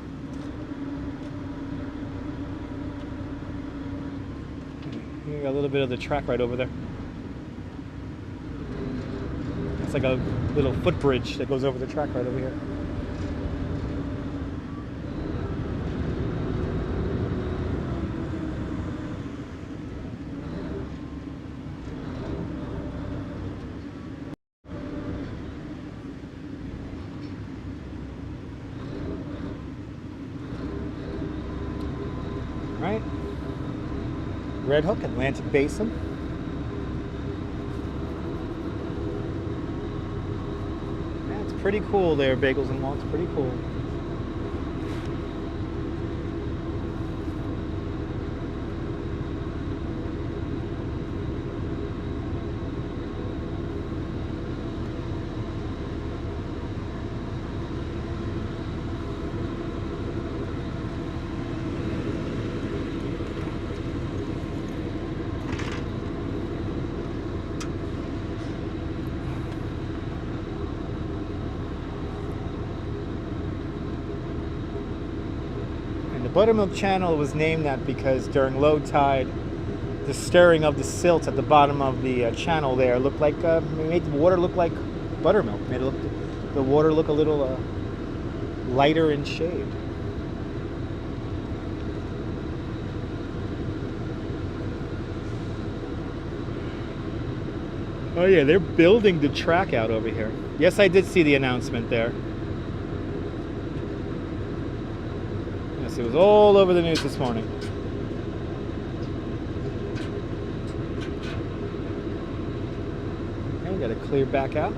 you got a little bit of the track right over there. It's like a little footbridge that goes over the track right over here. All right. Red Hook, Atlantic Basin. Yeah, it's pretty cool there, Bagels and Malts, pretty cool. Buttermilk Channel was named that because during low tide, the stirring of the silt at the bottom of the channel there looked like made the water look like buttermilk. Made the water look a little lighter in shade. Oh yeah, they're building the track out over here. Yes, I did see the announcement there. Yes, it was all over the news this morning. Okay, we gotta clear back out.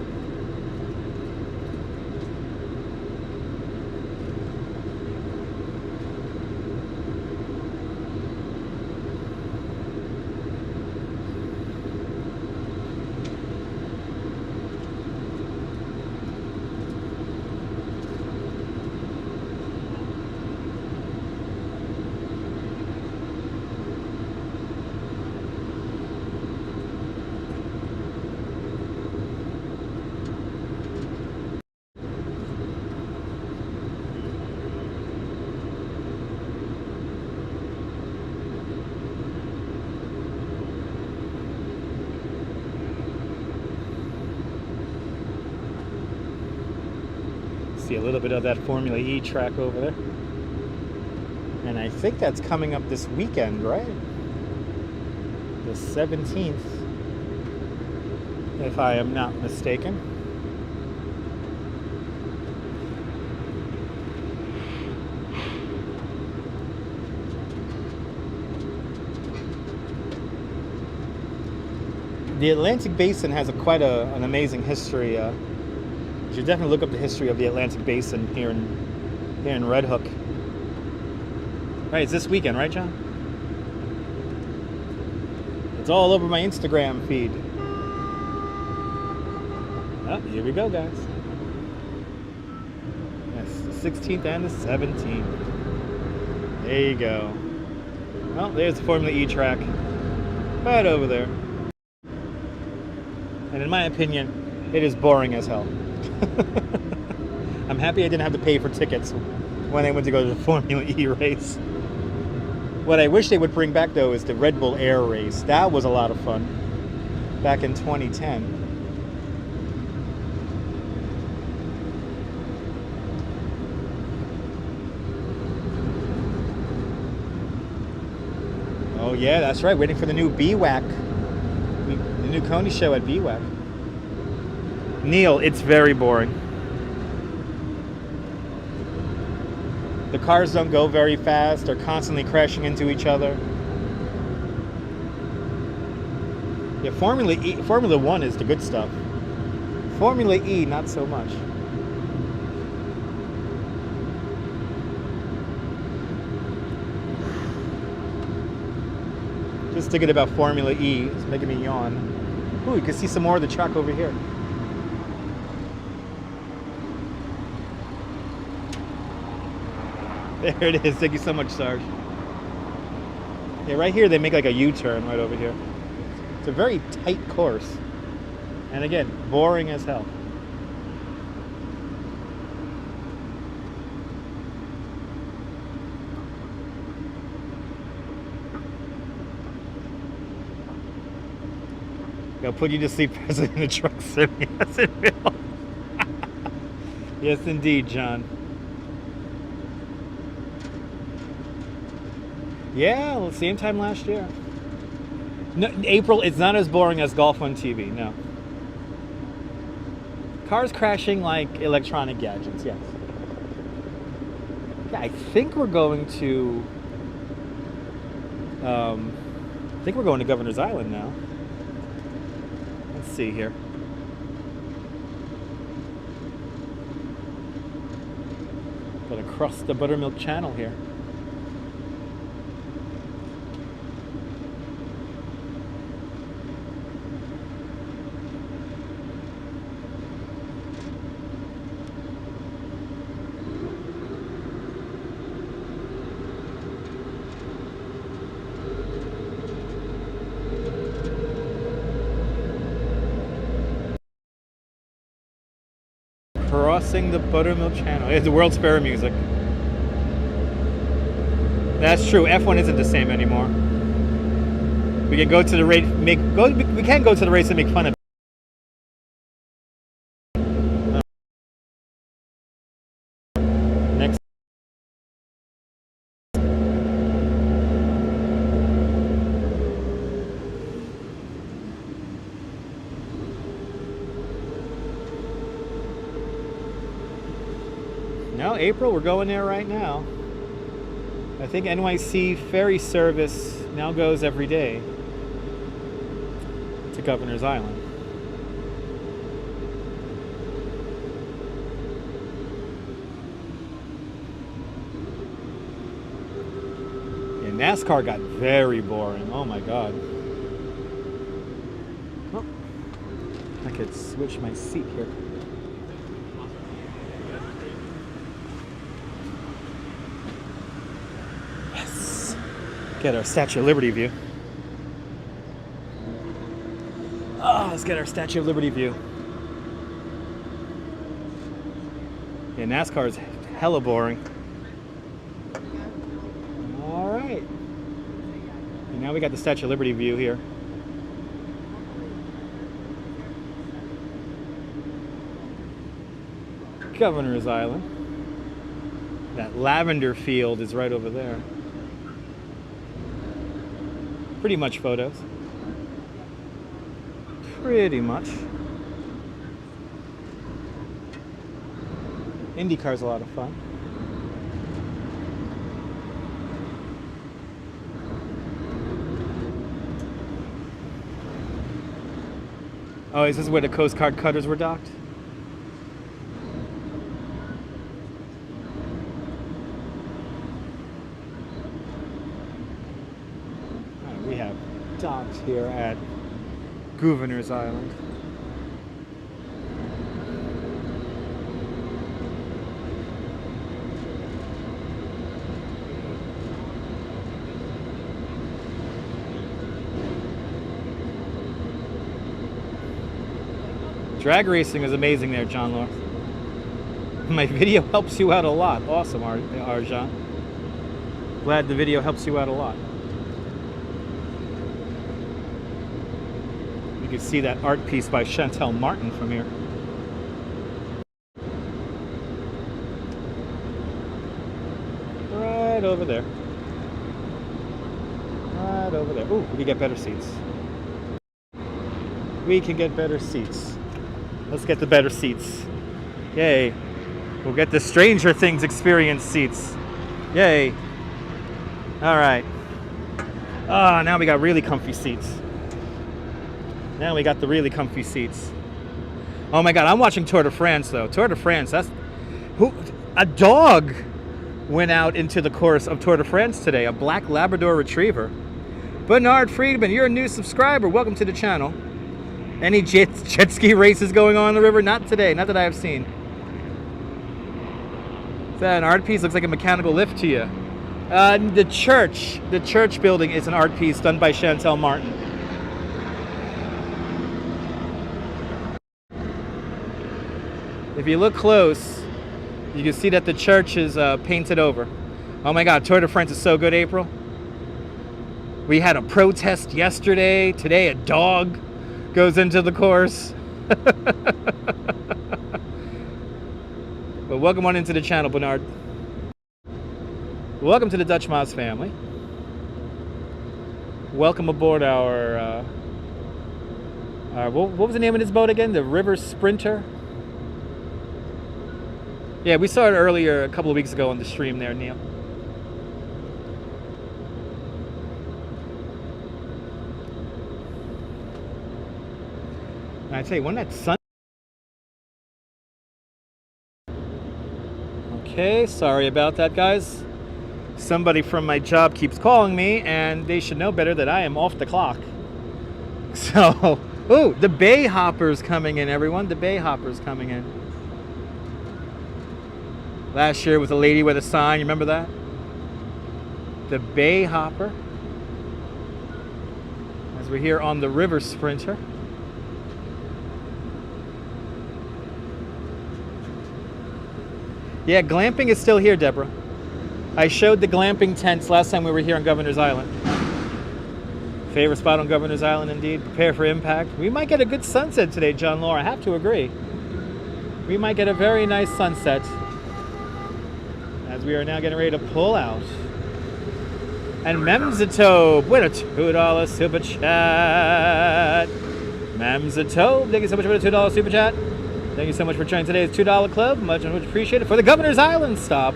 See a little bit of that Formula E track over there. And I think that's coming up this weekend, right? The 17th, if I am not mistaken. The Atlantic Basin has quite an amazing history. You should definitely look up the history of the Atlantic Basin here in Red Hook. Right, it's this weekend, right, John? It's all over my Instagram feed. Oh, here we go, guys. Yes, the 16th and the 17th. There you go. Well, there's the Formula E track. Right over there. And in my opinion, it is boring as hell. I'm happy I didn't have to pay for tickets when I went to go to the Formula E race. What I wish they would bring back, though, is the Red Bull Air race. That was a lot of fun back in 2010. Oh yeah, that's right. Waiting for the new BWAC. The new Coney show at BWAC. Neil, it's very boring. The cars don't go very fast. They're constantly crashing into each other. Yeah, Formula 1 is the good stuff. Formula E, not so much. Just thinking about Formula E is making me yawn. Ooh, you can see some more of the track over here. There it is. Thank you so much, Sarge. Yeah, right here they make like a U-turn right over here. It's a very tight course. And again, boring as hell. I'll put you to sleep, President in the truck sim. Yes, it will. Yes, indeed, John. Yeah, well, same time last year. No, April, it's not as boring as Golf on TV, no. Cars crashing like electronic gadgets, yes. Yeah, I think we're going to... Governor's Island now. Let's see here. Gonna cross the Buttermilk Channel here. Crossing the Buttermilk Channel. It's the World's Fair music. That's true. F1 isn't the same anymore. We can go to the race. We can go to the race and make fun of it. Next. No, April, we're going there right now. I think NYC Ferry service now goes every day to Governor's Island. Yeah, NASCAR got very boring. Oh my God. Oh, I could switch my seat here. Get our Statue of Liberty view. Oh, let's get our Statue of Liberty view. Yeah, NASCAR is hella boring. All right. And now we got the Statue of Liberty view here. Governor's Island. That lavender field is right over there. Pretty much photos. Pretty much. IndyCar's a lot of fun. Oh, is this where the Coast Guard cutters were docked? We have docked here at Governor's Island. Drag racing is amazing there, John Law. My video helps you out a lot. Awesome, Arjan. Glad the video helps you out a lot. You can see that art piece by Chantel Martin from here. Right over there. Right over there. Ooh, we can get better seats. We can get better seats. Let's get the better seats. Yay. We'll get the Stranger Things experience seats. Yay. All right. Ah, now we got really comfy seats. Now we got the really comfy seats. Oh my God, I'm watching Tour de France though. Tour de France, that's... A dog went out into the course of Tour de France today. A black Labrador Retriever. Bernard Friedman, you're a new subscriber. Welcome to the channel. Any jet ski races going on the river? Not today, not that I have seen. Is that an art piece? Looks like a mechanical lift to you. The church building is an art piece done by Chantel Martin. If you look close, you can see that the church is painted over. Oh my God, Tour de France is so good, April. We had a protest yesterday. Today, a dog goes into the course. But welcome on into the channel, Bernard. Welcome to the Dutch Mouse family. Welcome aboard our what was the name of this boat again? The River Sprinter? Yeah, we saw it earlier a couple of weeks ago on the stream there, Neil. And I tell you, when that sun... Okay, sorry about that, guys. Somebody from my job keeps calling me, and they should know better that I am off the clock. So, ooh, the Bay Hopper's coming in, everyone. The Bay Hopper's coming in. Last year was a lady with a sign. You remember that? The Bay Hopper. As we're here on the River Sprinter. Yeah, glamping is still here, Deborah. I showed the glamping tents last time we were here on Governor's Island. Favorite spot on Governor's Island, indeed. Prepare for impact. We might get a good sunset today, John Law. I have to agree. We might get a very nice sunset. As we are now getting ready to pull out. And Memzatobe with a $2 super chat. Memzatobe, thank you so much for the $2 super chat. Thank you so much for joining today's $2 club. Much appreciated. For the Governor's Island stop.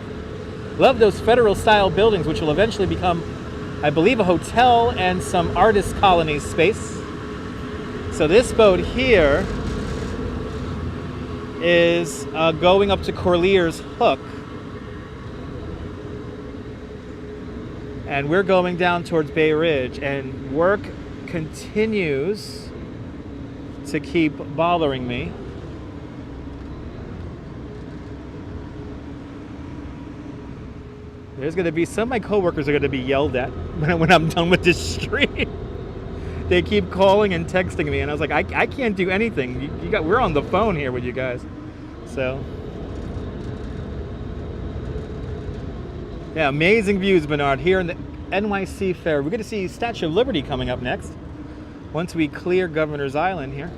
Love those federal style buildings, which will eventually become, I believe, a hotel and some artist colony space. So this boat here is going up to Corlear's Hook. And we're going down towards Bay Ridge, and work continues to keep bothering me. There's going to be some of my coworkers are going to be yelled at when I'm done with this stream. They keep calling and texting me, and I was like, I can't do anything. We're on the phone here with you guys. So, yeah, amazing views, Bernard, here in the NYC Ferry. We're going to see Statue of Liberty coming up next once we clear Governor's Island here.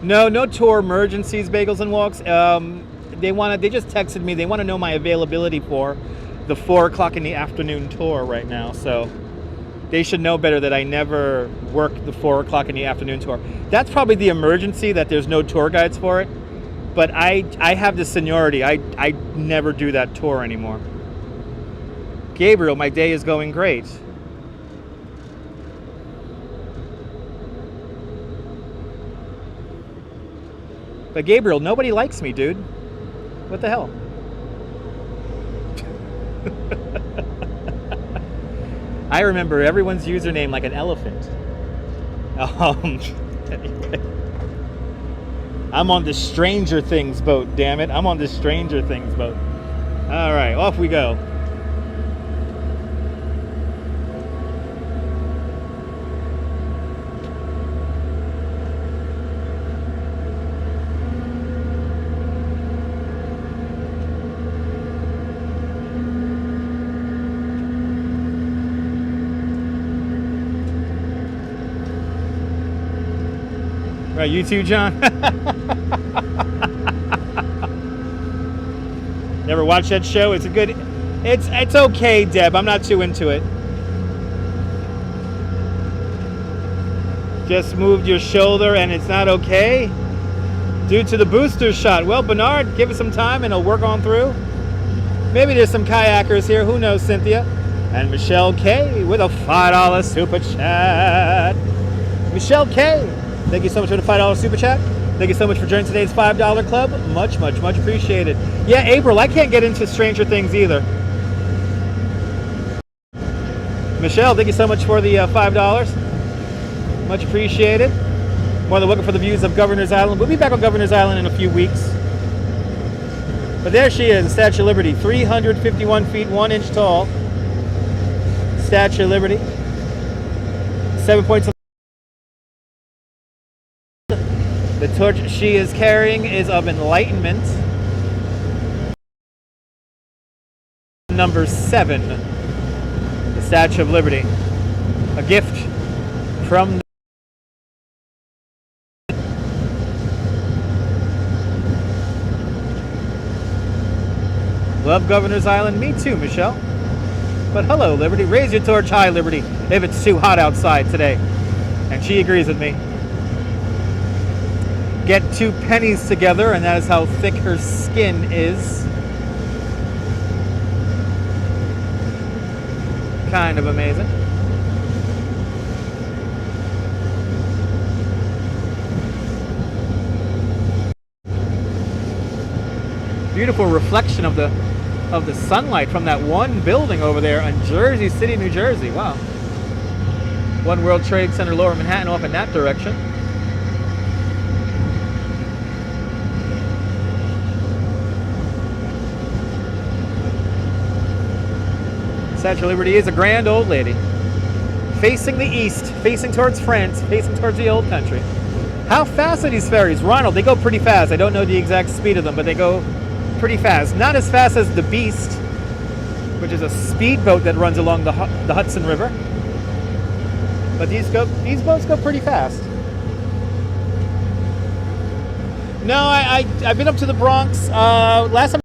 No tour emergencies, Bagels and Walks. They just texted me. They want to know my availability for the 4 o'clock in the afternoon tour right now. So they should know better that I never work the 4 o'clock in the afternoon tour. That's probably the emergency, that there's no tour guides for it. But I have the seniority. I never do that tour anymore. Gabriel, my day is going great. But Gabriel, nobody likes me, dude. What the hell? I remember everyone's username like an elephant. Anyway. I'm on the Stranger Things boat, damn it. I'm on the Stranger Things boat. All right, off we go. Right, you too, John? Never watched that show? It's a good... It's okay, Deb. I'm not too into it. Just moved your shoulder and it's not okay? Due to the booster shot. Well, Bernard, give it some time and it'll work on through. Maybe there's some kayakers here. Who knows, Cynthia? And Michelle K with a $5 super chat. Michelle K, thank you so much for the $5 super chat. Thank you so much for joining today's $5 club. Much appreciated. Yeah, April, I can't get into Stranger Things either. Michelle, thank you so much for the $5. Much appreciated. More than looking for the views of Governor's Island. We'll be back on Governor's Island in a few weeks. But there she is, the Statue of Liberty. 351 feet, 1 inch tall. Statue of Liberty. 7 points of... The torch she is carrying is of enlightenment. Number 7. The Statue of Liberty. A gift from... Love Governor's Island? Me too, Michelle. But hello, Liberty. Raise your torch high, Liberty, if it's too hot outside today. And she agrees with me. Get 2 pennies together, and that is how thick her skin is. Kind of amazing. Beautiful reflection of the sunlight from that one building over there in Jersey City, New Jersey. Wow. One World Trade Center, Lower Manhattan, off in that direction. Statue of Liberty is a grand old lady. Facing the east, facing towards France, facing towards the old country. How fast are these ferries? Ronald, they go pretty fast. I don't know the exact speed of them, but they go pretty fast. Not as fast as the Beast, which is a speedboat that runs along the Hudson River. But these boats go pretty fast. No, I've been up to the Bronx. Last time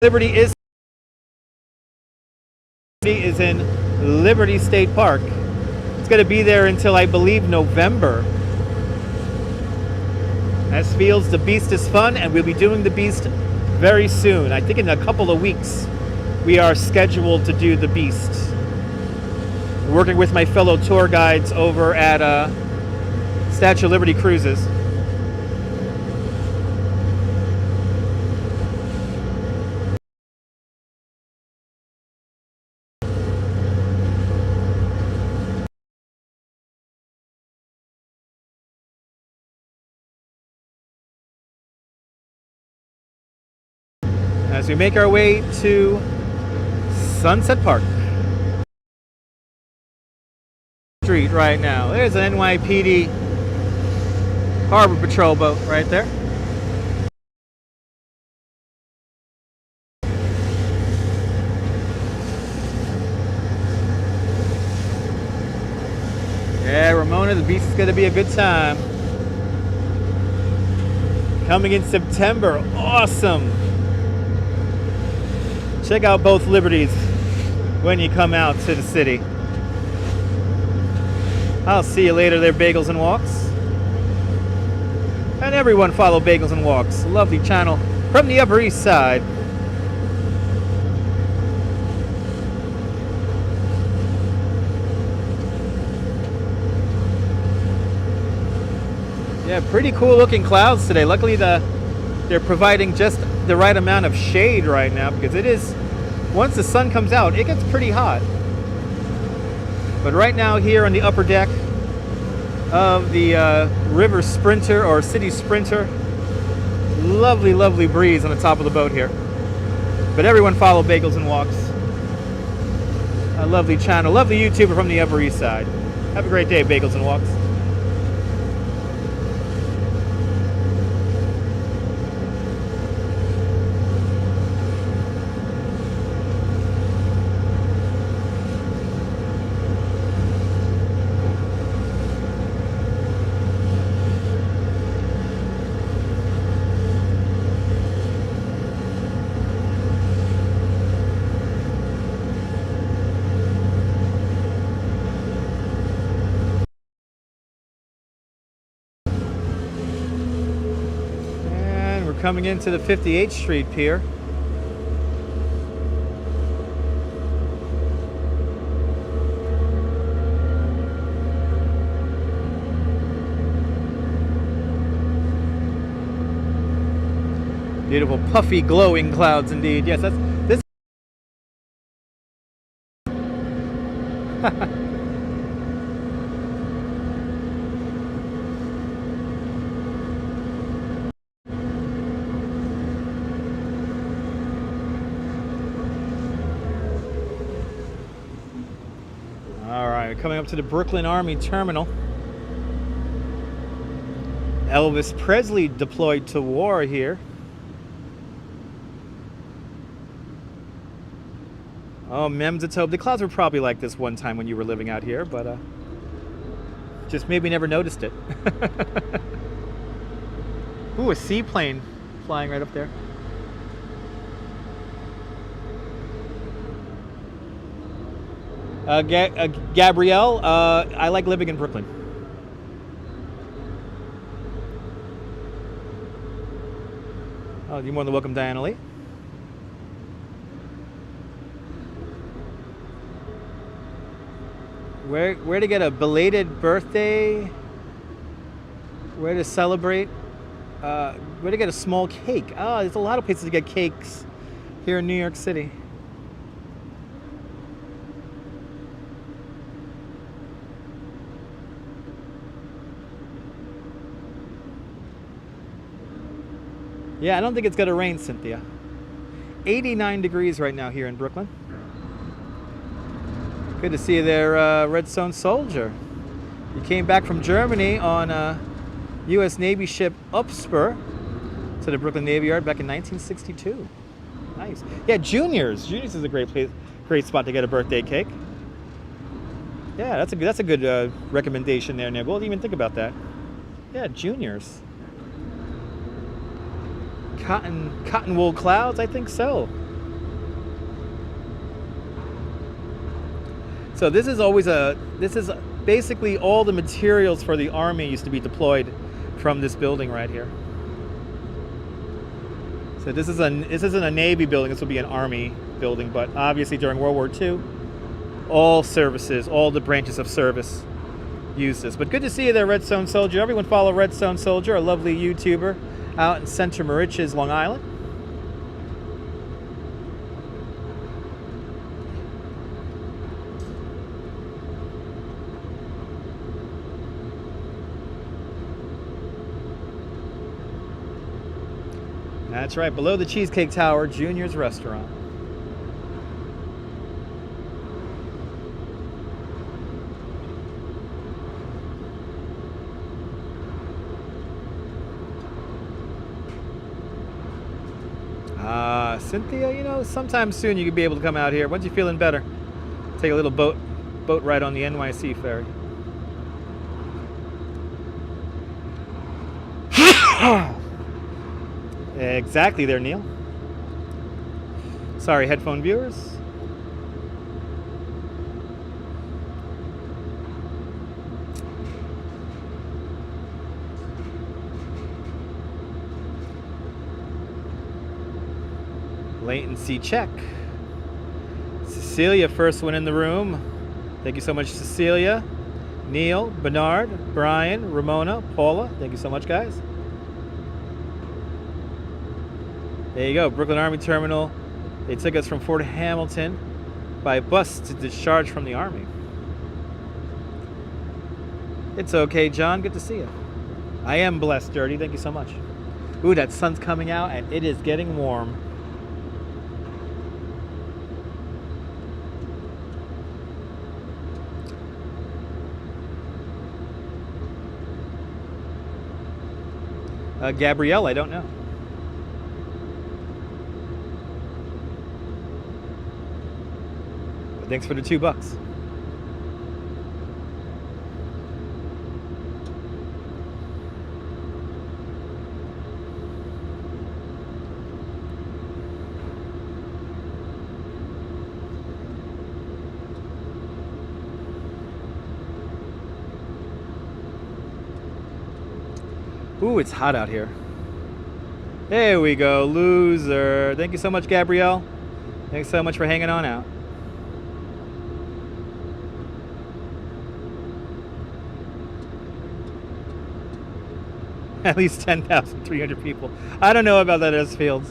Liberty is in Liberty State Park. It's going to be there until, I believe, November. As feels, the Beast is fun, and we'll be doing the Beast very soon. I think in a couple of weeks, we are scheduled to do the Beast. Working with my fellow tour guides over at Statue of Liberty Cruises. As we make our way to Sunset Park Street right now. There's an NYPD Harbor Patrol boat right there. Yeah, Ramona, the Beast is going to be a good time. Coming in September. Awesome. Check out both Liberties when you come out to the city. I'll see you later there, Bagels and Walks. And everyone follow Bagels and Walks. A lovely channel from the Upper East Side. Yeah, pretty cool looking clouds today. Luckily they're providing just the right amount of shade right now, because it is, once the sun comes out, it gets pretty hot. But right now here on the upper deck of the River Sprinter or City Sprinter, lovely, lovely breeze on the top of the boat here. But everyone follow Bagels and Walks. A lovely channel, lovely YouTuber from the Upper East Side. Have a great day, Bagels and Walks. Coming into the 58th Street Pier. Beautiful puffy glowing clouds indeed. Yes, that's this. Coming up to the Brooklyn Army Terminal. Elvis Presley deployed to war here. Oh, Memzatobe. The clouds were probably like this one time when you were living out here, but just maybe never noticed it. Ooh, a seaplane flying right up there. Gabrielle, I like living in Brooklyn. Oh, you're more than welcome, Diana Lee. Where to get a belated birthday? Where to celebrate? Where to get a small cake? Oh, there's a lot of places to get cakes here in New York City. Yeah, I don't think it's going to rain, Cynthia. 89 degrees right now here in Brooklyn. Good to see you there, Redstone Soldier. You came back from Germany on a U.S. Navy ship Upspur to the Brooklyn Navy Yard back in 1962. Nice. Yeah, Juniors. Juniors is a great spot to get a birthday cake. Yeah, that's a good recommendation there, Nib. We'll even think about that. Yeah, Juniors. Cotton wool clouds, I think so. So this is always basically all the materials for the Army used to be deployed from this building right here. So this isn't a Navy building, this will be an Army building, but obviously during World War II, all services, all the branches of service used this. But good to see you there, Redstone Soldier. Everyone follow Redstone Soldier, a lovely YouTuber out in Center Moriches, Long Island. That's right, below the Cheesecake Tower, Junior's Restaurant. Cynthia, you know, sometime soon you could be able to come out here. Once you're feeling better, take a little boat ride on the NYC Ferry. Exactly there, Neil. Sorry, headphone viewers. Latency check. Cecilia, first one in the room. Thank you so much, Cecilia. Neil, Bernard, Brian, Ramona, Paula. Thank you so much, guys. There you go, Brooklyn Army Terminal. They took us from Fort Hamilton by bus to discharge from the Army. It's okay, John. Good to see you. I am blessed, Dirty. Thank you so much. Ooh, that sun's coming out and it is getting warm. Gabrielle, I don't know. But thanks for the $2. Ooh, it's hot out here. There we go, loser. Thank you so much, Gabrielle. Thanks so much for hanging on out. At least 10,300 people. I don't know about that, S. Fields.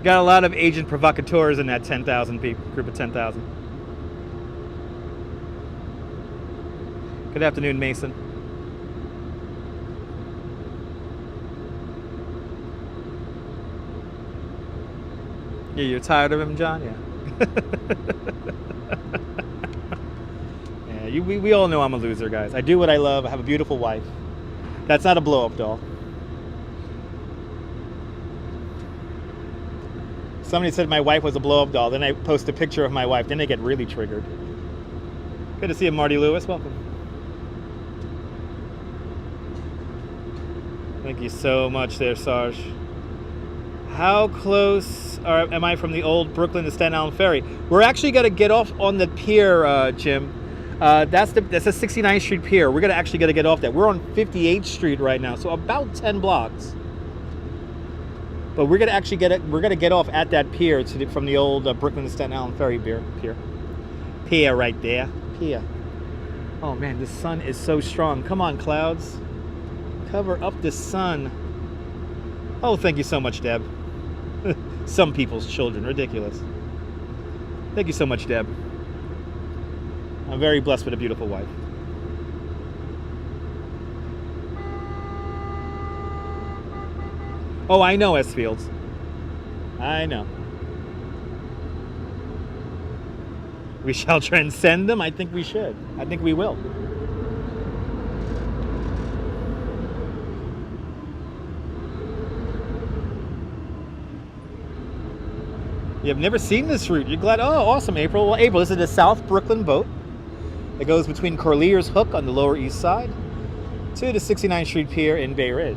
Got a lot of agent provocateurs in that 10,000 people, group of 10,000. Good afternoon, Mason. Yeah, you're tired of him, John? Yeah. Yeah, we all know I'm a loser, guys. I do what I love. I have a beautiful wife. That's not a blow-up doll. Somebody said my wife was a blow-up doll. Then I post a picture of my wife. Then they get really triggered. Good to see you, Marty Lewis. Welcome. Thank you so much there, Sarge. How close am I from the old Brooklyn to Staten Island Ferry? We're actually going to get off on the pier, Jim. That's a 69th Street pier. We're actually going to get off that. We're on 58th Street right now, so about 10 blocks. But we're going to actually get off at that pier from the old Brooklyn to Staten Island Ferry pier. Pier right there. Pier. Oh man, the sun is so strong. Come on, clouds. Cover up the sun. Oh, thank you so much, Deb. Some people's children. Ridiculous. Thank you so much, Deb. I'm very blessed with a beautiful wife. Oh, I know, S. Fields. I know. We shall transcend them? I think we should. I think we will. You've never seen this route. You're glad? Oh, awesome, April. Well, April, this is the South Brooklyn boat. It goes between Corlear's Hook on the Lower East Side to the 69th Street Pier in Bay Ridge.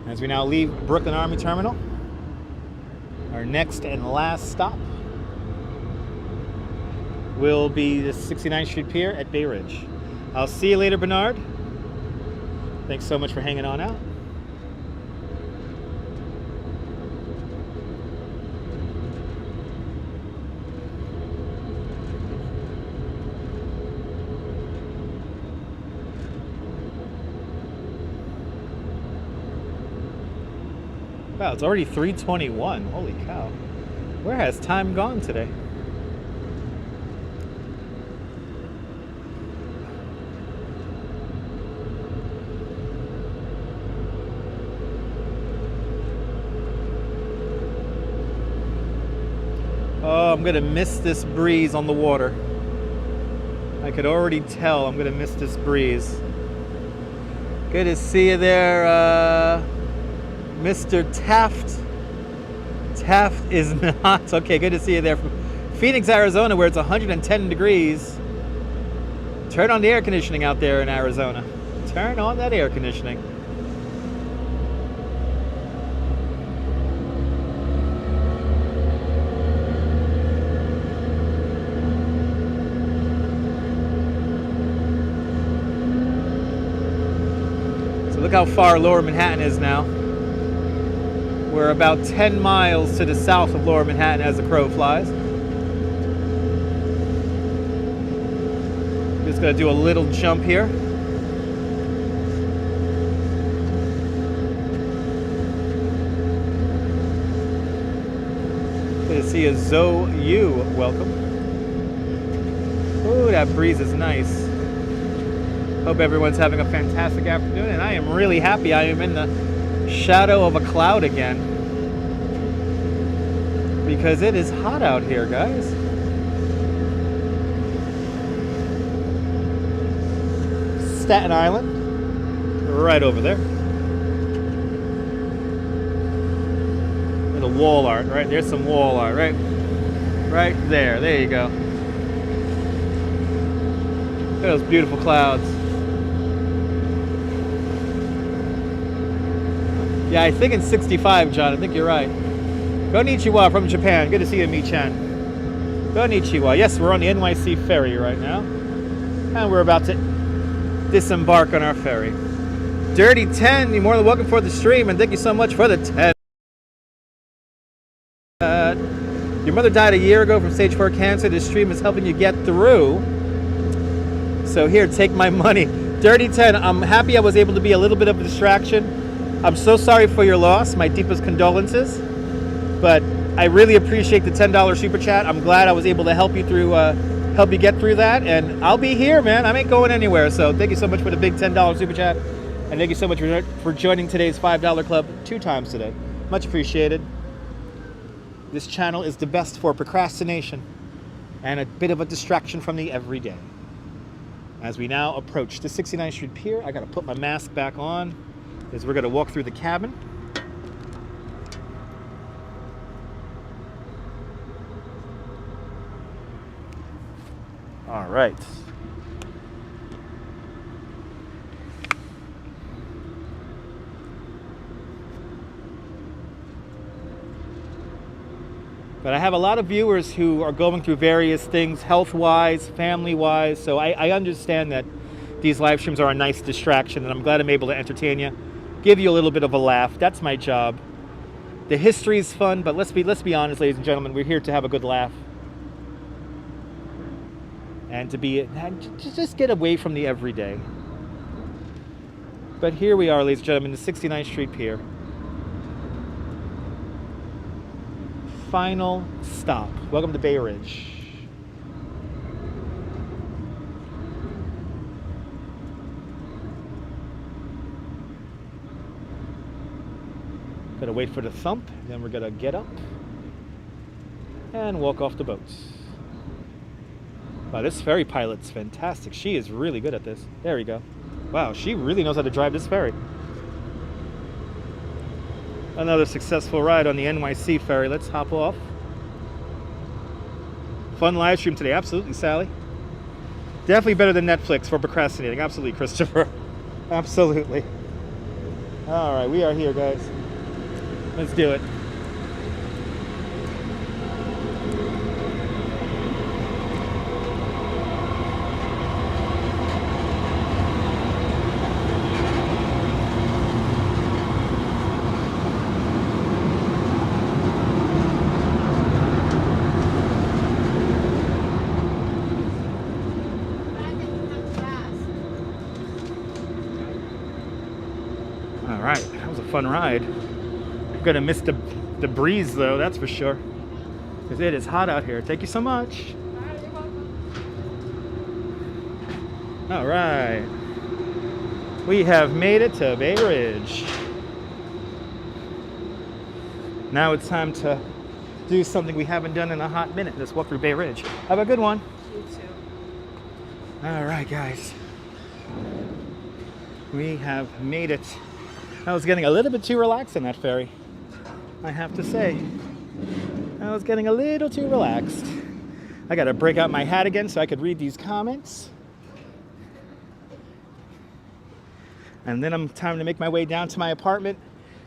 As we now leave Brooklyn Army Terminal, our next and last stop will be the 69th Street Pier at Bay Ridge. I'll see you later, Bernard. Thanks so much for hanging on out. Wow, it's already 3:21. Holy cow. Where has time gone today? Oh, I'm gonna miss this breeze on the water. I could already tell I'm gonna miss this breeze. Good to see you there, Mr. Taft. Taft is not. Okay, good to see you there from Phoenix, Arizona, where it's 110 degrees. Turn on the air conditioning out there in Arizona. Turn on that air conditioning. So look how far Lower Manhattan is now. We're about 10 miles to the south of Lower Manhattan as the crow flies. Just gonna do a little jump here. Good to see you, Zoe Yu. Welcome. Ooh, that breeze is nice. Hope everyone's having a fantastic afternoon, and I am really happy I am in the shadow of a cloud again, because it is hot out here, guys. Staten Island, right over there. Little wall art, right? There's some wall art, right there. There you go. Look at those beautiful clouds. Yeah, I think it's 65, John. I think you're right. Konnichiwa from Japan. Good to see you, Mi-chan. Konnichiwa. Yes, we're on the NYC Ferry right now. And we're about to disembark on our ferry. Dirty 10, you're more than welcome for the stream. And thank you so much for the 10. Your mother died a year ago from stage 4 cancer. This stream is helping you get through. So here, take my money. Dirty 10, I'm happy I was able to be a little bit of a distraction. I'm so sorry for your loss. My deepest condolences. But I really appreciate the $10 super chat. I'm glad I was able to help you through, help you get through that. And I'll be here, man. I ain't going anywhere. So thank you so much for the big $10 super chat. And thank you so much for joining today's $5 club 2 times today. Much appreciated. This channel is the best for procrastination and a bit of a distraction from the everyday. As we now approach the 69th Street Pier, I gotta put my mask back on, as we're gonna walk through the cabin. All right. But I have a lot of viewers who are going through various things, health-wise, family-wise, so I understand that these live streams are a nice distraction, and I'm glad I'm able to entertain you, give you a little bit of a laugh. That's my job. The history is fun, but let's be honest, ladies and gentlemen, we're here to have a good laugh. And to just get away from the everyday. But here we are, ladies and gentlemen, the 69th Street Pier. Final stop. Welcome to Bay Ridge. Gotta wait for the thump, then we're gonna get up and walk off the boat. Wow, this ferry pilot's fantastic. She is really good at this. There we go. Wow, she really knows how to drive this ferry. Another successful ride on the NYC Ferry. Let's hop off. Fun live stream today. Absolutely, Sally. Definitely better than Netflix for procrastinating. Absolutely, Christopher. Absolutely. All right, we are here, guys. Let's do it. fun ride. We're gonna miss the breeze though, that's for sure. Because it is hot out here. Thank you so much. All right. We have made it to Bay Ridge. Now it's time to do something we haven't done in a hot minute. Let's walk through Bay Ridge. Have a good one. You too. All right, guys. We have made it. I was getting a little bit too relaxed in that ferry, I have to say. I was getting a little too relaxed. I got to break out my hat again so I could read these comments. And then I'm time to make my way down to my apartment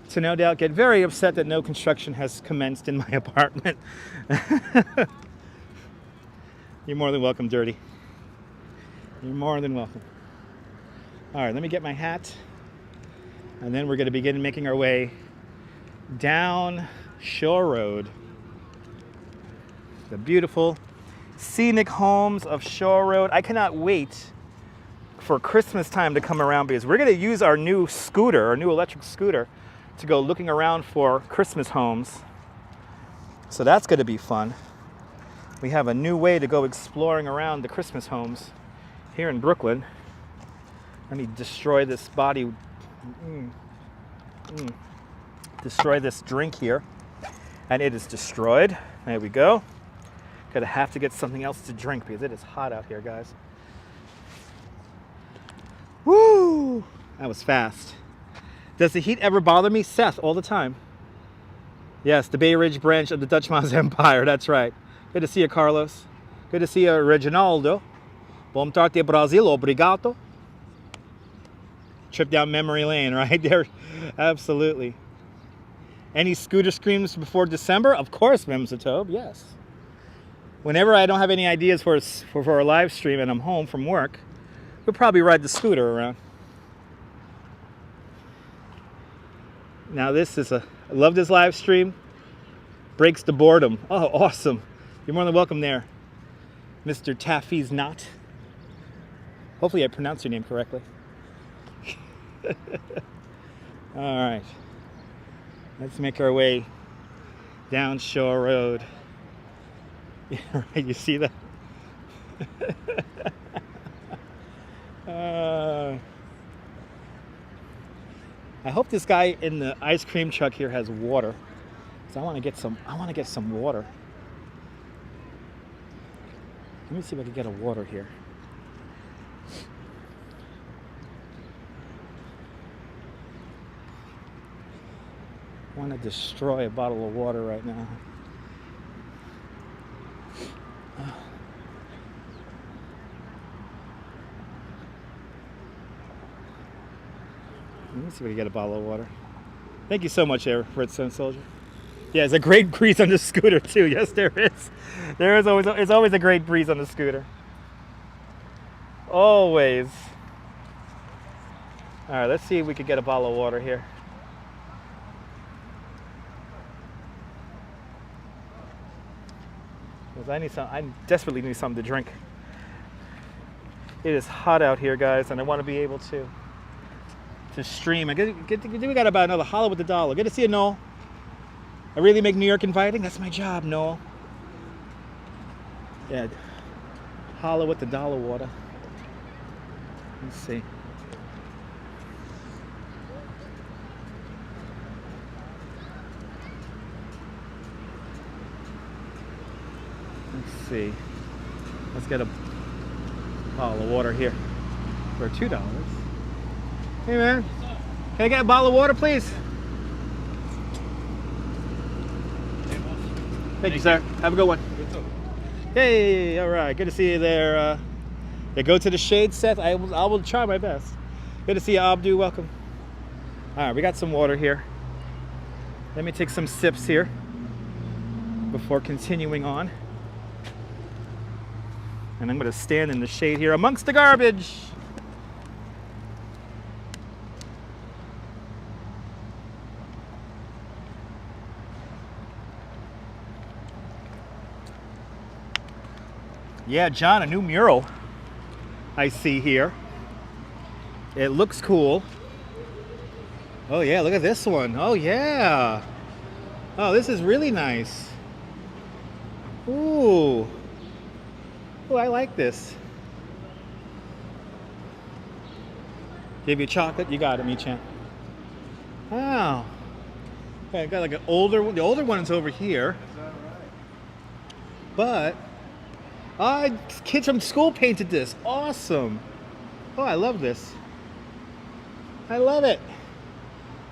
to no doubt get very upset that no construction has commenced in my apartment. You're more than welcome, Dirty. You're more than welcome. All right, let me get my hat. And then we're going to begin making our way down Shore Road. The beautiful scenic homes of Shore Road. I cannot wait for Christmas time to come around because we're going to use our new scooter, our new electric scooter, to go looking around for Christmas homes. So that's going to be fun. We have a new way to go exploring around the Christmas homes here in Brooklyn. Let me destroy this body. Destroy this drink here. And it is destroyed. There we go. Gonna have to get something else to drink because it is hot out here, guys. Woo! That was fast. Does the heat ever bother me? Seth, all the time. Yes, the Bay Ridge branch of the Dutch Mouse Empire. That's right. Good to see you, Carlos. Good to see you, Reginaldo. Bom tarde, Brasil. Obrigado. Trip down memory lane, right there. Absolutely. Any scooter screams before December? Of course, Memsatobe, yes. Whenever I don't have any ideas for a live stream and I'm home from work, we'll probably ride the scooter around. Now this is I love this live stream. Breaks the boredom. Oh, awesome. You're more than welcome there, Mr. Taffy's Knot. Hopefully I pronounced your name correctly. All right. Let's make our way down Shore Road. Yeah, right, you see that? I hope this guy in the ice cream truck here has water. So I want to get some water. Let me see if I can get a water here. I want to destroy a bottle of water right now. Let me see if we can get a bottle of water. Thank you so much, Redstone Soldier. Yeah, it's a great breeze on the scooter too. Yes, there is. There is always. It's always a great breeze on the scooter. Always. All right, let's see if we can get a bottle of water here. Because I desperately need something to drink. It is hot out here, guys, and I want to be able to stream. We got about another holla with the dollar. Good to see you, Noel. I really make New York inviting. That's my job, Noel. Yeah, holla with the dollar water. Let's see. Let's see. Let's get a bottle of water here for $2. Hey man, can I get a bottle of water, please? Thank you, sir. Have a good one. Hey, all right. Good to see you there. Yeah, go to the shade, Seth. I will try my best. Good to see you, Abdu. Welcome. All right, we got some water here. Let me take some sips here before continuing on. And I'm going to stand in the shade here amongst the garbage. Yeah, John, a new mural I see here. It looks cool. Oh yeah, look at this one. Oh yeah. Oh, this is really nice. Ooh. Oh, I like this. Give you chocolate, you got it, Mi-chan. Wow. Okay, I got like an older one. The older one is over here. But kids from school painted this. Awesome. Oh, I love this. I love it.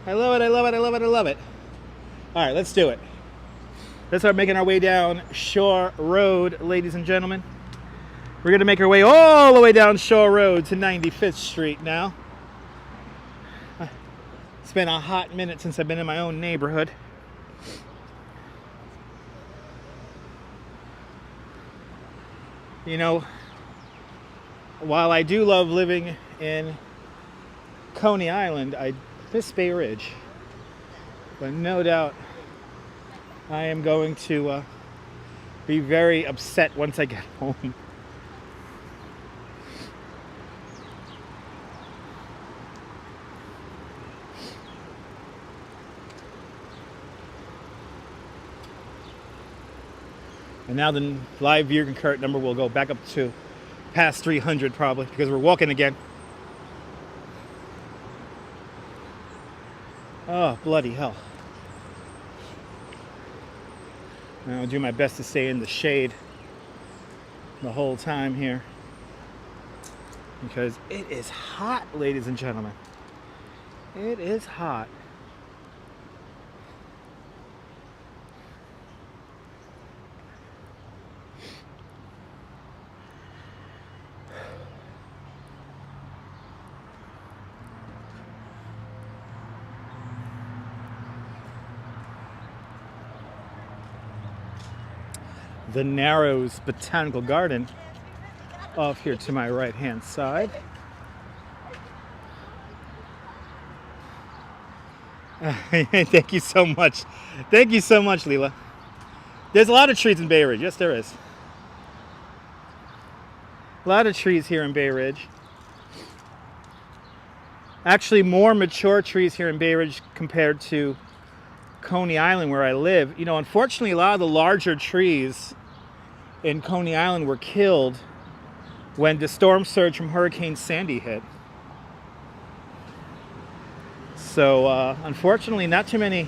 I love it, I love it, I love it, I love it. All right, let's do it. Let's start making our way down Shore Road, ladies and gentlemen. We're gonna make our way all the way down Shore Road to 95th Street now. It's been a hot minute since I've been in my own neighborhood. You know, while I do love living in Coney Island, I miss Bay Ridge. But no doubt I am going to be very upset once I get home. And now the live viewer concurrent number will go back up to past 300 probably, because we're walking again. Oh, bloody hell. And I'll do my best to stay in the shade the whole time here, because it is hot, ladies and gentlemen. It is hot. The Narrows Botanical Garden off here to my right hand side. Thank you so much. Thank you so much, Leela. There's a lot of trees in Bay Ridge. Yes, there is. A lot of trees here in Bay Ridge. Actually, more mature trees here in Bay Ridge compared to Coney Island where I live. You know, unfortunately, a lot of the larger trees in Coney Island were killed when the storm surge from Hurricane Sandy hit. So unfortunately, not too many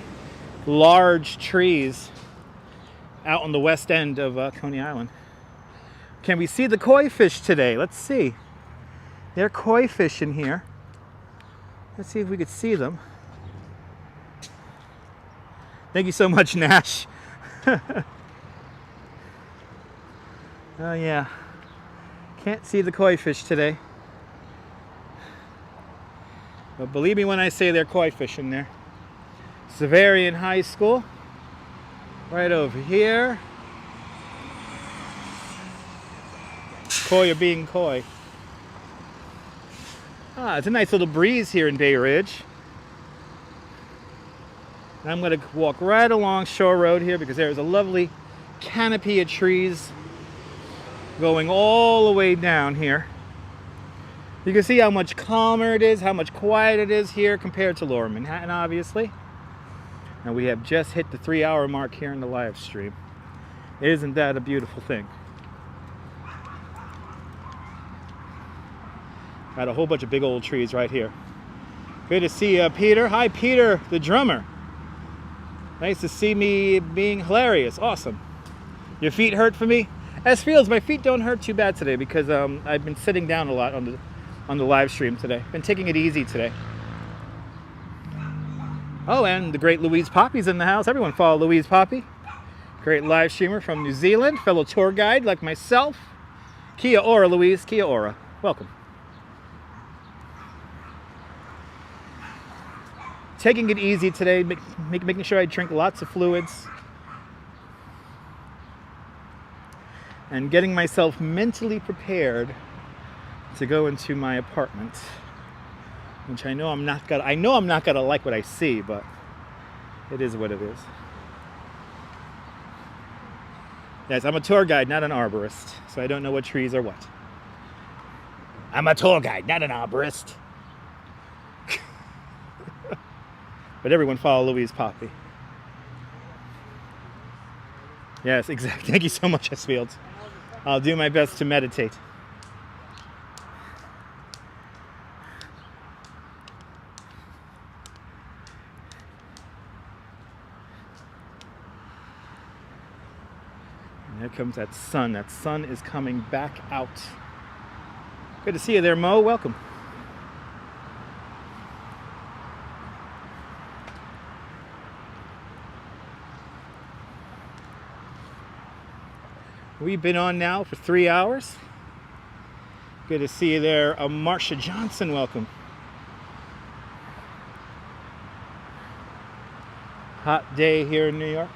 large trees out on the west end of Coney Island. Can we see the koi fish today? Let's see. There are koi fish in here. Let's see if we could see them. Thank you so much, Nash. Oh yeah, can't see the koi fish today. But believe me when I say there are koi fish in there. Severian High School, right over here. Koi are being koi. Ah, it's a nice little breeze here in Bay Ridge. And I'm going to walk right along Shore Road here because there's a lovely canopy of trees going all the way down here. You can see how much calmer it is, how much quieter it is here compared to Lower Manhattan, obviously. And we have just hit the 3-hour mark here in the live stream. Isn't that a beautiful thing? Got a whole bunch of big old trees right here. Good to see Peter. Hi, Peter, the drummer. Nice to see me being hilarious. Awesome. Your feet hurt for me? As feels, my feet don't hurt too bad today because I've been sitting down a lot on the live stream today. Been taking it easy today. Oh, and the great Louise Poppy's in the house. Everyone follow Louise Poppy. Great live streamer from New Zealand, fellow tour guide like myself. Kia ora, Louise. Kia ora. Welcome. Taking it easy today, making sure I drink lots of fluids. And getting myself mentally prepared to go into my apartment, which I know I'm not gonna like what I see, but it is what it is. Yes, I'm a tour guide, not an arborist, so I don't know what trees are what. I'm a tour guide, not an arborist. But everyone follow Louise Poppy. Yes, exactly. Thank you so much, S. Fields. I'll do my best to meditate. And there comes that sun. That sun is coming back out. Good to see you there, Mo. Welcome. We've been on now for 3 hours. Good to see you there, Marsha Johnson. Welcome. Hot day here in New York.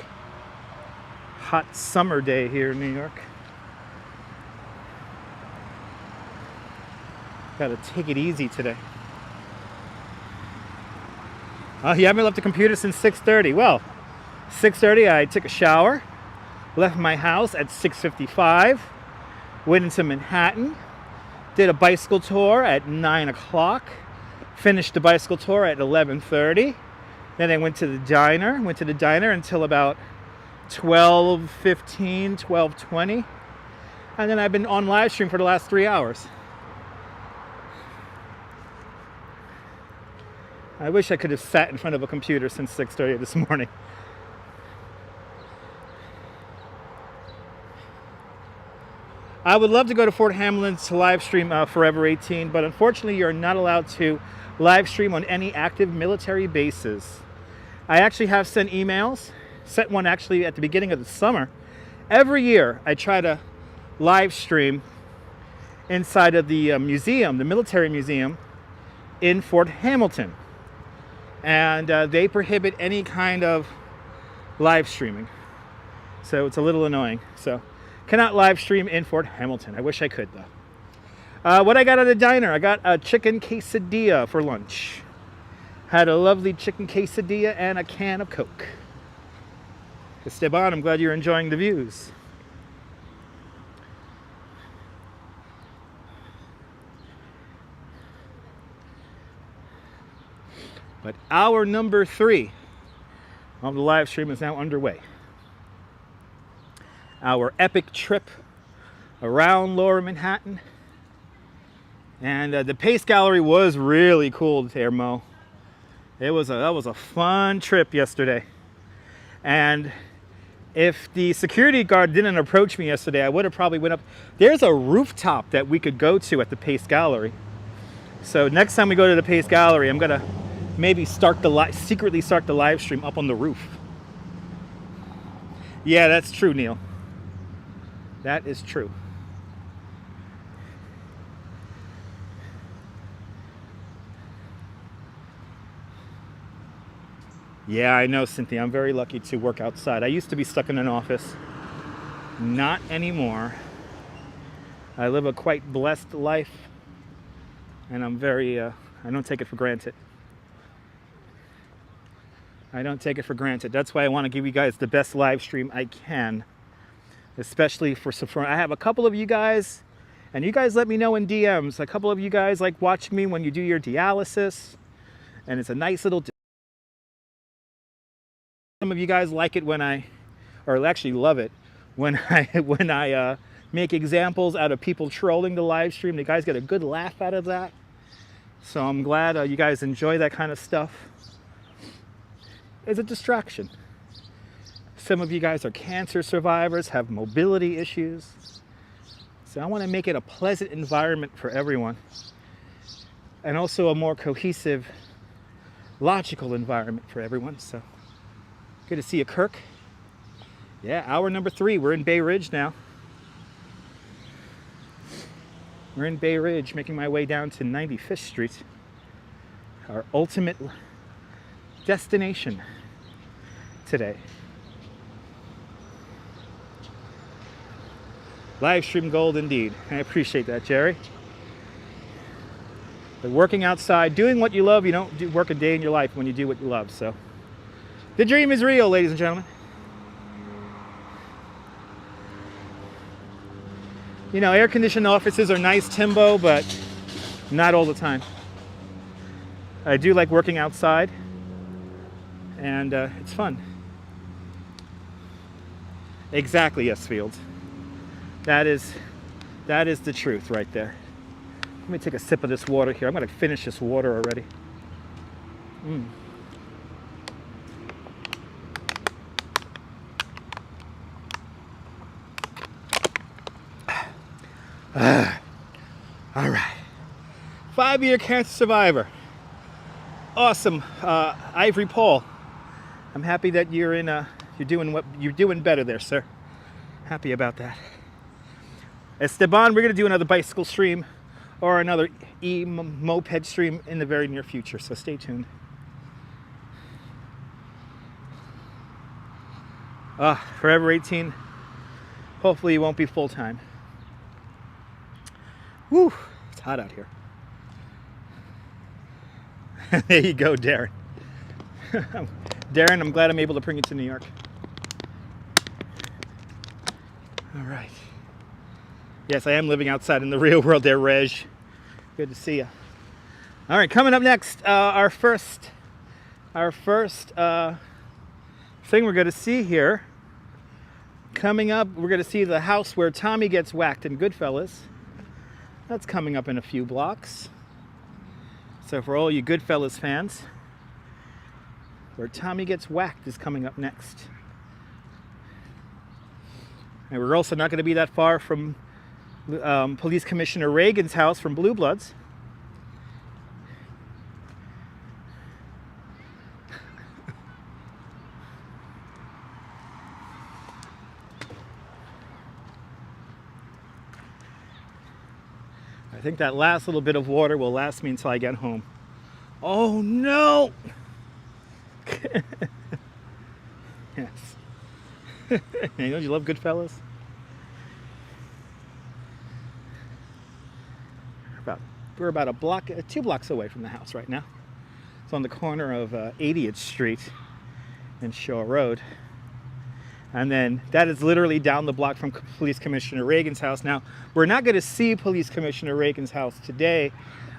Hot summer day here in New York. Gotta take it easy today. Oh, you haven't left the computer since 6:30. Well, 6:30 I took a shower. Left my house at 6:55, went into Manhattan, did a bicycle tour at 9 o'clock, finished the bicycle tour at 11:30, then I went to the diner until about 12:15, 12:20, and then I've been on live stream for the last 3 hours. I wish I could have sat in front of a computer since 6:30 this morning. I would love to go to Fort Hamlin to live stream Forever 18, but unfortunately you're not allowed to live stream on any active military bases. I actually have sent emails, sent one actually at the beginning of the summer. Every year I try to live stream inside of the museum, the military museum in Fort Hamilton. And they prohibit any kind of live streaming. So it's a little annoying. So cannot live stream in Fort Hamilton. I wish I could though. What I got at the diner, I got a chicken quesadilla for lunch. Had a lovely chicken quesadilla and a can of Coke. Esteban, I'm glad you're enjoying the views. But hour number 3 of the live stream is now underway. Our epic trip around Lower Manhattan. And the Pace Gallery was really cool there, Mo. That was a fun trip yesterday. And if the security guard didn't approach me yesterday, I would have probably went up. There's a rooftop that we could go to at the Pace Gallery. So next time we go to the Pace Gallery, I'm gonna maybe secretly start the live stream up on the roof. Yeah, that's true, Neil. That is true. Yeah, I know, Cynthia. I'm very lucky to work outside. I used to be stuck in an office. Not anymore. I live a quite blessed life, and I'm very, I don't take it for granted. I don't take it for granted. That's why I want to give you guys the best live stream I can. Especially for I have a couple of you guys, and you guys let me know in DMs. A couple of you guys like watch me when you do your dialysis, and it's a nice little. Some of you guys like it when or actually love it when I make examples out of people trolling the live stream. You guys get a good laugh out of that. So I'm glad you guys enjoy that kind of stuff. It's a distraction. Some of you guys are cancer survivors, have mobility issues. So I want to make it a pleasant environment for everyone. And also a more cohesive, logical environment for everyone. So good to see you, Kirk. Yeah, hour number 3. We're in Bay Ridge now. We're in Bay Ridge, making my way down to 95th Street. Our ultimate destination today. Live stream gold indeed. I appreciate that, Jerry. But working outside, doing what you love, you don't work a day in your life when you do what you love. So the dream is real, ladies and gentlemen. You know, air-conditioned offices are nice, Timbo, but not all the time. I do like working outside. and it's fun. Exactly, yes, Fields. That is the truth right there. Let me take a sip of this water here. I'm going to finish this water already. All right. 5-year cancer survivor. Awesome, Ivory Paul. I'm happy that you're doing better there, sir. Happy about that. Esteban, we're gonna do another bicycle stream or another moped stream in the very near future, so stay tuned. Forever 18. Hopefully you won't be full time. Woo, it's hot out here. There you go, Darren. Darren, I'm glad I'm able to bring you to New York. All right. Yes, I am living outside in the real world there, Reg. Good to see you. All right, coming up next, our first thing we're going to see here. Coming up, we're going to see the house where Tommy gets whacked in Goodfellas. That's coming up in a few blocks. So for all you Goodfellas fans, where Tommy gets whacked is coming up next. And we're also not going to be that far from Police Commissioner Reagan's house from Blue Bloods. I think that last little bit of water will last me until I get home. Oh no! Yes. You know you love Goodfellas? We're about 2 blocks away from the house right now. It's on the corner of 80th Street and Shore Road. And then that is literally down the block from Police Commissioner Reagan's house. Now, we're not going to see Police Commissioner Reagan's house today.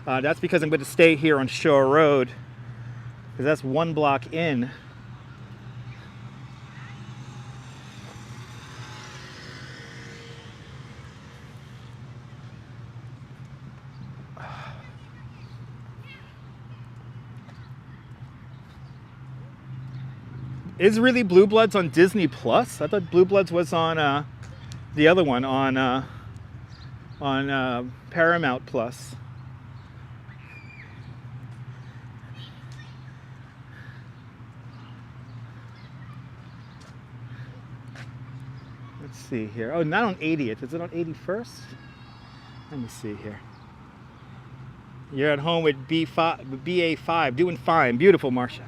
That's because I'm going to stay here on Shore Road, because that's 1 block in. Is really Blue Bloods on Disney Plus? I thought Blue Bloods was on the other one on Paramount Plus. Let's see here. Oh, not on 80th. Is it on 81st? Let me see here. You're at home with BA5, doing fine. Beautiful, Marcia.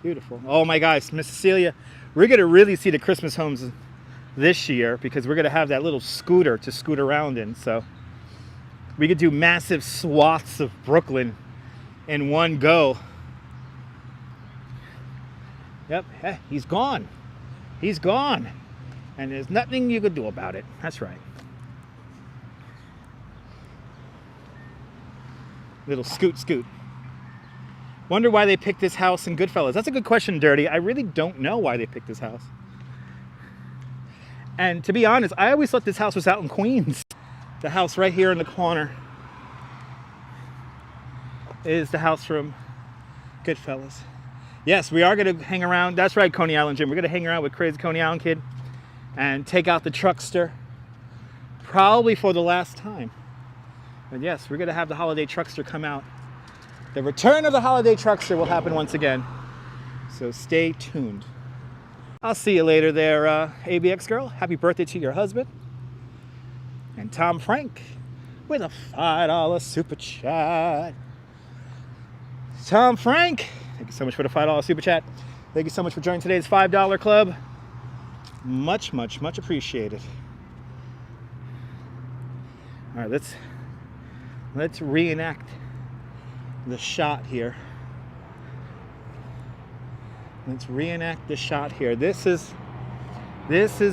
Beautiful. Oh my gosh, Miss Cecilia, we're going to really see the Christmas homes this year because we're going to have that little scooter to scoot around in. So we could do massive swaths of Brooklyn in one go. Yep, hey, he's gone. He's gone. And there's nothing you could do about it. That's right. Little scoot, scoot. Wonder why they picked this house in Goodfellas. That's a good question, Dirty. I really don't know why they picked this house. And to be honest, I always thought this house was out in Queens. The house right here in the corner is the house from Goodfellas. Yes, we are going to hang around. That's right, Coney Island Jim. We're going to hang around with Crazy Coney Island Kid and take out the truckster, probably for the last time. And yes, we're going to have the holiday truckster come out. The return of the holiday truckster will happen once again. So stay tuned. I'll see you later there, ABX girl. Happy birthday to your husband. And Tom Frank with a $5 super chat. Tom Frank, thank you so much for the $5 super chat. Thank you so much for joining today's $5 club. Much, much, much appreciated. All right, let's reenact the shot here. Let's reenact the shot here. This is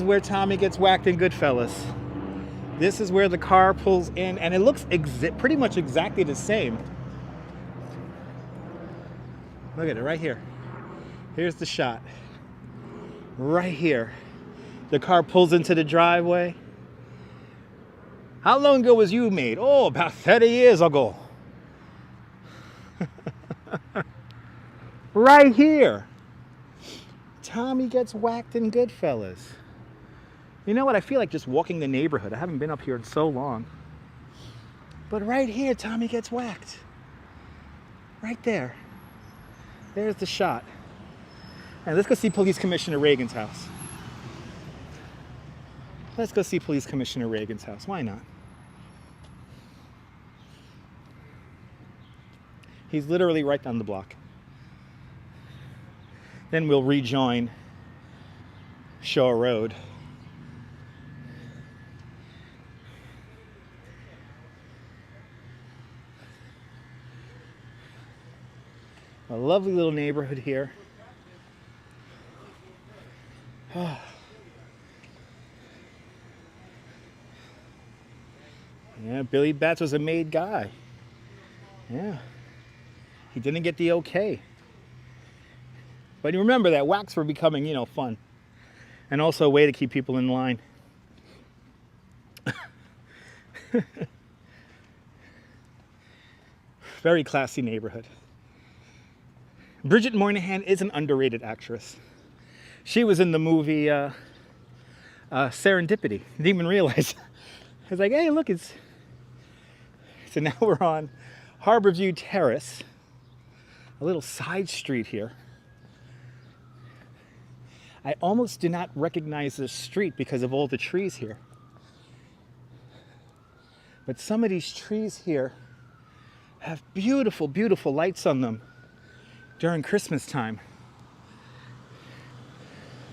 where Tommy gets whacked in Goodfellas. This is where the car pulls in, and it looks pretty much exactly the same. Look at it right here. Here's the shot. Right here. The car pulls into the driveway. How long ago was you made? Oh, about 30 years ago. Right here. Tommy gets whacked in Goodfellas. You know what? I feel like just walking the neighborhood. I haven't been up here in so long. But right here, Tommy gets whacked. Right there. There's the shot. And let's go see Police Commissioner Reagan's house. Let's go see Police Commissioner Reagan's house. Why not? He's literally right down the block. Then we'll rejoin Shore Road. A lovely little neighborhood here. Yeah, Billy Batts was a made guy. Yeah. He didn't get the okay. But you remember that whacks were becoming, you know, fun. And also a way to keep people in line. Very classy neighborhood. Bridget Moynihan is an underrated actress. She was in the movie Serendipity. Didn't even realize. I was like, hey, look, it's... So now we're on Harborview Terrace. A little side street here. I almost do not recognize this street because of all the trees here. But some of these trees here have beautiful, beautiful lights on them during Christmas time.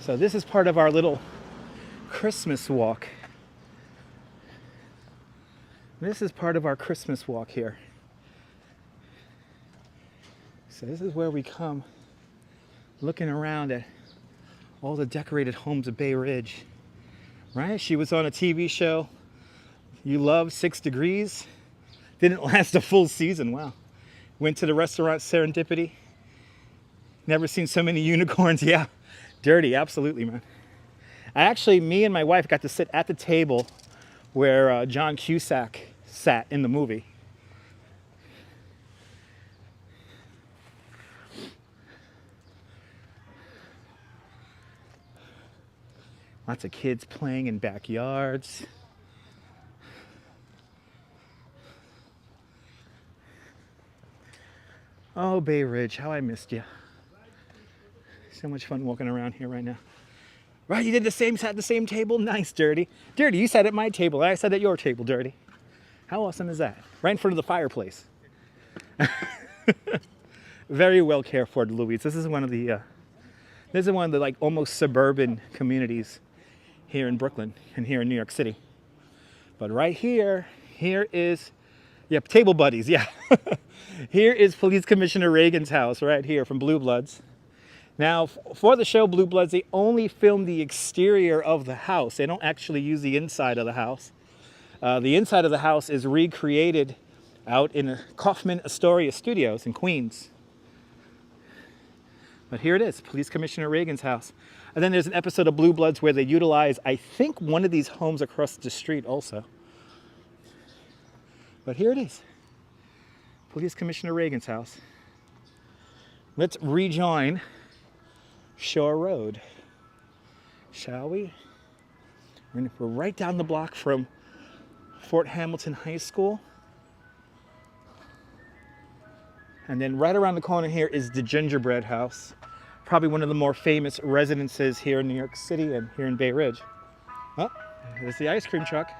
So this is part of our little Christmas walk. This is part of our Christmas walk here. So this is where we come looking around at all the decorated homes of Bay Ridge, right? She was on a TV show, You Love 6 Degrees. Didn't last a full season, wow. Went to the restaurant Serendipity. Never seen so many unicorns, yeah. Dirty, absolutely, man. Me and my wife got to sit at the table where John Cusack sat in the movie. Lots of kids playing in backyards. Oh, Bay Ridge, how I missed you. So much fun walking around here right now. Right, you did sat at the same table? Nice, Dirty. Dirty, you sat at my table, and I sat at your table, Dirty. How awesome is that? Right in front of the fireplace. Very well cared for, Louise. This is one of the like almost suburban communities here in Brooklyn and here in New York City. But right here is, yep, table buddies, yeah. Here is Police Commissioner Reagan's house right here from Blue Bloods. Now, for the show Blue Bloods, they only film the exterior of the house. They don't actually use the inside of the house. The inside of the house is recreated out in Kaufman Astoria Studios in Queens. But here it is, Police Commissioner Reagan's house. And then there's an episode of Blue Bloods where they utilize, I think, one of these homes across the street also. But here it is, Police Commissioner Reagan's house. Let's rejoin Shore Road, shall we? We're right down the block from Fort Hamilton High School. And then right around the corner here is the Gingerbread House. Probably one of the more famous residences here in New York City and here in Bay Ridge. Oh, there's the ice cream truck.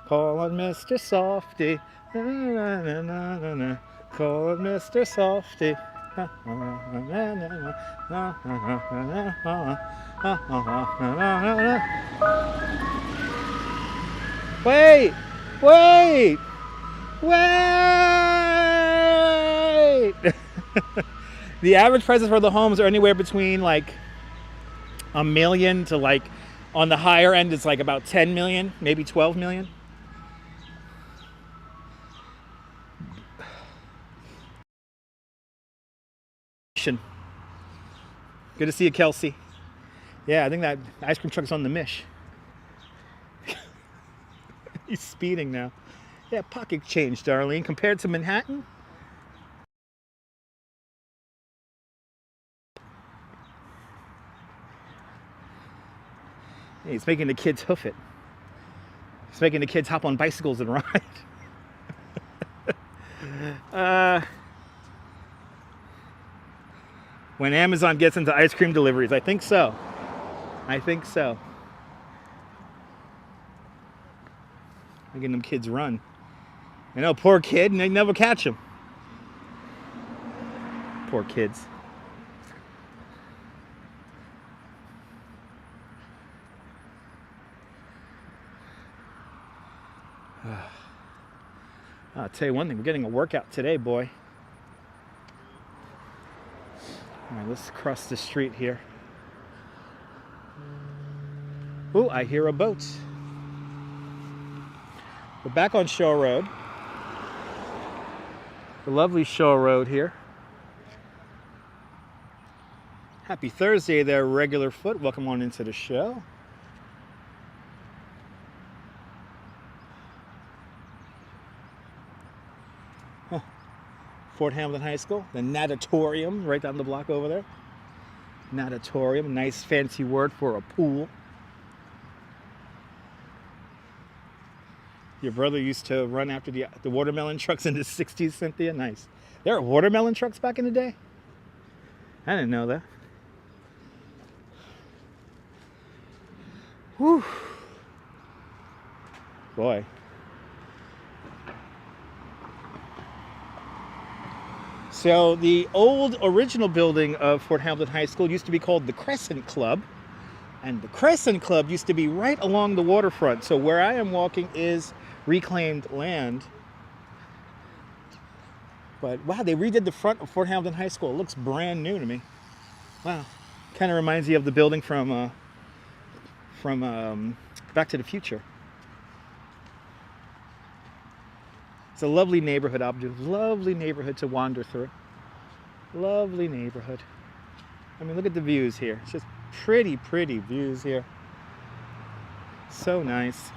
Call on Mr. Softy. Na, na, na, na, na, na. Call on Mr. Softy. Wait! Wait! Wait! The average prices for the homes are anywhere between like $1 million to like On the higher end, it's like about 10 million, maybe 12 million. Good to see you, Kelsey. Yeah, I think that ice cream truck's on the Mish. He's speeding now. Yeah, pocket change, Darlene. Compared to Manhattan, he's making the kids hoof it. He's making the kids hop on bicycles and ride. When Amazon gets into ice cream deliveries, I think so. I think so. Making them kids run. I know, poor kid, and they never catch him. Poor kids. I'll tell you one thing, we're getting a workout today, boy. All right, let's cross the street here. Ooh, I hear a boat. We're back on Shore Road. The lovely Shore Road here. Happy Thursday there, regular foot. Welcome on into the show. Fort Hamilton High School, the natatorium right down the block over there. Natatorium, nice fancy word for a pool. Your brother used to run after the watermelon trucks in the 60s, Cynthia? Nice. There were watermelon trucks back in the day? I didn't know that. Whew. Boy. So the old original building of Fort Hamilton High School used to be called the Crescent Club. And the Crescent Club used to be right along the waterfront. So where I am walking is reclaimed land. But wow, they redid the front of Fort Hamilton High School. It looks brand new to me. Wow. Kind of reminds you of the building from Back to the Future. It's a lovely neighborhood, lovely neighborhood to wander through. Lovely neighborhood. I mean, look at the views here. It's just pretty, pretty views here. So nice.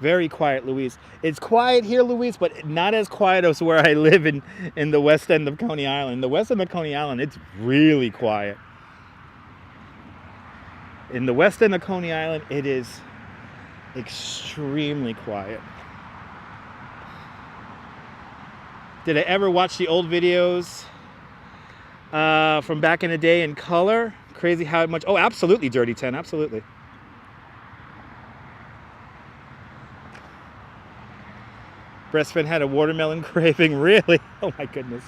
Very quiet, Louise. It's quiet here, Louise, but not as quiet as where I live in the west end of Coney Island. In the west end of Coney Island, it's really quiet. In the west end of Coney Island, it is extremely quiet. Did I ever watch the old videos from back in the day in color? Crazy how much... Oh, absolutely, Dirty 10, absolutely. Breastfed had a watermelon craving, really? Oh my goodness.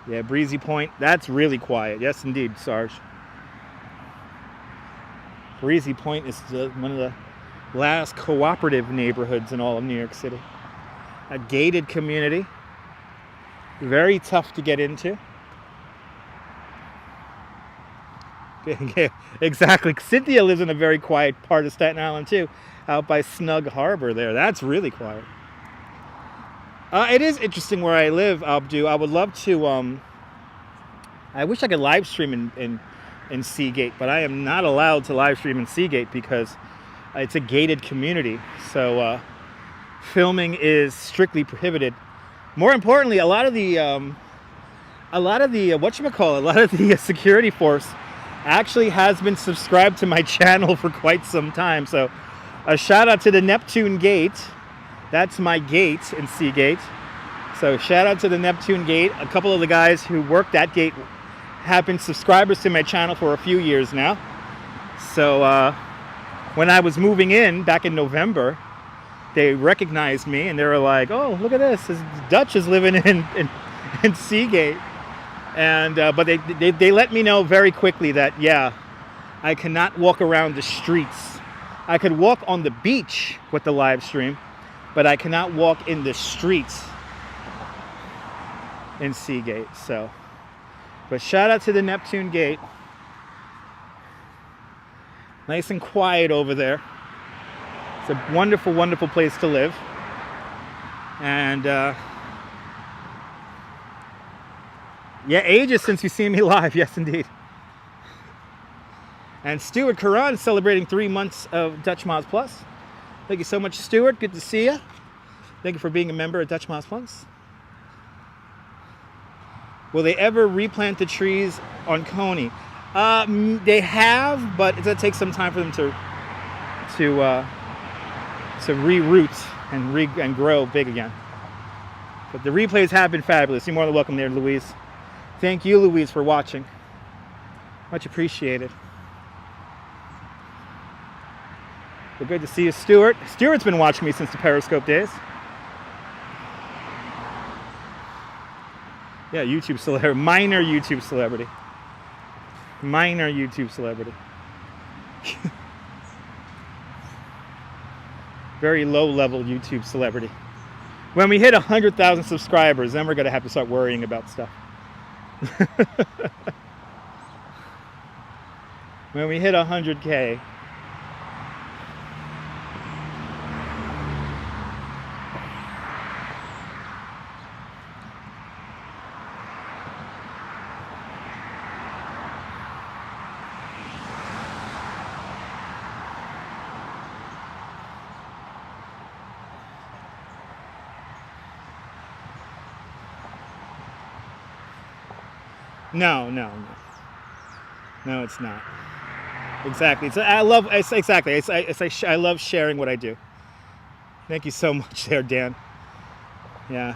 Yeah, Breezy Point, that's really quiet. Yes, indeed, Sarge. Breezy Point is one of the last cooperative neighborhoods in all of New York City. A gated community. Very tough to get into. Exactly. Cynthia lives in a very quiet part of Staten Island, too. Out by Snug Harbor there. That's really quiet. It is interesting where I live, Abdu. I would love to... I wish I could live stream in Seagate, but I am not allowed to live stream in Seagate because it's a gated community. So filming is strictly prohibited. More importantly, a lot of the security force actually has been subscribed to my channel for quite some time. So a shout out to the Neptune Gate. That's my gate in Seagate. So shout out to the Neptune Gate. A couple of the guys who work that gate have been subscribers to my channel for a few years now. So when I was moving in back in November, they recognized me and they were like, "Oh, look at this! Dutch is living in Seagate." And but they let me know very quickly that yeah, I cannot walk around the streets. I could walk on the beach with the live stream, but I cannot walk in the streets in Seagate. So, but shout out to the Neptune Gate. Nice and quiet over there. It's a wonderful, wonderful place to live. And yeah, ages since you've seen me live. Yes, indeed. And Stuart Karan is celebrating 3 months of Dutch Moz Plus. Thank you so much, Stuart. Good to see you. Thank you for being a member of Dutch Moz Plus. Will they ever replant the trees on Coney? They have, but it's gonna take some time for them to reroot and grow big again. But the replays have been fabulous. You're more than welcome there, Louise. Thank you, Louise, for watching. Much appreciated. Well, good to see you, Stuart. Stuart's been watching me since the Periscope days. Yeah, YouTube celebrity. Minor YouTube celebrity. Minor YouTube celebrity. Very low-level YouTube celebrity. When we hit 100,000 subscribers, then we're going to have to start worrying about stuff. When we hit 100K. No, it's not. Exactly. I love sharing what I do. Thank you so much there, Dan. Yeah.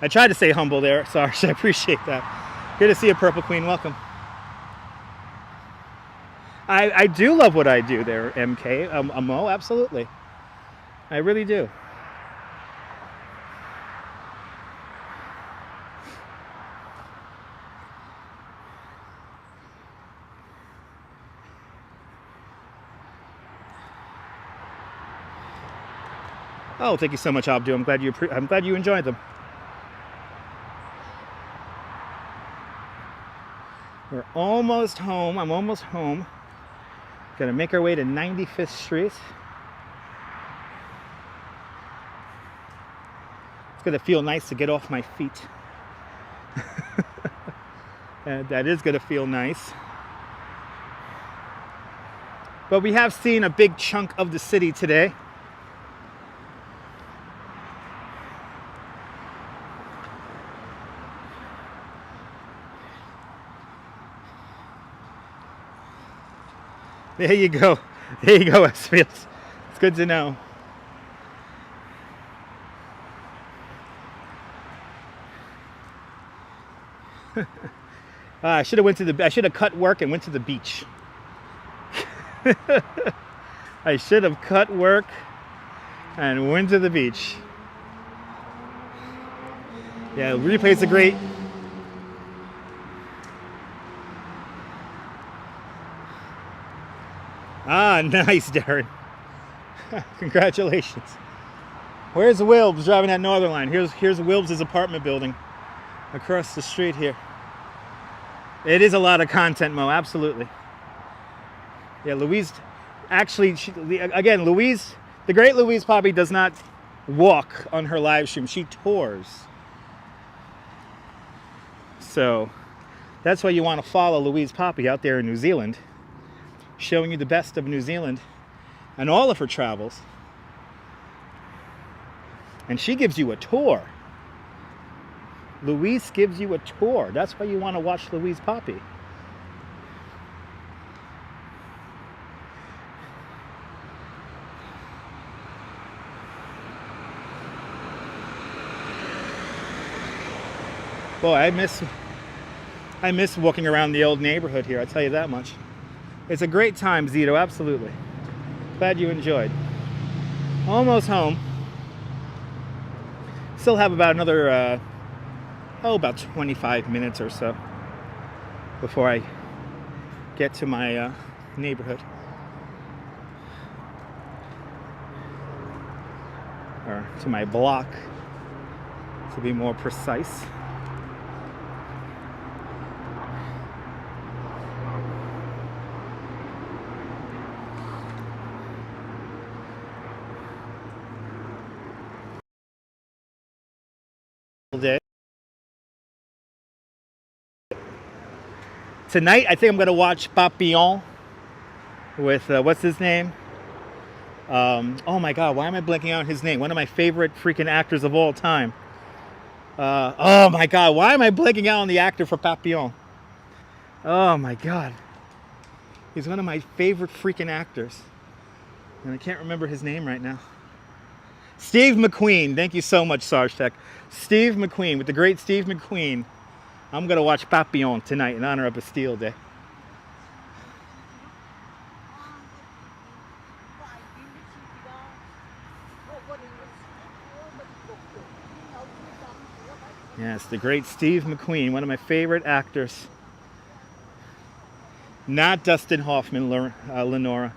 I tried to stay humble there, sorry. I appreciate that. Good to see you, Purple Queen. Welcome. I do love what I do there, MK. Mo, absolutely. I really do. Oh, thank you so much, Abdu. I'm glad you enjoyed them. We're almost home. I'm almost home. Gonna make our way to 95th Street. It's gonna feel nice to get off my feet. And that is gonna feel nice. But we have seen a big chunk of the city today. There you go. There you go, S-Fields. It's good to know. I should have cut work and went to the beach. I should have cut work and went to the beach. Yeah, replay's a great. Ah, nice, Darren. Congratulations. Where's Wilbs driving that Northern Line? Here's Wilbs' apartment building across the street here. It is a lot of content, Mo, absolutely. Yeah, Louise, actually, again, Louise, the great Louise Poppy does not walk on her live stream. She tours. So that's why you want to follow Louise Poppy out there in New Zealand, showing you the best of New Zealand and all of her travels. And she gives you a tour. Louise gives you a tour. That's why you want to watch Louise Poppy. Boy, I miss walking around the old neighborhood here, I'll tell you that much. It's a great time, Zito, absolutely. Glad you enjoyed. Almost home. Still have about another, about 25 minutes or so before I get to my neighborhood. or to my block, to be more precise. Day. Tonight, I think I'm going to watch Papillon with, what's his name? Oh my God, why am I blanking out on his name? One of my favorite freaking actors of all time. Oh my God, why am I blanking out on the actor for Papillon? Oh my God. He's one of my favorite freaking actors. And I can't remember his name right now. Steve McQueen. Thank you so much, Sarge Tech. Steve McQueen, with the great Steve McQueen. I'm going to watch Papillon tonight in honor of Bastille Day. Yes, the great Steve McQueen, one of my favorite actors. Not Dustin Hoffman, Lenora.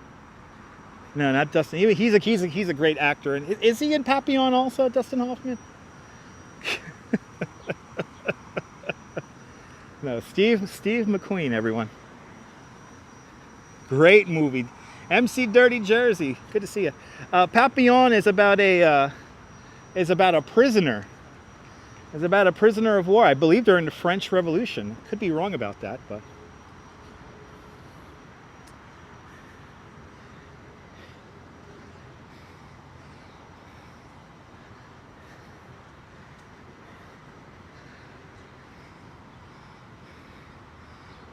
No, not Dustin. He's a great actor. And is he in Papillon also, Dustin Hoffman? No, Steve McQueen, everyone. Great movie. MC Dirty Jersey. Good to see you. Papillon is about a prisoner. It's about a prisoner of war, I believe, during the French Revolution. Could be wrong about that, but.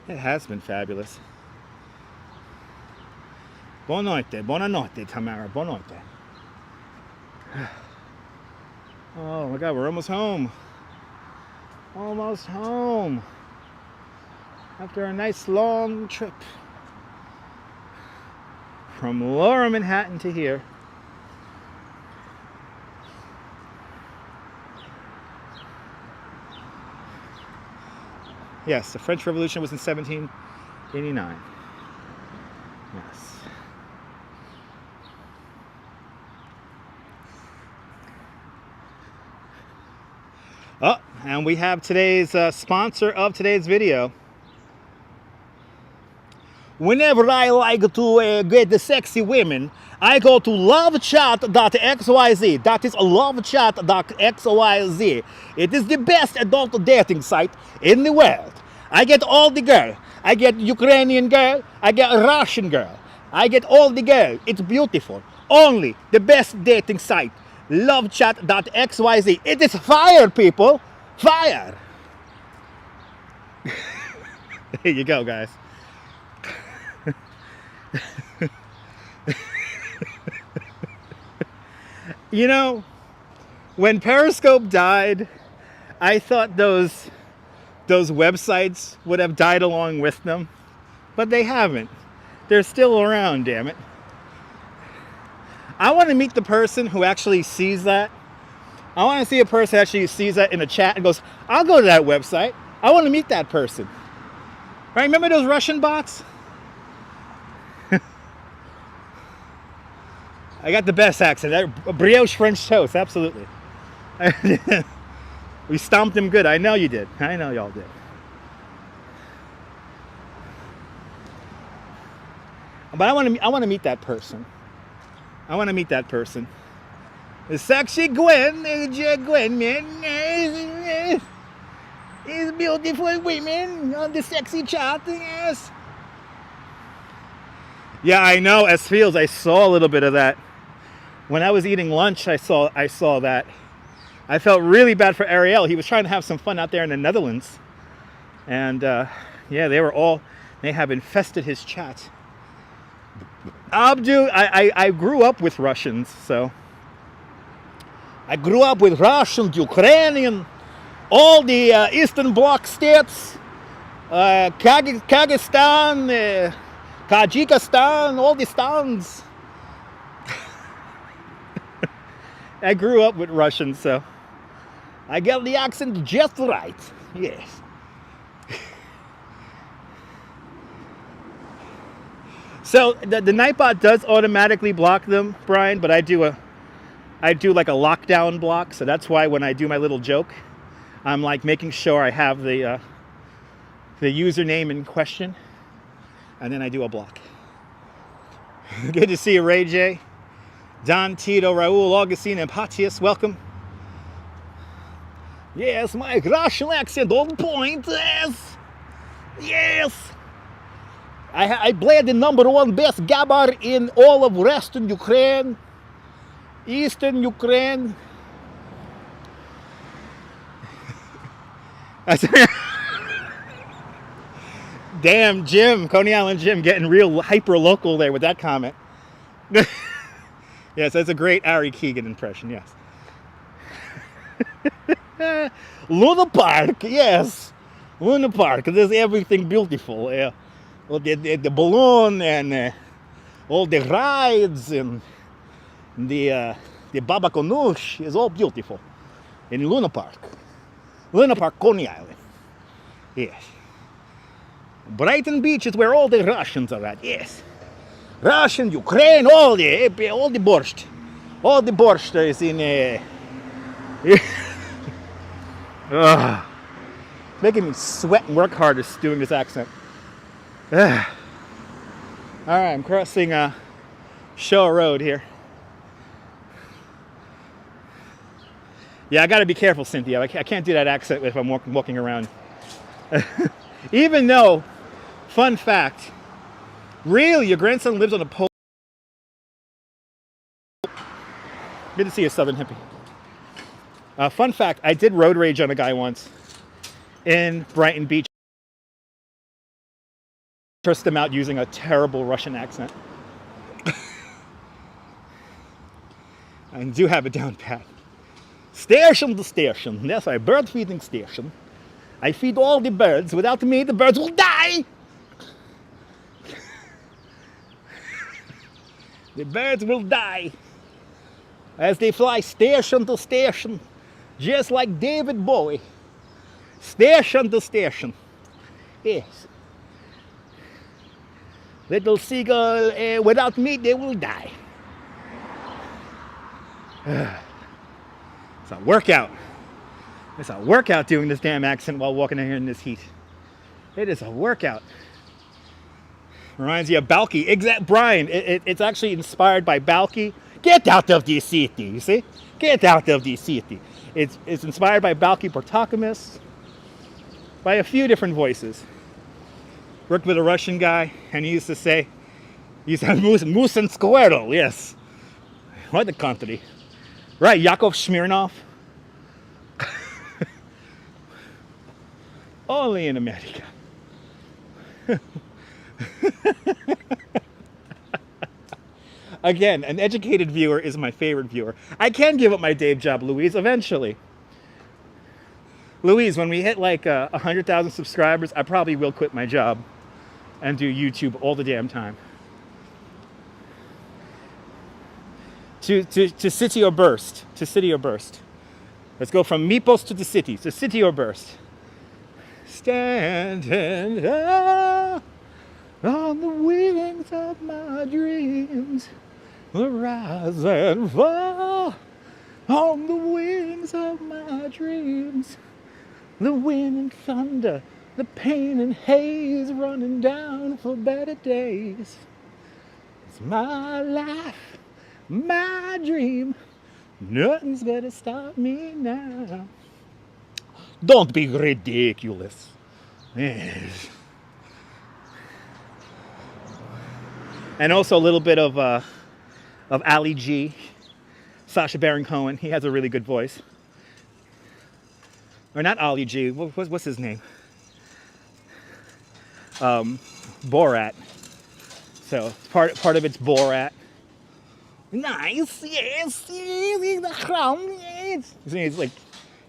It has been fabulous. Buonanotte, Tamara. Buonanotte. Oh my God, we're almost home. Almost home. After a nice long trip from Lower Manhattan to here. Yes, the French Revolution was in 1789. Yes. Oh, and we have today's sponsor of today's video. Whenever I like to get the sexy women, I go to lovechat.xyz. That is lovechat.xyz. It is the best adult dating site in the world. I get all the girl. I get Ukrainian girl. I get Russian girl. I get all the girl. It's beautiful. Only the best dating site. Lovechat.xyz. It is fire, people. Fire. There you go, guys. You know, when Periscope died, I thought those websites would have died along with them, but they haven't. They're still around, damn it. I want to meet the person who actually sees that. I want to see a person who actually sees that in a chat and goes, I'll go to that website. I want to meet that person. Right? Remember those Russian bots? I got the best accent. Brioche French toast, absolutely. We stomped him good. I know you did. I know y'all did. But I want to meet that person. I want to meet that person. The sexy Gwen, man. Is beautiful women on the sexy chart, yes. Yeah, I know. As Fields, I saw a little bit of that. When I was eating lunch, I saw that. I felt really bad for Ariel. He was trying to have some fun out there in the Netherlands. And yeah, they have infested his chat. Abdu, I grew up with Russians, so. I grew up with Russians, Ukrainian, all the Eastern Bloc states, Kyrgyzstan, Tajikistan, all the stans. I grew up with Russians, so I get the accent just right. Yes. So the Nightbot does automatically block them, Brian, but I do I do like a lockdown block, so that's why when I do my little joke, I'm like making sure I have the username in question, and then I do a block. Good to see you, Ray J. Don, Tito, Raul, Augustine, and Patius, welcome. Yes, my Russian accent on point, yes! Yes! I played the #1 best gabber in all of Western Ukraine, Eastern Ukraine. Damn, Jim, Coney Island Jim, getting real hyper local there with that comment. Yes, that's a great Ari Keegan impression, yes. Luna Park, yes. Luna Park, there's everything beautiful. The balloon and all the rides and the Baba Ganoush is all beautiful in Luna Park. Luna Park, Coney Island. Yes. Brighton Beach is where all the Russians are at, yes. Russian, Ukraine, all the borscht. All the borscht is in making me sweat and work harder doing this accent. Alright, I'm crossing Shaw Road here. Yeah, I gotta be careful, Cynthia. I can't do that accent if I'm walking around. Even though, fun fact, really, your grandson lives on a pole. Good to see you, Southern Hippie. Fun fact, I did road rage on a guy once in Brighton Beach. Cursed him out using a terrible Russian accent. I do have it down pat. Station to station. Yes, a bird feeding station. I feed all the birds. Without me, the birds will die. The birds will die as they fly station to station, just like David Bowie. Station to station. Yes. Little seagull, without me, they will die. It's a workout. It's a workout doing this damn accent while walking in here in this heat. It is a workout. Reminds you of Balky. Exact, Brian. It's actually inspired by Balky. Get out of the city, you see? Get out of the city. It's inspired by Balky Bartokomous, by a few different voices. Worked with a Russian guy, and he used to say, he said, moose and squirrel, yes. What a country. Right, Yakov Smirnov. Only in America. Again, an educated viewer is my favorite viewer. I can give up my day job, Louise, eventually. Louise, when we hit like 100,000 subscribers, I probably will quit my job and do YouTube all the damn time. To city or burst. To city or burst. Let's go from Mypos to the city. To city or burst. Standing up on the wings of my dreams, will rise and fall on the wings of my dreams. The wind and thunder, the pain and haze running down for better days. It's my life, my dream. Nothing's gonna stop me now. Don't be ridiculous. Yes. And also a little bit of Ali G, Sacha Baron Cohen. He has a really good voice. Or not Ali G. What's his name? Borat. So part of it's Borat. Nice, yes, yes. It's like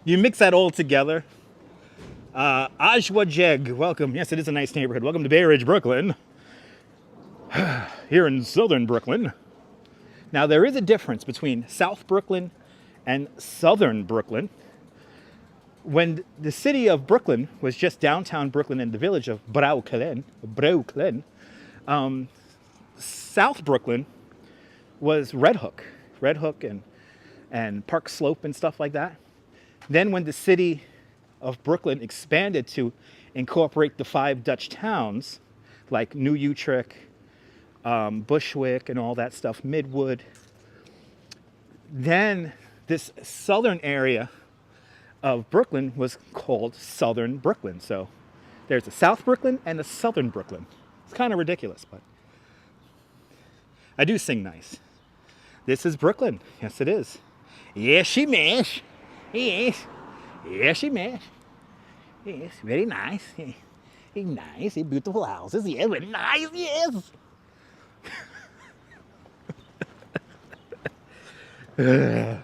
you mix that all together. Ajwa Jeg, welcome. Yes, it is a nice neighborhood. Welcome to Bay Ridge, Brooklyn. Here in southern Brooklyn. Now there is a difference between South Brooklyn and southern Brooklyn. When the city of Brooklyn was just downtown Brooklyn and the village of Brooklyn, South Brooklyn was Red Hook and Park Slope and stuff like that. Then when the city of Brooklyn expanded to incorporate the 5 Dutch towns, like New Utrecht, Bushwick and all that stuff, Midwood, then this southern area of Brooklyn was called Southern Brooklyn. So there's a South Brooklyn and a Southern Brooklyn. It's kind of ridiculous, but I do sing nice. This is Brooklyn. Yes, it is. Yes, she mash. Yes. Yes, she mash. Yes, very nice. Nice, beautiful houses. Yes, very nice, yes. Yeah,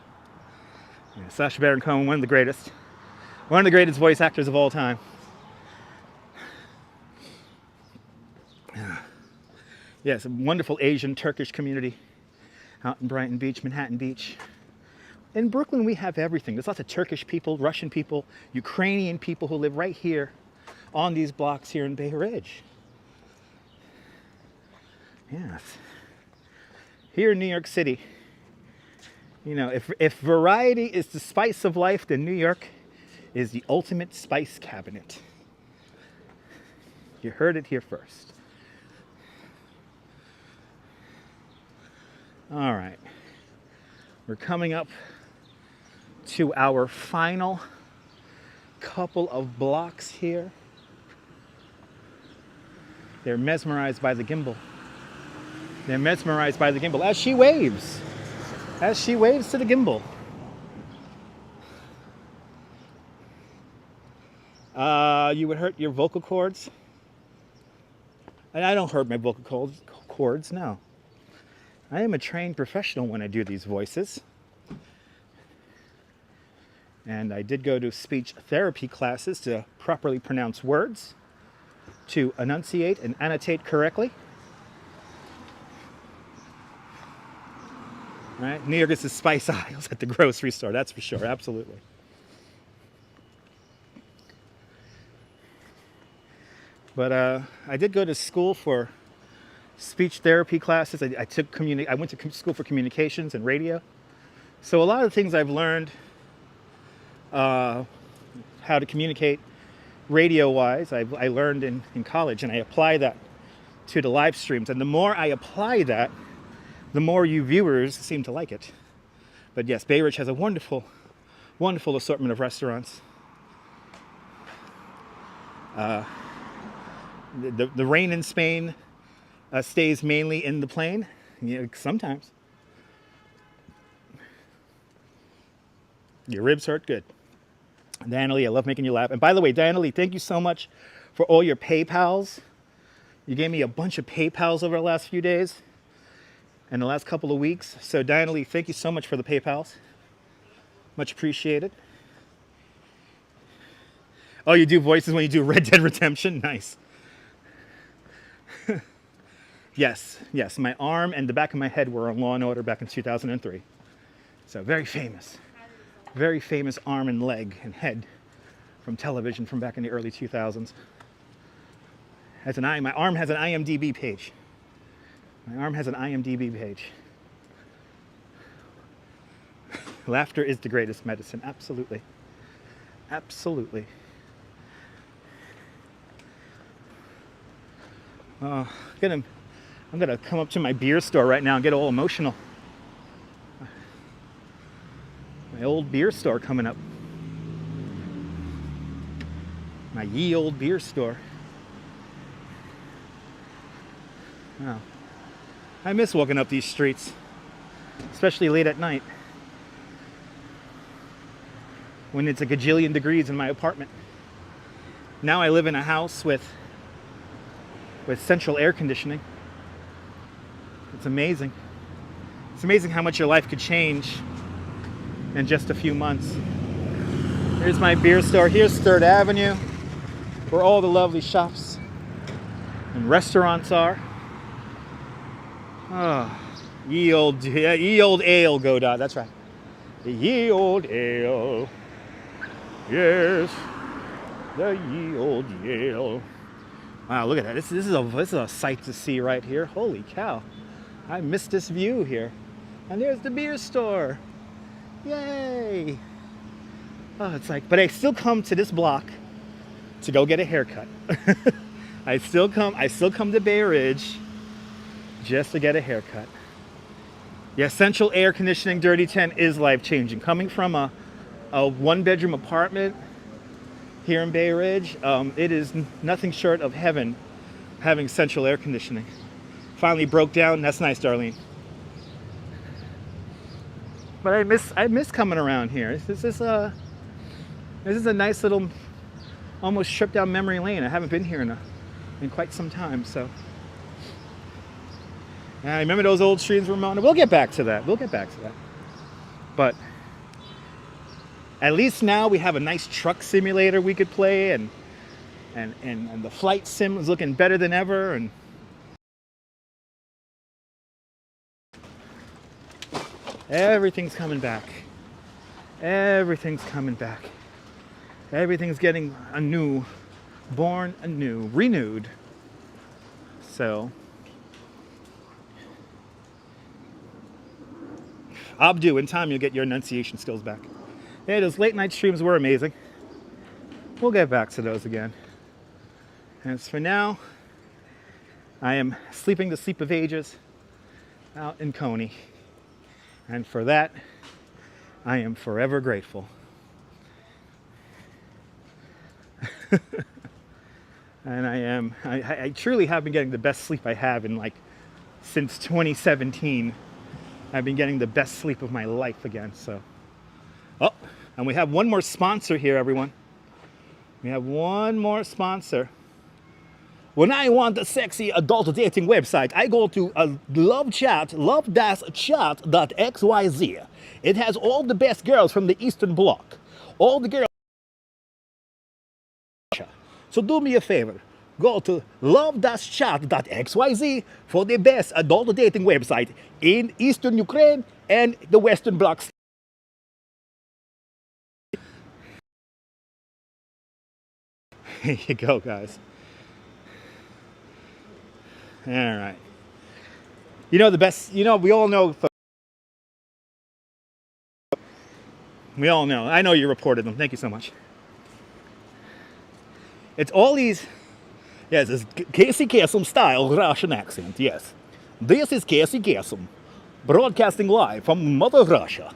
Sacha Baron Cohen, one of the greatest voice actors of all time. Yes, a wonderful Asian Turkish community out in Brighton Beach, Manhattan Beach. In Brooklyn, we have everything. There's lots of Turkish people, Russian people, Ukrainian people who live right here on these blocks here in Bay Ridge. Yes. Here in New York City, you know, if variety is the spice of life, then New York is the ultimate spice cabinet. You heard it here first. All right. We're coming up to our final couple of blocks here. They're mesmerized by the gimbal. They're mesmerized by the gimbal as she waves. As she waves to the gimbal. You would hurt your vocal cords. And I don't hurt my vocal cords, no. I am a trained professional when I do these voices. And I did go to speech therapy classes to properly pronounce words, to enunciate and annotate correctly. Right? New York is the spice aisles at the grocery store, that's for sure, absolutely. But I did go to school for speech therapy classes. I went to school for communications and radio. So a lot of things I've learned how to communicate radio-wise, I learned in college, and I apply that to the live streams. And the more I apply that, the more you viewers seem to like it. But yes, Bay Ridge has a wonderful, wonderful assortment of restaurants. The rain in Spain stays mainly in the plane, sometimes. Your ribs hurt? Good. Diana Lee, I love making you laugh. And by the way, Diana Lee, thank you so much for all your PayPals. You gave me a bunch of PayPals over the last few days and the last couple of weeks. So Diana Lee, thank you so much for the PayPals. Much appreciated. Oh, you do voices when you do Red Dead Redemption? Nice. Yes, my arm and the back of my head were on Law & Order back in 2003. So very famous arm and leg and head from television from back in the early 2000s. My arm has an IMDb page. My arm has an IMDb page. Laughter is the greatest medicine, absolutely. Absolutely. I'm gonna come up to my beer store right now and get all emotional. My old beer store coming up. My ye old beer store. Wow. I miss walking up these streets, especially late at night when it's a gajillion degrees in my apartment. Now I live in a house with central air conditioning. It's amazing. It's amazing how much your life could change in just a few months. Here's my beer store. Here's 3rd Avenue, where all the lovely shops and restaurants are. Oh, ye old ale, Godot. That's right. The ye old ale. Yes, the ye old ale. Wow, look at that. This is a sight to see right here. Holy cow. I missed this view here. And there's the beer store. Yay! Oh, it's like, but I still come to this block to go get a haircut. I still come to Bay Ridge just to get a haircut. Yeah, central air conditioning, Dirty 10 is life-changing. Coming from a one-bedroom apartment here in Bay Ridge, it is nothing short of heaven having central air conditioning. Finally broke down. That's nice, Darlene. But I miss coming around here. This is a nice little, almost trip down memory lane. I haven't been here in quite some time, so. And I remember those old streams, Ramona. We'll get back to that. But at least now we have a nice truck simulator we could play, and the flight sim is looking better than ever. And everything's coming back. Everything's coming back. Everything's getting anew, born anew, renewed. So, Abdu, in time you'll get your enunciation skills back. Hey, those late night streams were amazing. We'll get back to those again. As for now, I am sleeping the sleep of ages out in Coney. And for that, I am forever grateful. And I truly have been getting the best sleep I have since 2017. I've been getting the best sleep of my life again, so. Oh, and we have one more sponsor here, everyone. We have one more sponsor. When I want a sexy adult dating website, I go to love-chat.xyz. It has all the best girls from the Eastern Bloc. All the girls. So do me a favor. Go to love-chat.xyz for the best adult dating website in Eastern Ukraine and the Western Bloc. Here you go, guys. All right. You know the best, we all know. We all know. I know you reported them. Thank you so much. It's all these, yes, it's Casey Kasem style Russian accent, yes. This is Casey Kasem, broadcasting live from Mother Russia.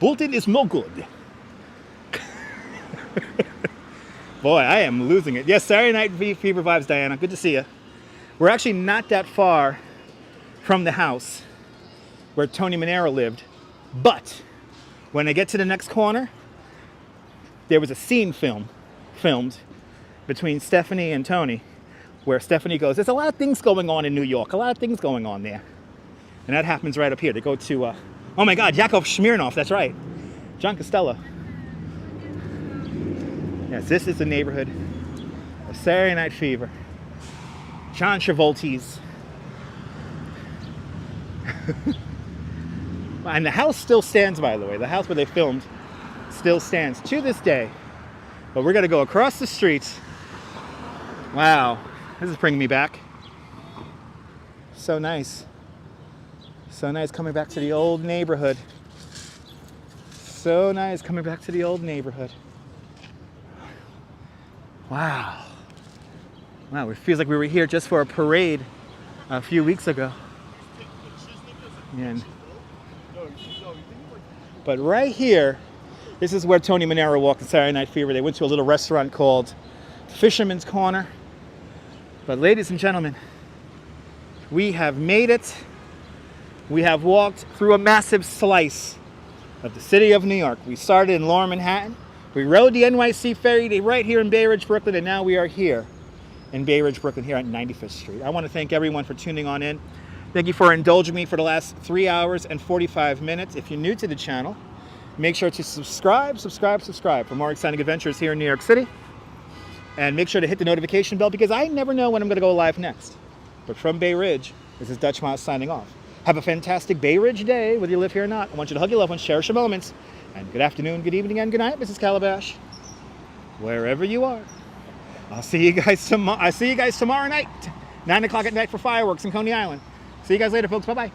Putin is no good. Boy, I am losing it. Yes, Saturday Night Fever vibes, Diana. Good to see you. We're actually not that far from the house where Tony Manero lived, but when I get to the next corner, there was a scene filmed between Stephanie and Tony, where Stephanie goes, there's a lot of things going on in New York, a lot of things going on there. And that happens right up here. They go to, oh my God, Yakov Smirnoff, that's right. John Costello. Yes, this is the neighborhood of Saturday Night Fever. John Travolta's. And the house still stands, by the way. The house where they filmed still stands to this day. But we're going to go across the street. Wow. This is bringing me back. So nice. So nice coming back to the old neighborhood. So nice coming back to the old neighborhood. Wow. Wow, it feels like we were here just for a parade a few weeks ago. And, but right here, this is where Tony Manero walked in Saturday Night Fever. They went to a little restaurant called Fisherman's Corner. But ladies and gentlemen, we have made it. We have walked through a massive slice of the city of New York. We started in Lower Manhattan. We rode the NYC Ferry right here in Bay Ridge, Brooklyn, and now we are here in Bay Ridge, Brooklyn, here at 95th Street. I want to thank everyone for tuning on in. Thank you for indulging me for the last 3 hours and 45 minutes. If you're new to the channel, make sure to subscribe for more exciting adventures here in New York City. And make sure to hit the notification bell because I never know when I'm going to go live next. But from Bay Ridge, this is Dutch Miles signing off. Have a fantastic Bay Ridge day, whether you live here or not. I want you to hug your loved ones, cherish your moments. And good afternoon, good evening, and good night, Mrs. Calabash. Wherever you are. I'll see you guys tomorrow. I'll see you guys tomorrow night, 9 o'clock at night for fireworks in Coney Island. See you guys later, folks. Bye-bye.